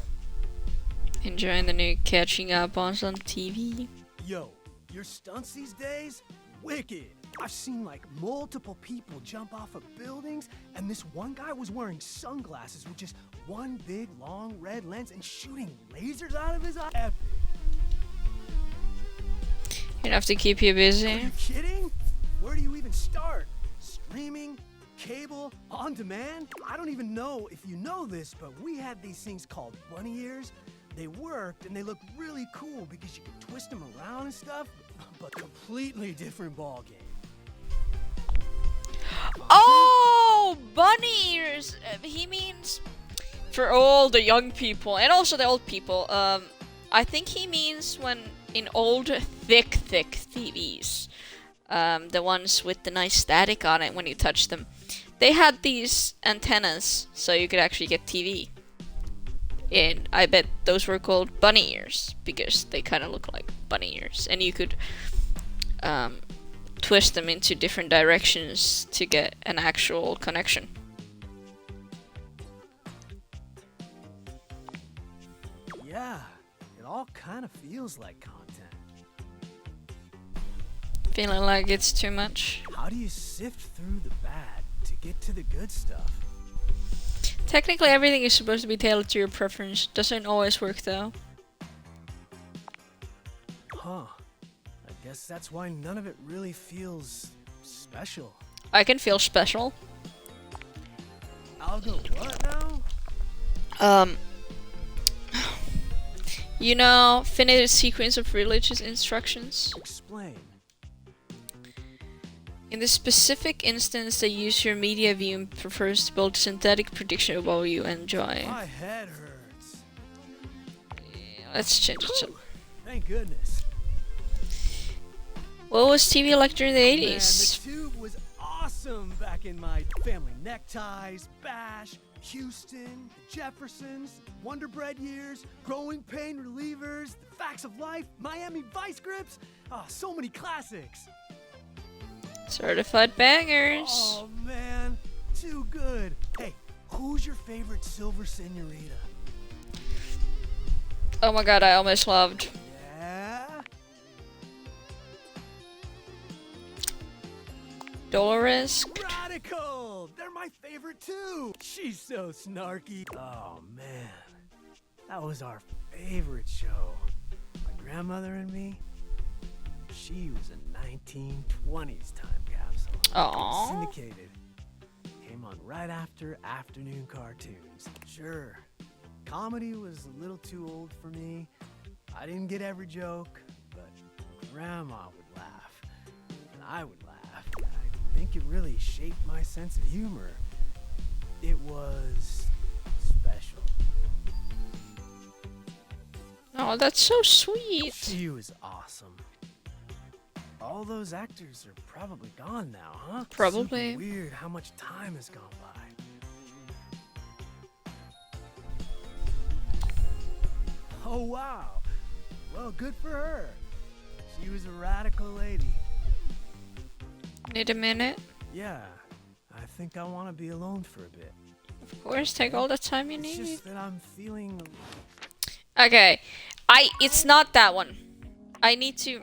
Enjoying the new catching up on some TV. Yo, your stunts these days? Wicked! I've seen like multiple people jump off of buildings, and this one guy was wearing sunglasses with just one big long red lens and shooting lasers out of his eye. Epic. Enough to keep you Are busy. you kidding? Where do you even start? Streaming? Cable? On demand? I don't even know if you know this, but we had these things called bunny ears. They worked and they looked really cool because you could twist them around and stuff, but completely different ball game. Oh, bunny ears. He means for all the young people and also the old people. I think he means when in old thick TVs, the ones with the nice static on it when you touch them, they had these antennas so you could actually get TV. And I bet those were called bunny ears because they kind of look like bunny ears, and you could twist them into different directions to get an actual connection. Yeah, it all kind of feels like content. Feeling like it's too much. How do you sift through the bad to get to the good stuff? Technically, everything is supposed to be tailored to your preference. Doesn't always work though. Huh. I guess that's why none of it really feels special. I can feel special. I'll go what now? You know, finite sequence of religious instructions. Explain. In this specific instance, they use your media view and prefers to build synthetic prediction of what you enjoy. My head hurts. Let's change it. Whew. Thank goodness. What was TV like during the Man, 80s? the tube was awesome back in my family neckties, bash, Houston, the Jeffersons, Wonder Bread years, growing pain relievers, the facts of life, Miami Vice grips. Oh, so many classics. Certified bangers. Oh man, too good. Hey, who's your favorite silver senorita? Oh my god, I almost loved. Yeah? Dolores. Radical! They're my favorite too! She's so snarky. Oh man, that was our favorite show. My grandmother and me, she was a 1920s time capsule. Aww. Syndicated. Came on right after afternoon cartoons. Sure, comedy was a little too old for me. I didn't get every joke, but Grandma would laugh, and I would laugh. I think it really shaped my sense of humor. It was special. Oh, that's so sweet. She was awesome. All those actors are probably gone now, huh? Probably. Super weird how much time has gone by. Oh, wow. Well, good for her. She was a radical lady. Need a minute? Yeah, I think I want to be alone for a bit. Of course, take all the time you It's need. just that I'm feeling... Okay, it's not that one. I need to...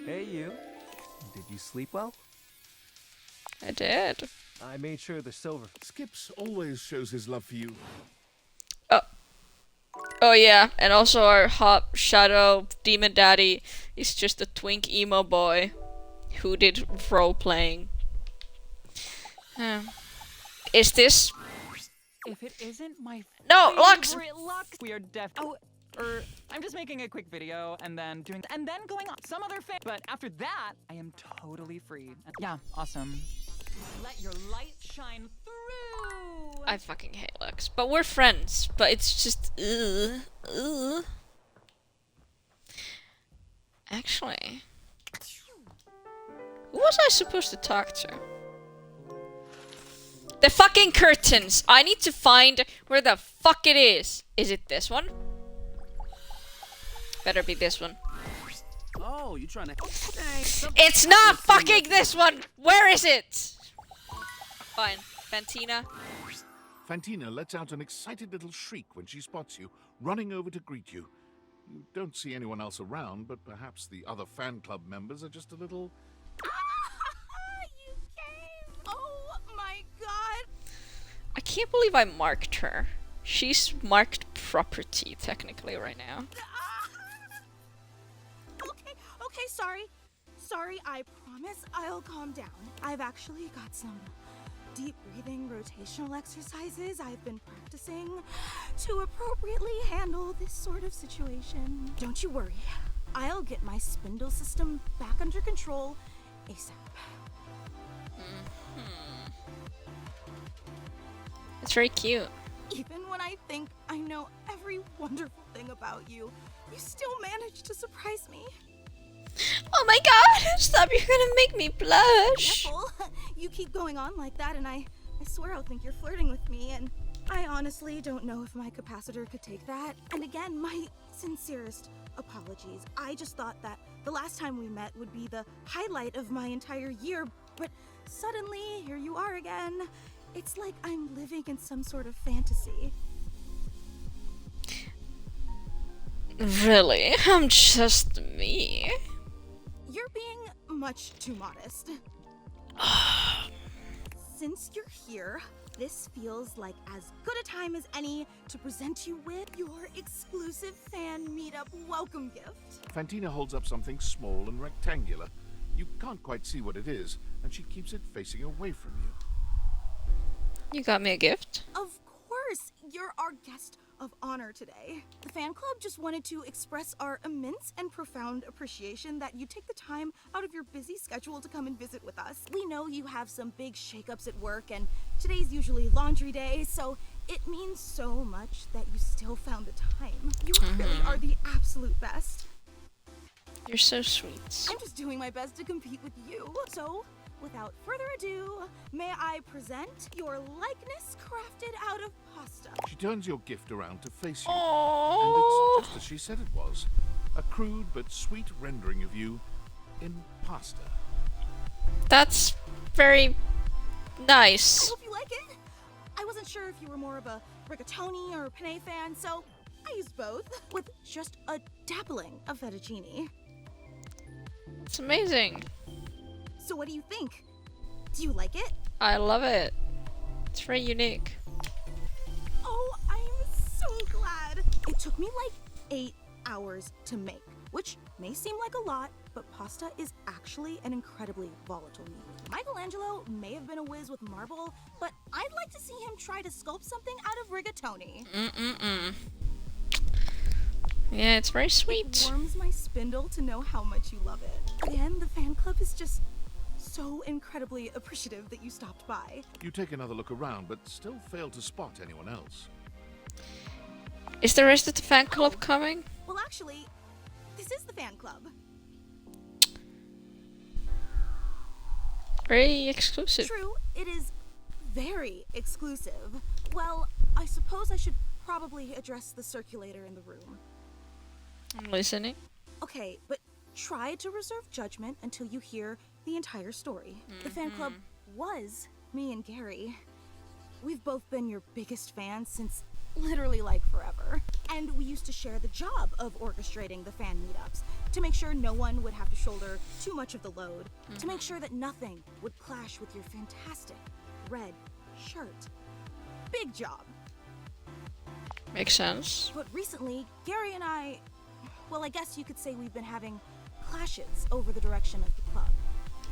Hey, you. Did you sleep well? I did. I made sure the silver... Skips always shows his love for you. Oh yeah, and also our hot shadow demon daddy is just a twink emo boy who did role playing. Is this? If it isn't my No, Lux! Lux, we are def. Oh, I'm just making a quick video and then going on some other thing. But after that, I am totally free. Yeah, awesome. Let your light shine through. I fucking hate Lux, but we're friends. But it's just Actually, who was I supposed to talk to? The fucking curtains. I need to find where the fuck it is. Is it this one? Better be this one. Oh, you trying to... It's not fucking this one! Where is it? Fine. Fantina. Fantina lets out an excited little shriek when she spots you, running over to greet you. You don't see anyone else around, but perhaps the other fan club members are just a little... You came! Oh my god! I can't believe I marked her. She's marked property, technically, right now. Okay, sorry. Sorry, I promise I'll calm down. I've actually got some deep breathing rotational exercises I've been practicing to appropriately handle this sort of situation. Don't you worry. I'll get my spindle system back under control ASAP. It's very cute. Even when I think I know every wonderful thing about you, you still manage to surprise me. Oh my god! Stop, you're gonna make me blush! Careful. You keep going on like that and I swear I'll think you're flirting with me, and I honestly don't know if my capacitor could take that. And again, my sincerest apologies. I just thought that the last time we met would be the highlight of my entire year, but suddenly, here you are again. It's like I'm living in some sort of fantasy. Really? I'm just me. You're being much too modest. Since you're here, this feels like as good a time as any to present you with your exclusive fan meetup welcome gift. Fantina holds up something small and rectangular. You can't quite see what it is, and she keeps it facing away from you. You got me a gift? Of course, you're our guest of honor today. The fan club just wanted to express our immense and profound appreciation that you take the time out of your busy schedule to come and visit with us. We know you have some big shakeups at work, and today's usually laundry day, so It means so much that you still found the time. You really are the absolute best. You're so sweet. I'm just doing my best to compete with you. So, without further ado, may I present your likeness crafted out of pasta. She turns your gift around to face you. Aww. And it's just as she said it was. A crude but sweet rendering of you in pasta. That's very nice. I hope you like it. I wasn't sure if you were more of a rigatoni or penne fan, so I used both with just a dabbling of fettuccine. It's amazing. So what do you think? Do you like it? I love it. It's very unique. Oh, I'm so glad. It took me like 8 hours to make, which may seem like a lot, but pasta is actually an incredibly volatile medium. Michelangelo may have been a whiz with marble, but I'd like to see him try to sculpt something out of rigatoni. Yeah, it's very sweet. It warms my spindle to know how much you love it. Again, the fan club is just so incredibly appreciative that you stopped by. You take another look around, but still fail to spot anyone else. Is the rest of the fan club coming? Well, actually, this is the fan club. Very exclusive. True, it is very exclusive. Well, I suppose I should probably address the circulator in the room. I'm listening. Okay, but try to reserve judgment until you hear the entire story. The fan club was me and Gary. We've both been your biggest fans since literally like forever. And we used to share the job of orchestrating the fan meetups to make sure no one would have to shoulder too much of the load, to make sure that nothing would clash with your fantastic red shirt. Big job. Makes sense. But recently, Gary and I, well, I guess you could say we've been having clashes over the direction of the club.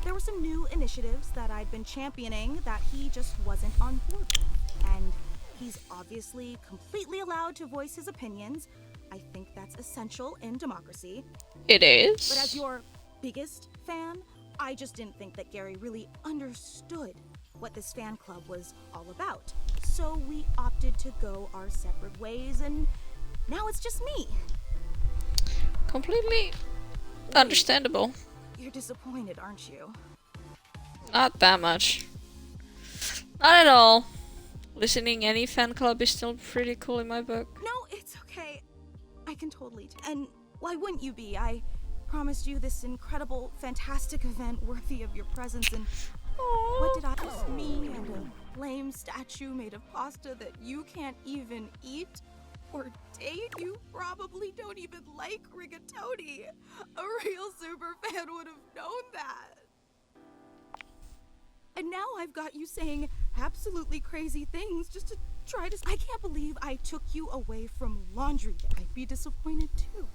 There were some new initiatives that I'd been championing that he just wasn't on board with. And he's obviously completely allowed to voice his opinions. I think that's essential in democracy. It is. But as your biggest fan, I just didn't think that Gary really understood what this fan club was all about. So we opted to go our separate ways, and now it's just me. Completely understandable. You're disappointed, aren't you? Not that much. Not at all. Listening any fan club is still pretty cool in my book. No, it's okay. I can totally and why wouldn't you be? I promised you this incredible, fantastic event worthy of your presence, and what did I just me and a lame statue made of pasta that you can't even eat or date? You probably don't even like rigatoni. A real super fan would have known that. And now I've got you saying absolutely crazy things just to try to... I can't believe I took you away from laundry day. I'd be disappointed too.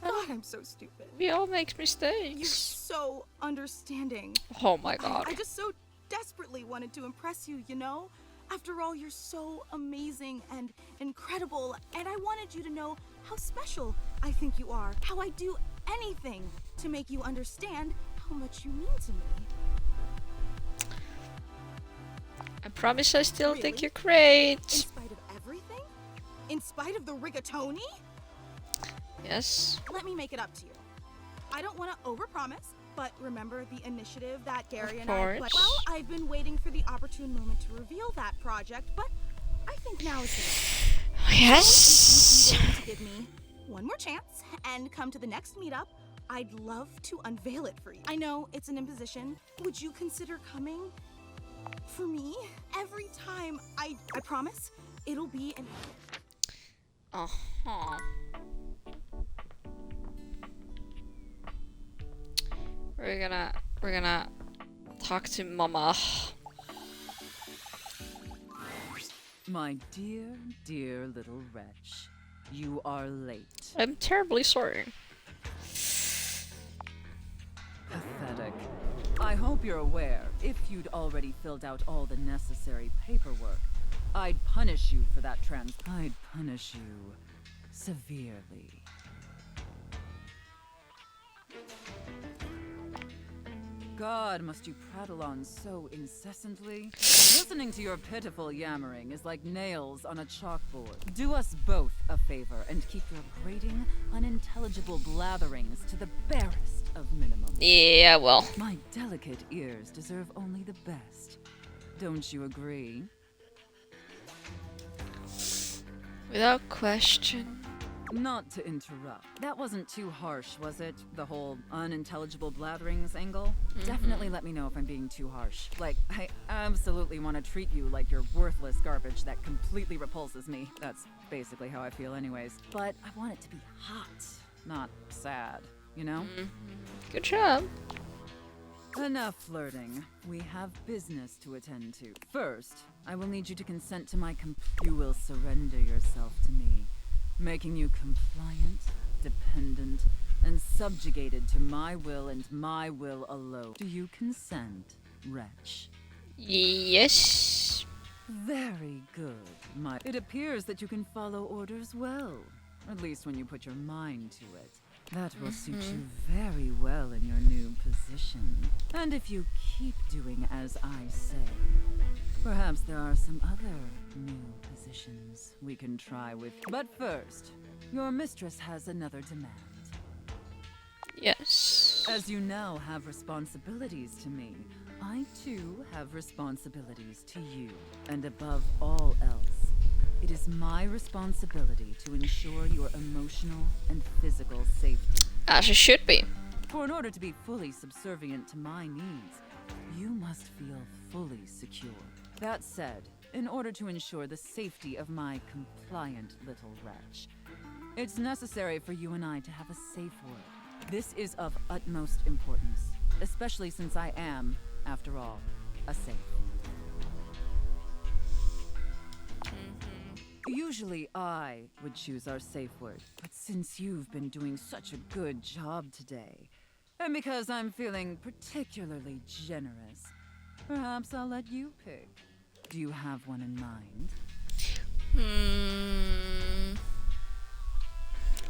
God, I'm so stupid. We all make mistakes. You're so understanding. Oh my god. I just so desperately wanted to impress you, you know? After all, you're so amazing and incredible, and I wanted you to know how special I think you are. How I do anything to make you understand how much you mean to me. I promise I still think you're great. In spite of everything? In spite of the rigatoni? Yes. Let me make it up to you. I don't want to overpromise, but remember the initiative that Gary Of and I... course. Well, I've been waiting for the opportune moment to reveal that project, but I think now is the Yes. So, if you'd be willing to give me one more chance and come to the next meetup, I'd love to unveil it for you. I know it's an imposition. Would you consider coming for me? Every time, I promise, it'll be an... Uh-huh. We're gonna talk to Mama. My dear, dear little wretch, you are late. I'm terribly sorry. Pathetic. I hope you're aware, if you'd already filled out all the necessary paperwork, I'd punish you for that I'd punish you severely. God must you prattle on so incessantly? Listening to your pitiful yammering is like nails on a chalkboard. Do us both a favor and keep your grating, unintelligible blatherings to the barest of minimum. Yeah, well. My delicate ears deserve only the best. Don't you agree? Without question. Not to interrupt. That wasn't too harsh, was it? The whole unintelligible blatherings angle? Definitely let me know if I'm being too harsh. Like, I absolutely want to treat you like you're worthless garbage that completely repulses me. That's basically how I feel anyways. But I want it to be hot, not sad, you know? Good job. Enough flirting. We have business to attend to. First, I will need you to consent to my You will surrender yourself to me, making you compliant, dependent, and subjugated to my will and my will alone. Do you consent, wretch? Yes. Very good, It appears that you can follow orders well, at least when you put your mind to it. That will suit you very well in your new position. And if you keep doing as I say, perhaps there are some other new positions we can try with. But first, your mistress has another demand. Yes. As you now have responsibilities to me, I too have responsibilities to you. And above all else, it is my responsibility to ensure your emotional and physical safety. As it should be. For in order to be fully subservient to my needs, you must feel fully secure. That said, in order to ensure the safety of my compliant little wretch, it's necessary for you and I to have a safe word. This is of utmost importance, especially since I am, after all, a safe. Usually I would choose our safe word, but since you've been doing such a good job today, and because I'm feeling particularly generous, perhaps I'll let you pick. Do you have one in mind?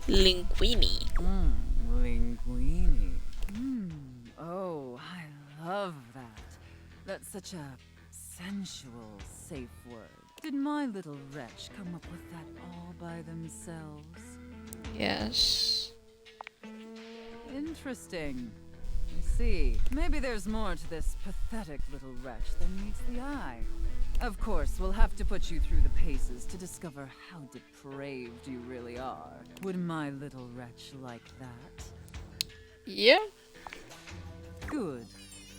Linguini. Linguini. Oh, I love that. That's such a sensual safe word. Did my little wretch come up with that all by themselves? Yes. Interesting. You see, maybe there's more to this pathetic little wretch than meets the eye. Of course, we'll have to put you through the paces to discover how depraved you really are. Would my little wretch like that? Yeah. Good.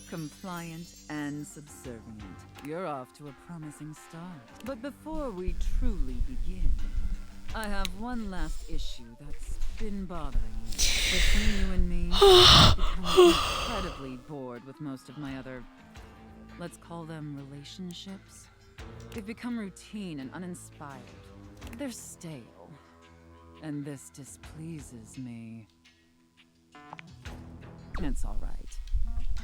Compliant and subservient. You're off to a promising start. But before we truly begin, I have one last issue that's been bothering me. Between you and me, I've become incredibly bored with most of my other, let's call them relationships. They've become routine and uninspired. They're stale. And this displeases me. It's all right.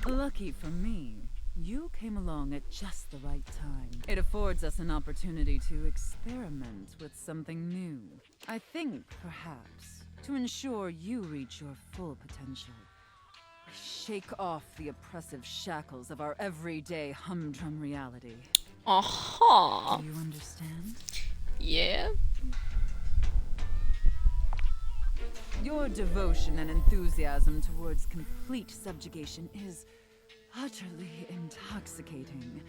Lucky for me, you came along at just the right time. It affords us an opportunity to experiment with something new. I think, perhaps, to ensure you reach your full potential, we shake off the oppressive shackles of our everyday humdrum reality. Uh-huh. Do you understand? Yeah. Your devotion and enthusiasm towards complete subjugation is utterly intoxicating.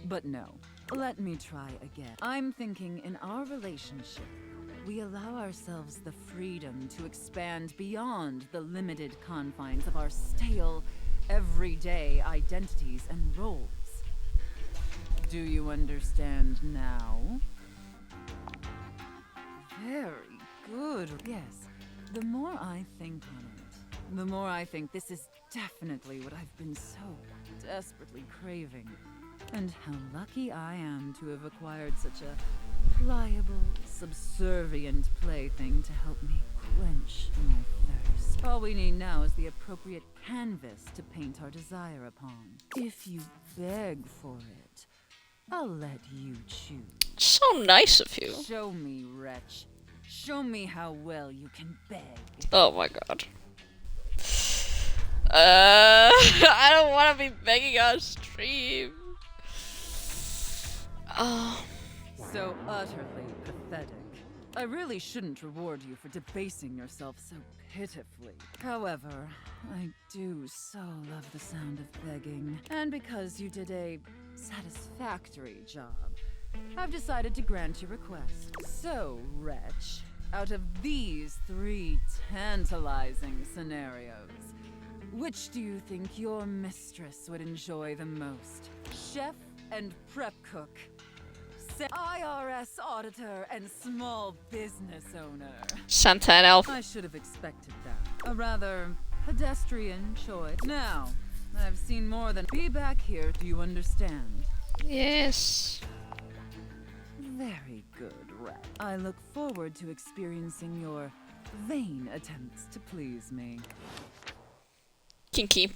But no, let me try again. I'm thinking in our relationship, we allow ourselves the freedom to expand beyond the limited confines of our stale, everyday identities and roles. Do you understand now? Very good. Yes. The more I think on it, the more I think this is definitely what I've been so desperately craving. And how lucky I am to have acquired such a pliable, subservient plaything to help me quench my thirst. All we need now is the appropriate canvas to paint our desire upon. If you beg for it, I'll let you choose. So nice of you. Show me, wretch. Show me how well you can beg. Oh my god. I don't want to be begging on stream. Oh. So utterly pathetic. I really shouldn't reward you for debasing yourself so pitifully. However, I do so love the sound of begging. And because you did a satisfactory job, I've decided to grant your request. So, wretch, out of these 3 tantalizing scenarios, which do you think your mistress would enjoy the most? Chef and prep cook, IRS auditor and small business owner. Santana elf. I should have expected that. A rather pedestrian choice. Now, I've seen more than be back here. Do you understand? Yes. Very good, Rat. I look forward to experiencing your vain attempts to please me. Kinky.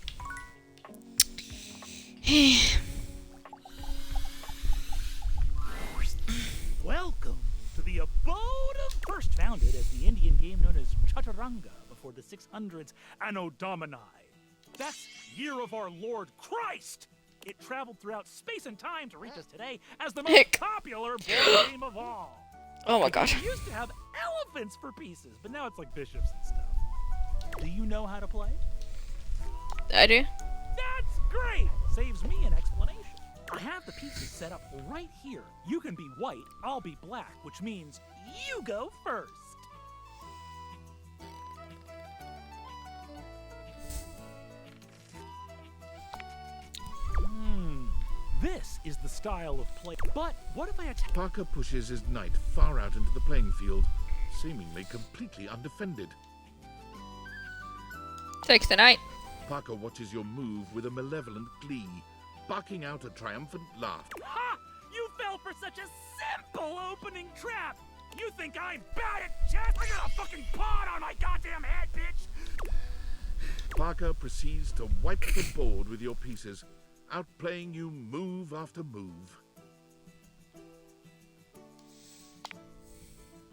Welcome to the abode of first founded as the Indian game known as Chaturanga before the 600s Anno Domini. That's year of our Lord Christ! It traveled throughout space and time to reach us today as the most popular board game of all. Oh my god. We used to have elephants for pieces, but now it's like bishops and stuff. Do you know how to play? I do. That's great! Saves me an explanation. I have the pieces set up right here. You can be white, I'll be black, which means you go first. This is the style of play. But what if I attack? Parker pushes his knight far out into the playing field, seemingly completely undefended. Take the knight. Parker watches your move with a malevolent glee, barking out a triumphant laugh. Ha! You fell for such a simple opening trap! You think I'm bad at chess? I got a fucking pawn on my goddamn head, bitch! Parker proceeds to wipe the board with your pieces, outplaying you move after move.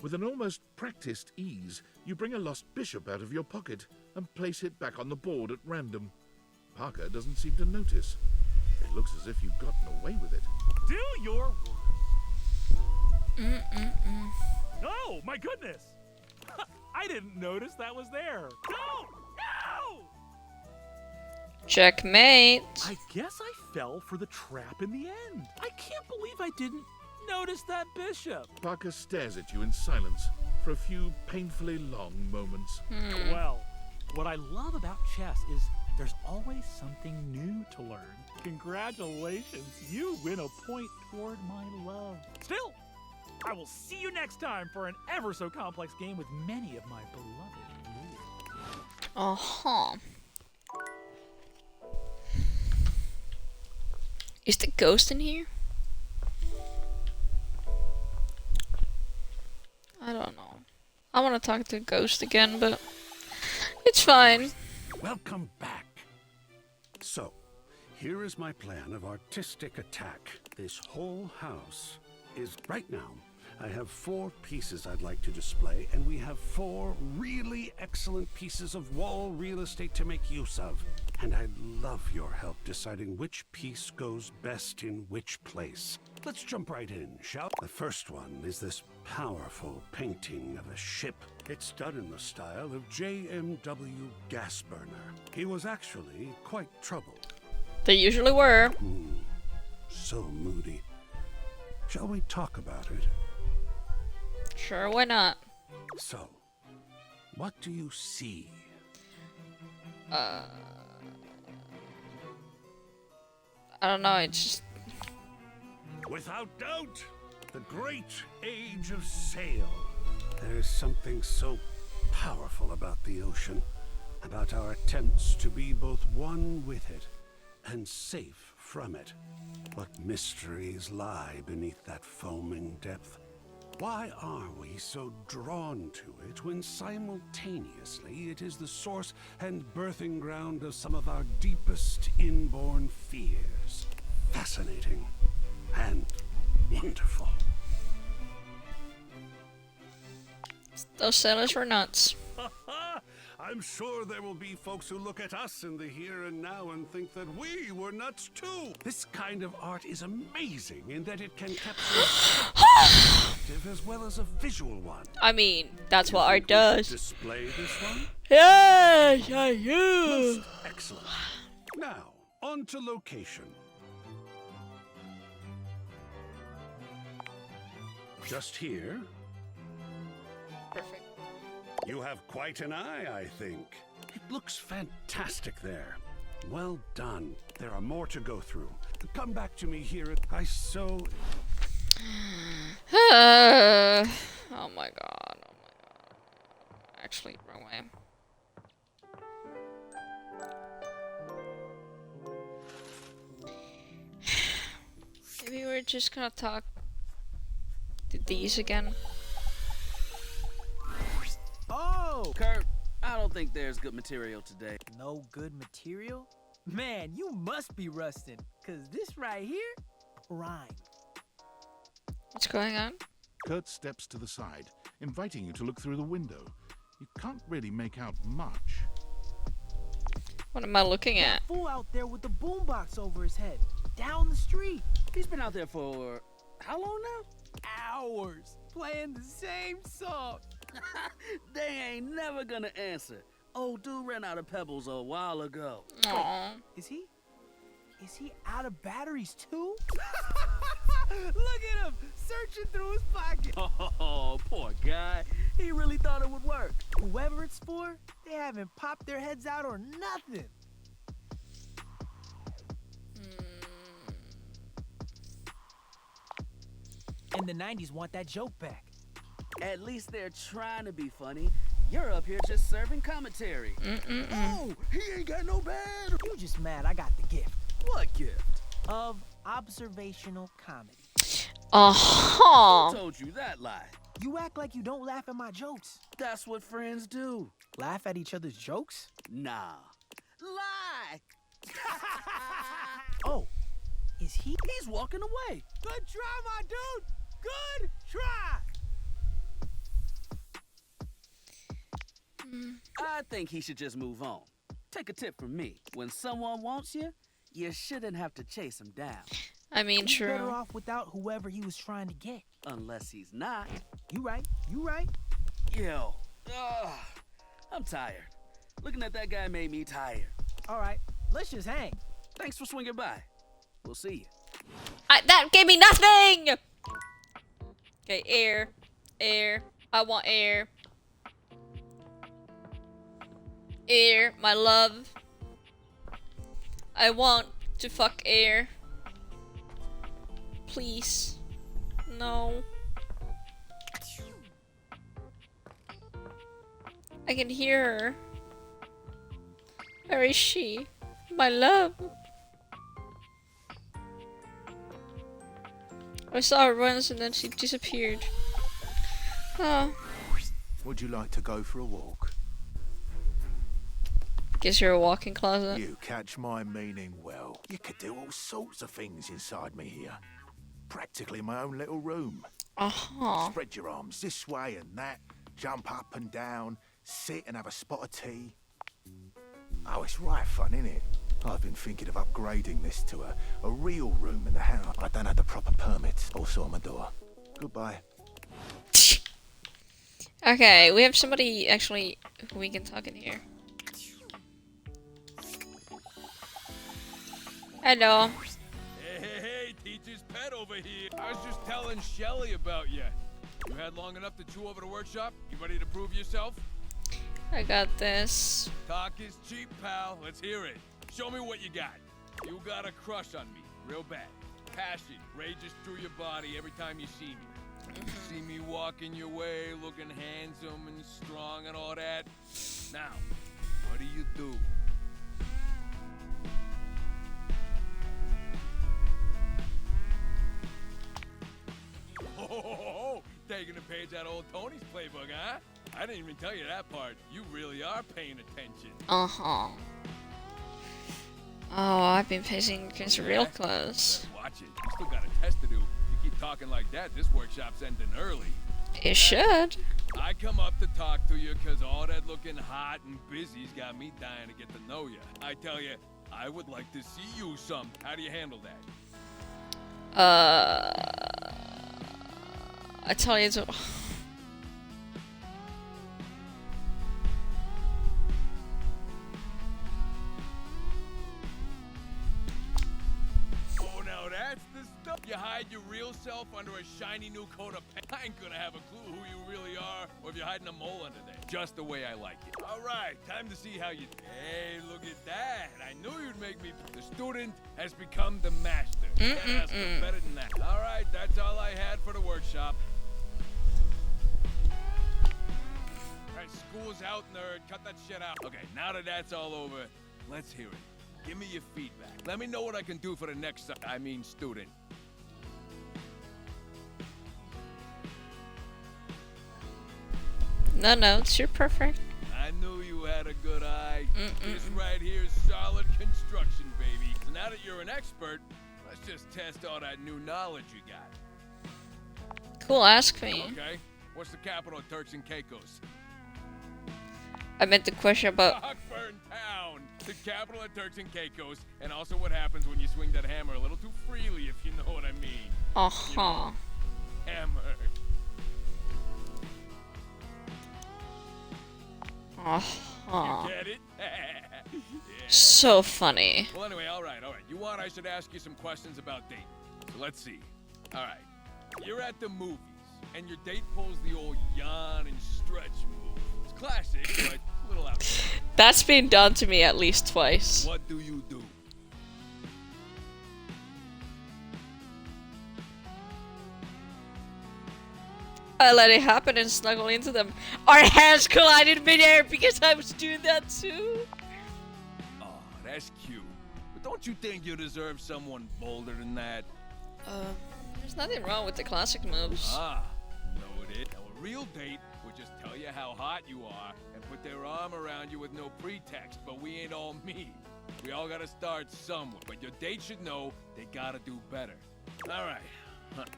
With an almost practiced ease, you bring a lost bishop out of your pocket and place it back on the board at random. Parker doesn't seem to notice. It looks as if you've gotten away with it. Do your worst. Oh, my goodness! I didn't notice that was there. No! No! Checkmate. I guess I fell for the trap in the end. I can't believe I didn't notice that bishop. Parker stares at you in silence for a few painfully long moments. Well, what I love about chess is there's always something new to learn. Congratulations, you win a point toward my love. Still, I will see you next time for an ever so complex game with many of my beloved lures. Uh-huh. Is the ghost in here? I don't know. I want to talk to the ghost again, but it's fine. Welcome back. So, here is my plan of artistic attack. This whole house is right now. I have 4 pieces I'd like to display, and we have 4 really excellent pieces of wall real estate to make use of. And I'd love your help deciding which piece goes best in which place. Let's jump right in, shall we? The first one is this powerful painting of a ship. It's done in the style of J.M.W. Gasburner. He was actually quite troubled. They usually were. So moody. Shall we talk about it? Sure, why not? So, what do you see? I don't know, it's just... Without doubt, the great age of sail. There's something so powerful about the ocean, about our attempts to be both one with it and safe from it. What mysteries lie beneath that foaming depth? Why are we so drawn to it when simultaneously it is the source and birthing ground of some of our deepest inborn fears? Fascinating and wonderful. Those sailors were nuts. I'm I'm sure there will be folks who look at us in the here and now and think that we were nuts too. This kind of art is amazing in that it can capture a perspective as well as a visual one. I mean, that's what art does. Display this one? Yes, I do. Most excellent. Now, on to location. Just here. Perfect. You have quite an eye, I think. It looks fantastic there. Well done. There are more to go through. Come back to me here. I so... Oh my god. Oh my god. Actually, wrong way. Maybe we're just gonna talk to these again. Oh! Kurt, I don't think there's good material today. No good material? Man, you must be rusting, cause this right here, prime. What's going on? Kurt steps to the side, inviting you to look through the window. You can't really make out much. What am I looking at? That fool out there with the boombox over his head, down the street. He's been out there for how long now? Hours, playing the same song. They ain't never gonna answer. Old dude ran out of pebbles a while ago. Aww. Is he out of batteries too? Look at him, searching through his pocket. Oh, poor guy. He really thought it would work. Whoever it's for, they haven't popped their heads out or nothing. In the 90s, want that joke back. At least they're trying to be funny. You're up here just serving commentary. Oh, he ain't got no bad. You just mad I got the gift. What gift? Of observational comedy. Uh-huh. Who told you that lie? You act like you don't laugh at my jokes. That's what friends do. Laugh at each other's jokes? Nah. Lie! Oh, is he? He's walking away. Good try, my dude. Good try. I think he should just move on. Take a tip from me. When someone wants you, you shouldn't have to chase him down. I mean, He's true. better off without whoever he was trying to get. Unless he's not. You right. You right. Yo, I'm tired. Looking at that guy made me tired. All right, let's just hang. Thanks for swinging by. We'll see you. That gave me nothing! Okay, air. Air. I want air. Air, my love. I want to fuck air. Please. No. I can hear her. Where is she? My love. I saw her once and then she disappeared. Oh. Would you like to go for a walk? Guess you're a walk-in closet. You catch my meaning well. You could do all sorts of things inside me here. Practically my own little room. Uh-huh. Spread your arms this way and that. Jump up and down. Sit and have a spot of tea. Oh, it's right fun, innit? I've been thinking of upgrading this to a real room in the house. I don't have the proper permits. Also on my door. Goodbye. Okay, we have somebody actually who we can talk in here. Hello. Hey, teacher's pet over here. I was just telling Shelly about you. You had long enough to chew over the workshop? You ready to prove yourself? I got this. Talk is cheap, pal. Let's hear it. Show me what you got. You got a crush on me, real bad. Passion rages through your body every time you see me. You see me walking your way, looking handsome and strong and all that. Now, what do you do? Oh, taking a page out of old Tony's playbook, huh? I didn't even tell you that part. You really are paying attention. Uh-huh. Oh, I've been paying attention real close. Watch it. You still got a test to do. You keep talking like that, this workshop's ending early. It should. I come up to talk to you because all that looking hot and busy's got me dying to get to know you. I tell you, I would like to see you some. How do you handle that? I tell you to. Oh, now that's the stuff. You hide your real self under a shiny new coat of paint. I ain't gonna have a clue who you really are, or if you're hiding a mole under there. Just the way I like it. All right, time to see how you. Hey, look at that! I knew you'd make me. The student has become the master. Can't ask for better than that. All right, that's all I had for the workshop. All right, school's out, nerd. Cut that shit out. Okay, now that that's all over, let's hear it. Give me your feedback. Let me know what I can do for the next. Student. No notes, you're perfect. I knew you had a good eye. This right here is solid construction, baby. So now that you're an expert, let's just test all that new knowledge you got. Cool, ask me. Okay. What's the capital of Turks and Caicos? I meant the question about. Cockburn Town, the capital of Turks and Caicos, and also what happens when you swing that hammer a little too freely, if you know what I mean. Uh-huh. You know, hammer. Uh-huh. You get it? Yeah. So funny. Well, anyway, all right. You want I should ask you some questions about dating. So let's see. All right. You're at the movies, and your date pulls the old yawn and stretch move. It's classic, but a little out there. That's been done to me at least twice. What do you do? I let it happen and snuggle into them. Our hands collided midair because I was doing that too. Oh, that's cute. But don't you think you deserve someone bolder than that? There's nothing wrong with the classic moves. Ah, no it is. Now a real date would just tell you how hot you are and put their arm around you with no pretext, but we ain't all me. We all gotta start somewhere. But your date should know they gotta do better. All right.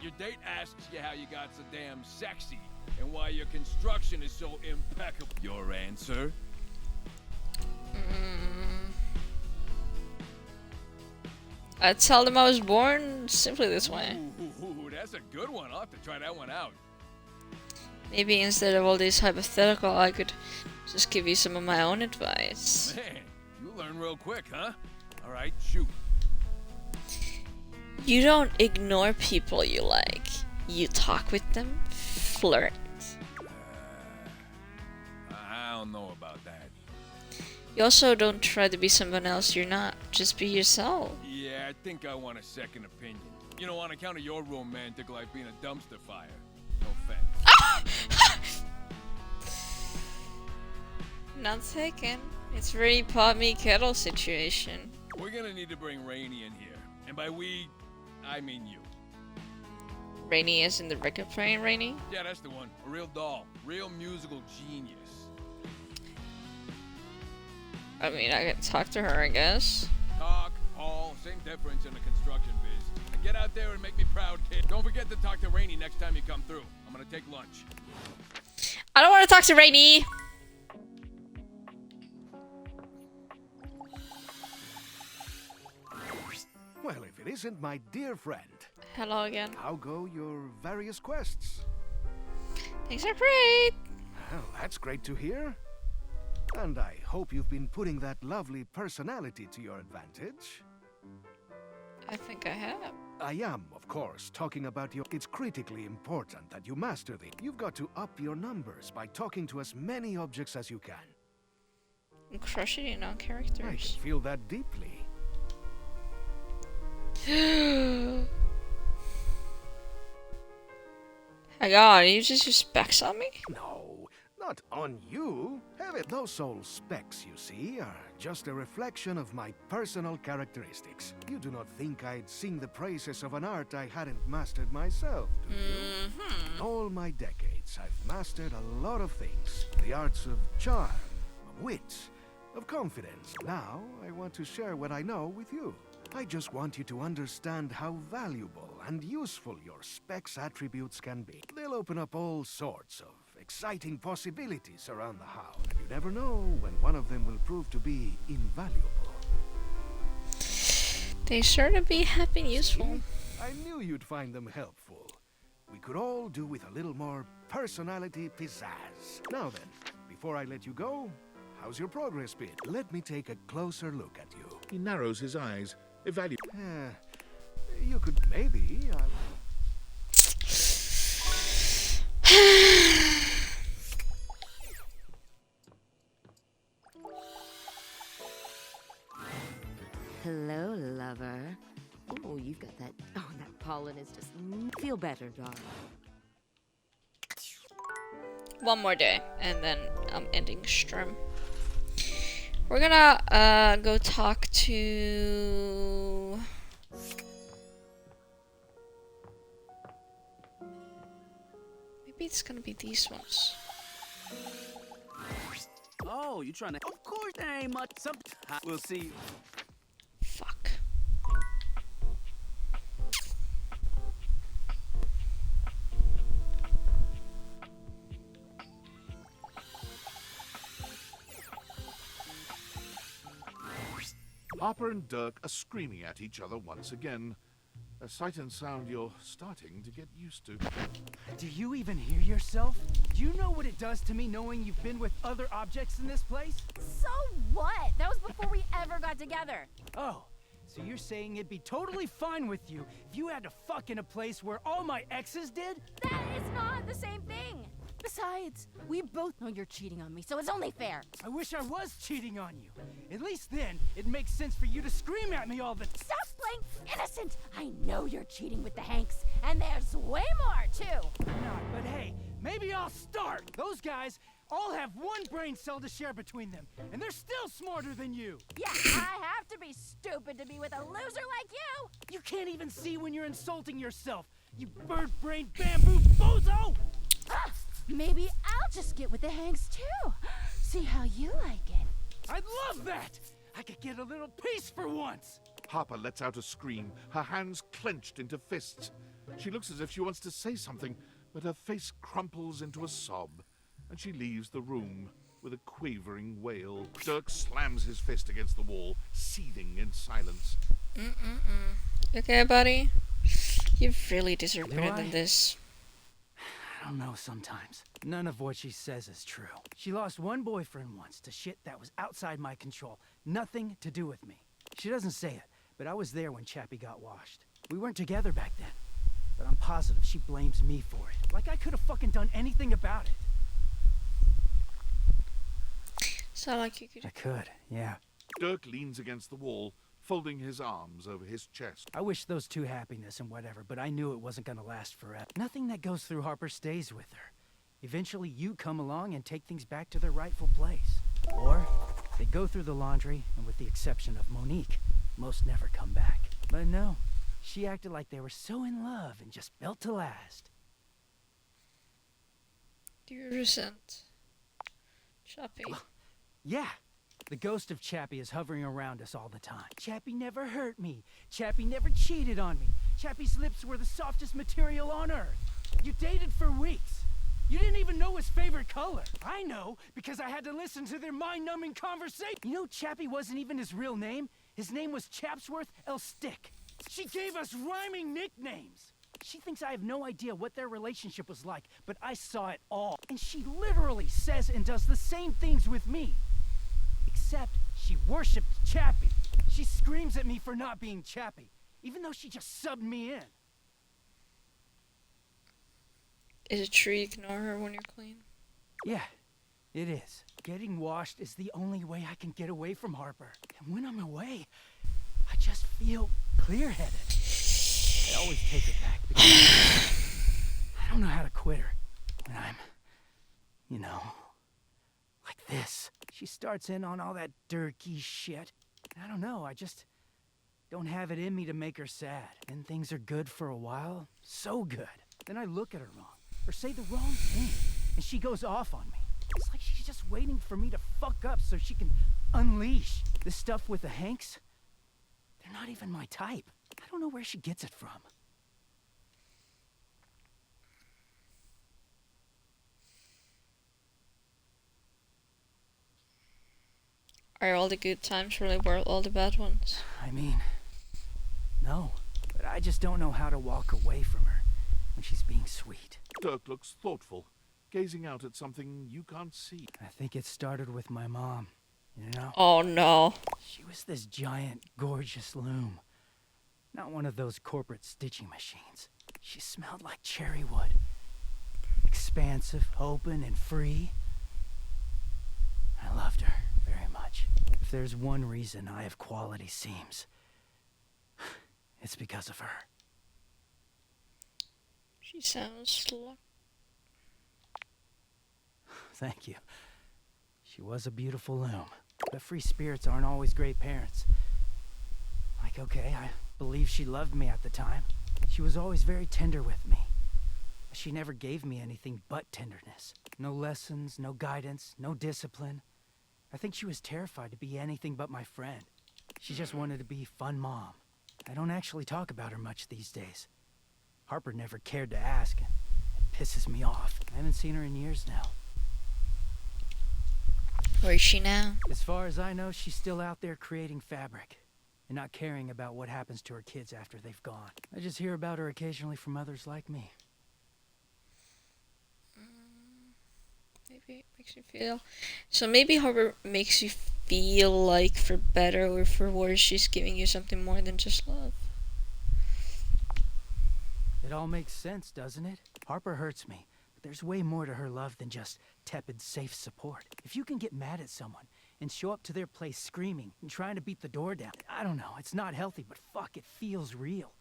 Your date asks you how you got so damn sexy and why your construction is so impeccable. Your answer? I tell them I was born simply this way. Ooh, that's a good one. I'll have to try that one out. Maybe instead of all this hypothetical, I could just give you some of my own advice. Man, you learn real quick, huh? All right, shoot. You don't ignore people you like. You talk with them, flirt. I don't know about that. You also don't try to be someone else you're not. Just be yourself. Yeah, I think I want a second opinion. You know, on account of your romantic life being a dumpster fire. No offense. Not taken. It's very pot me kettle situation. We're gonna need to bring Rainey in here. And by we, I mean you. Rainy is in the record playing Rainy? Yeah, that's the one. A real doll. Real musical genius. I mean, I can talk to her, I guess. Talk, Paul, same difference in the construction biz. Now get out there and make me proud, kid. Don't forget to talk to Rainey next time you come through. I'm gonna take lunch. I don't want to talk to Rainy! Well, if it isn't my dear friend. Hello again. How go your various quests? Things are great. Well, that's great to hear. And I hope you've been putting that lovely personality to your advantage. I think I have. I am, of course, talking about your... It's critically important that you master the... You've got to up your numbers by talking to as many objects as you can. I'm crushing it on I characters. can feel that deeply. Hang on, you just use specs on me? No, not on you. Have it. Those old specs, you see, are just a reflection of my personal characteristics. You do not think I'd sing the praises of an art I hadn't mastered myself, do you? In all my decades, I've mastered a lot of things. The arts of charm, of wit, of confidence. Now, I want to share what I know with you. I just want you to understand how valuable and useful your specs attributes can be. They'll open up all sorts of exciting possibilities around the house. And you never know when one of them will prove to be invaluable. They sure to be happy and useful. I knew you'd find them helpful. We could all do with a little more personality pizzazz. Now then, before I let you go, how's your progress been? Let me take a closer look at you. He narrows his eyes, evaluating. You could maybe. Hello, lover. Oh, you've got that. Oh, that pollen is just. Feel better, darling. One more day, and then I'm ending stream. We're gonna go talk to. Maybe it's gonna be these ones. Oh, you trying to? Of course, there ain't much. We'll see. Fuck. Harper and Dirk are screaming at each other once again. A sight and sound you're starting to get used to. Do you even hear yourself? Do you know what it does to me knowing you've been with other objects in this place? So what? That was before we ever got together. Oh, so you're saying it'd be totally fine with you if you had to fuck in a place where all my exes did? That is not the same thing. Besides, we both know you're cheating on me, so it's only fair. I wish I was cheating on you. At least then, it makes sense for you to scream at me all the time. Stop playing innocent! I know you're cheating with the Hanks, and there's way more, too! I'm not, but hey, maybe I'll start! Those guys all have one brain cell to share between them, and they're still smarter than you! Yeah, I have to be stupid to be with a loser like you! You can't even see when you're insulting yourself, you bird-brained bamboo bozo! Ah, maybe I'll just get with the Hanks, too. See how you like it. I'd love that! I could get a little peace for once! Harper lets out a scream, her hands clenched into fists. She looks as if she wants to say something, but her face crumples into a sob, and she leaves the room with a quavering wail. Dirk slams his fist against the wall, seething in silence. Okay, buddy? You really deserve Do better I? than this. I don't know sometimes. None of what she says is true. She lost one boyfriend once to shit that was outside my control. Nothing to do with me. She doesn't say it, but I was there when Chappie got washed. We weren't together back then, but I'm positive she blames me for it. Like I could have fucking done anything about it. So like you could. I could, yeah. Dirk leans against the wall, folding his arms over his chest. I wish those two happiness and whatever, but I knew it wasn't gonna last forever. Nothing that goes through Harper stays with her. Eventually you come along and take things back to their rightful place. Or they go through the laundry, and with the exception of Monique, most never come back. But no, she acted like they were so in love and just built to last. Do you resent Chappie? Yeah. The ghost of Chappie is hovering around us all the time. Chappie never hurt me. Chappie never cheated on me. Chappie's lips were the softest material on earth. You dated for weeks. You didn't even know his favorite color. I know, because I had to listen to their mind-numbing conversation. You know Chappie wasn't even his real name? His name was Chapsworth L. Stick. She gave us rhyming nicknames. She thinks I have no idea what their relationship was like, but I saw it all. And she literally says and does the same things with me. Except she worshipped Chappie. She screams at me for not being Chappie, even though she just subbed me in. Is it true you ignore her when you're clean? Yeah, it is. Getting washed is the only way I can get away from Harper. And when I'm away, I just feel clear-headed. I always take it back because I don't know how to quit her when I'm, you know, like this. She starts in on all that dirty shit. I don't know, I just don't have it in me to make her sad. Then things are good for a while, so good. Then I look at her wrong, or say the wrong thing, and she goes off on me. It's like she's just waiting for me to fuck up so she can unleash. This stuff with the Hanks, they're not even my type. I don't know where she gets it from. Are all the good times really worth all the bad ones? I mean, no. But I just don't know how to walk away from her when she's being sweet. Dirk looks thoughtful, gazing out at something you can't see. I think it started with my mom, you know? Oh no. She was this giant, gorgeous loom. Not one of those corporate stitching machines. She smelled like cherry wood. Expansive, open, and free. I loved her very much. If there's one reason I have quality seams, it's because of her. She sounds like... Thank you. She was a beautiful loom. But free spirits aren't always great parents. Like, okay, I believe she loved me at the time. She was always very tender with me. She never gave me anything but tenderness. No lessons, no guidance, no discipline. I think she was terrified to be anything but my friend. She just wanted to be fun mom. I don't actually talk about her much these days. Harper never cared to ask, and it pisses me off. I haven't seen her in years now. Where is she now? As far as I know, she's still out there creating fabric and not caring about what happens to her kids after they've gone. I just hear about her occasionally from others like me. Maybe it makes you feel... So maybe Harper makes you feel like for better or for worse she's giving you something more than just love. It all makes sense, doesn't it? Harper hurts me, but there's way more to her love than just tepid, safe support. If you can get mad at someone and show up to their place screaming and trying to beat the door down, I don't know, it's not healthy, but fuck, it feels real.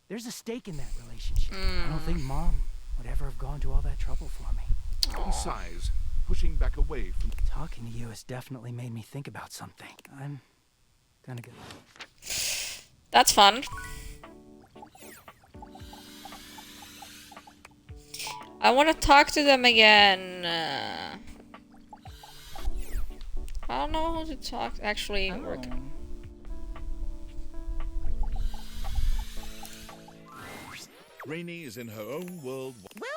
There's a stake in that relationship. I don't think Mom would ever have gone to all that trouble for me. He sighs, pushing back away from... Talking to you has definitely made me think about something. I'm gonna go. That's fun. I want to talk to them again. I don't know how to talk. Actually, work. Rainey is in her own world. Well.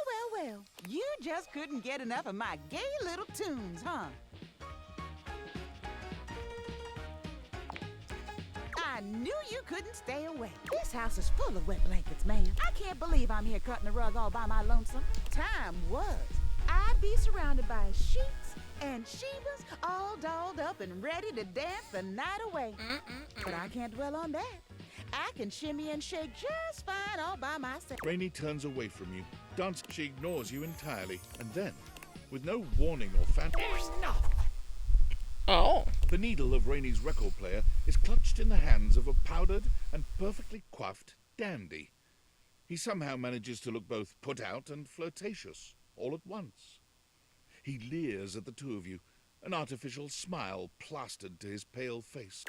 You just couldn't get enough of my gay little tunes, huh? I knew you couldn't stay away. This house is full of wet blankets, man. I can't believe I'm here cutting the rug all by my lonesome. Time was, I'd be surrounded by sheets and shivas all dolled up and ready to dance the night away. But I can't dwell on that. I can shimmy and shake just fine all by myself. Rainey turns away from you. Dance, she ignores you entirely. And then, with no warning or There's no... Oh. The needle of Rainey's record player is clutched in the hands of a powdered and perfectly coiffed dandy. He somehow manages to look both put out and flirtatious, all at once. He leers at the two of you, an artificial smile plastered to his pale face.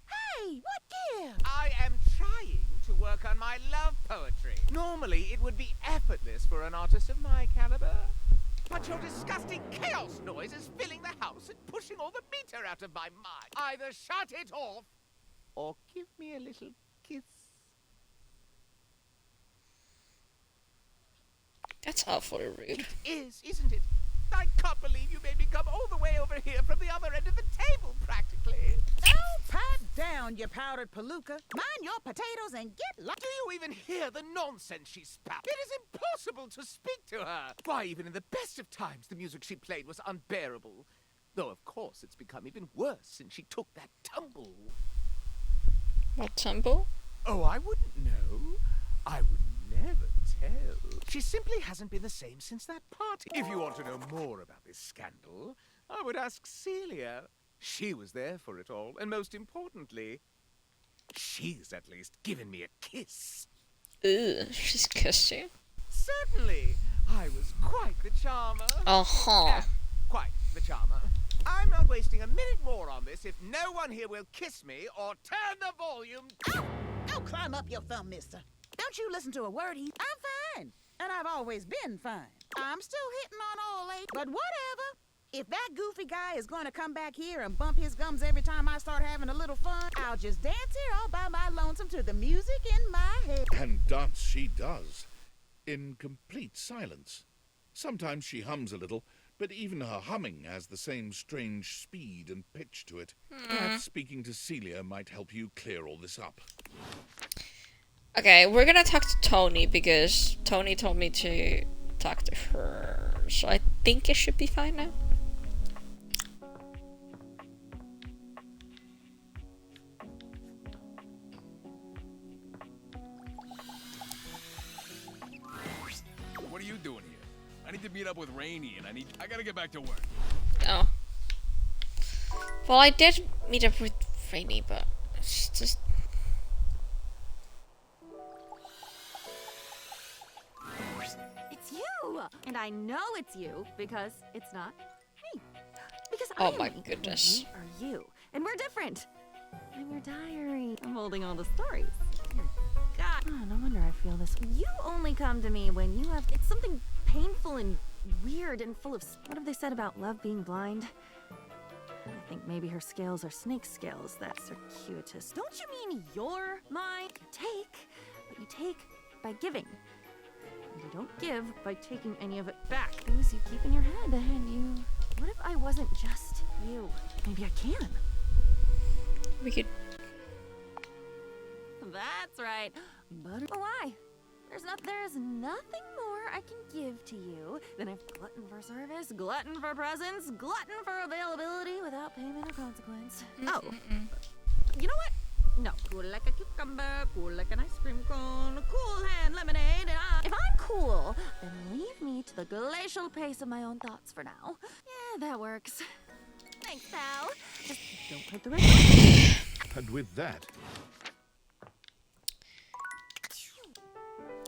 Hey, what gift? I am trying to work on my love poetry. Normally, it would be effortless for an artist of my caliber. But your disgusting chaos noise is filling the house and pushing all the meter out of my mind. Either shut it off, or give me a little kiss. That's awfully rude. It is, isn't it? I can't believe you made me come all the way over here from the other end of the table, practically. Oh, pipe down, you powdered palooka. Mind your potatoes and get lost. Do you even hear the nonsense she spouts? It is impossible to speak to her. Why, even in the best of times, the music she played was unbearable. Though, of course, it's become even worse since she took that tumble. What tumble? Oh, I wouldn't know. I would never tell. She simply hasn't been the same since that party. If you want to know more about this scandal, I would ask Celia. She was there for it all, and most importantly, she's at least given me a kiss. Ugh, she's kissed you? Certainly. I was quite the charmer. Uh-huh. Quite the charmer. I'm not wasting a minute more on this if no one here will kiss me or turn the volume. Oh, climb up your thumb, mister. Don't you listen to a word I'm fine, and I've always been fine. I'm still hitting on all eight, but whatever. If that goofy guy is going to come back here and bump his gums every time I start having a little fun, I'll just dance here all by my lonesome to the music in my head. And dance she does, in complete silence. Sometimes she hums a little, but even her humming has the same strange speed and pitch to it. Perhaps speaking to Celia might help you clear all this up. Okay, we're gonna talk to Tony because Tony told me to talk to her. So I think it should be fine now. What are you doing here? I need to meet up with Rainey, and I gotta get back to work. Oh. Well, I did meet up with Rainey, but it's just... It's you! And I know it's you because it's not me. Because Oh I my am me, goodness. and you are you. And we're different. I'm your diary. I'm holding all the stories. Dear God. Oh, no wonder I feel this. You only come to me when you have... It's something painful and weird and full of... What have they said about love being blind? I think maybe her scales are snake scales. That's circuitous. Don't you mean you're mine? You take, but you take by giving. And you don't give by taking any of it back. Things you keep in your head, and you... What if I wasn't just you? Maybe I can. We could... That's right. But why? There's nothing more I can give to you than a glutton for service, glutton for presents, glutton for availability without payment or consequence. Oh, you know what? No, cool like a cucumber, cool like an ice cream cone, cool hand lemonade. And if I'm cool, then leave me to the glacial pace of my own thoughts for now. Yeah, that works. Thanks, pal. Just don't hurt the rest. And with that...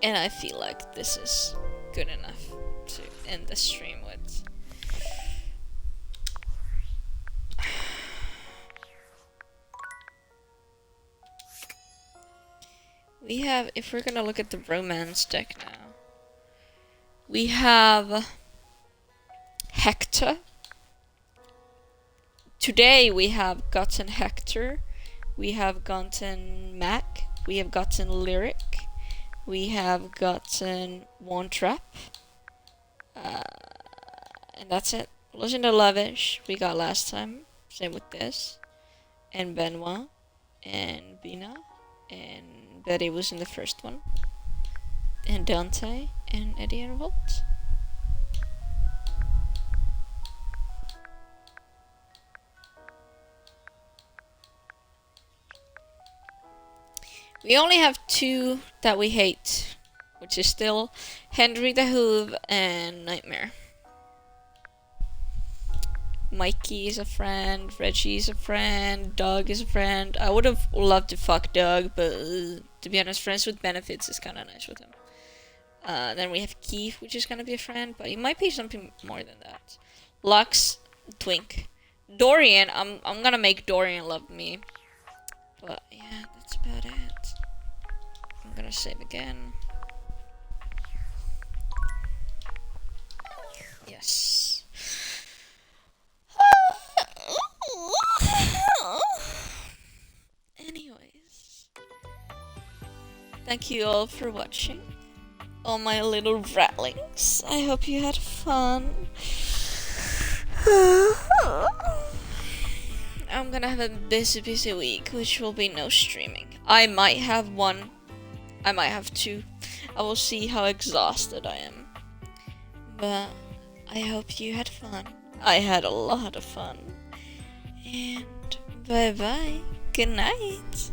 And I feel like this is good enough to end the stream with. We have, if we're gonna look at the romance deck now, we have Hector. Today we have gotten Hector, we have gotten Mac, we have gotten Lyric. We have gotten One Trap. And that's it. Legend of Lavish we got last time. Same with this. And Benoit. And Bina. And Betty was in the first one. And Dante. And Eddie and Volt. We only have two that we hate, which is still Henry the Hoove and Nightmare. Mikey is a friend, Reggie is a friend, Doug is a friend. I would have loved to fuck Doug, but to be honest, friends with benefits is kind of nice with him. Then we have Keith, which is gonna be a friend, but he might be something more than that. Lux, Twink, Dorian. I'm gonna make Dorian love me, but yeah, that's about it. I'm gonna save again. Yes. Anyways, thank you all for watching. All my little ratlings. I hope you had fun. I'm gonna have a busy week, which will be no streaming. I might have one. I might have two. I will see how exhausted I am. But I hope you had fun. I had a lot of fun. And bye bye. Good night.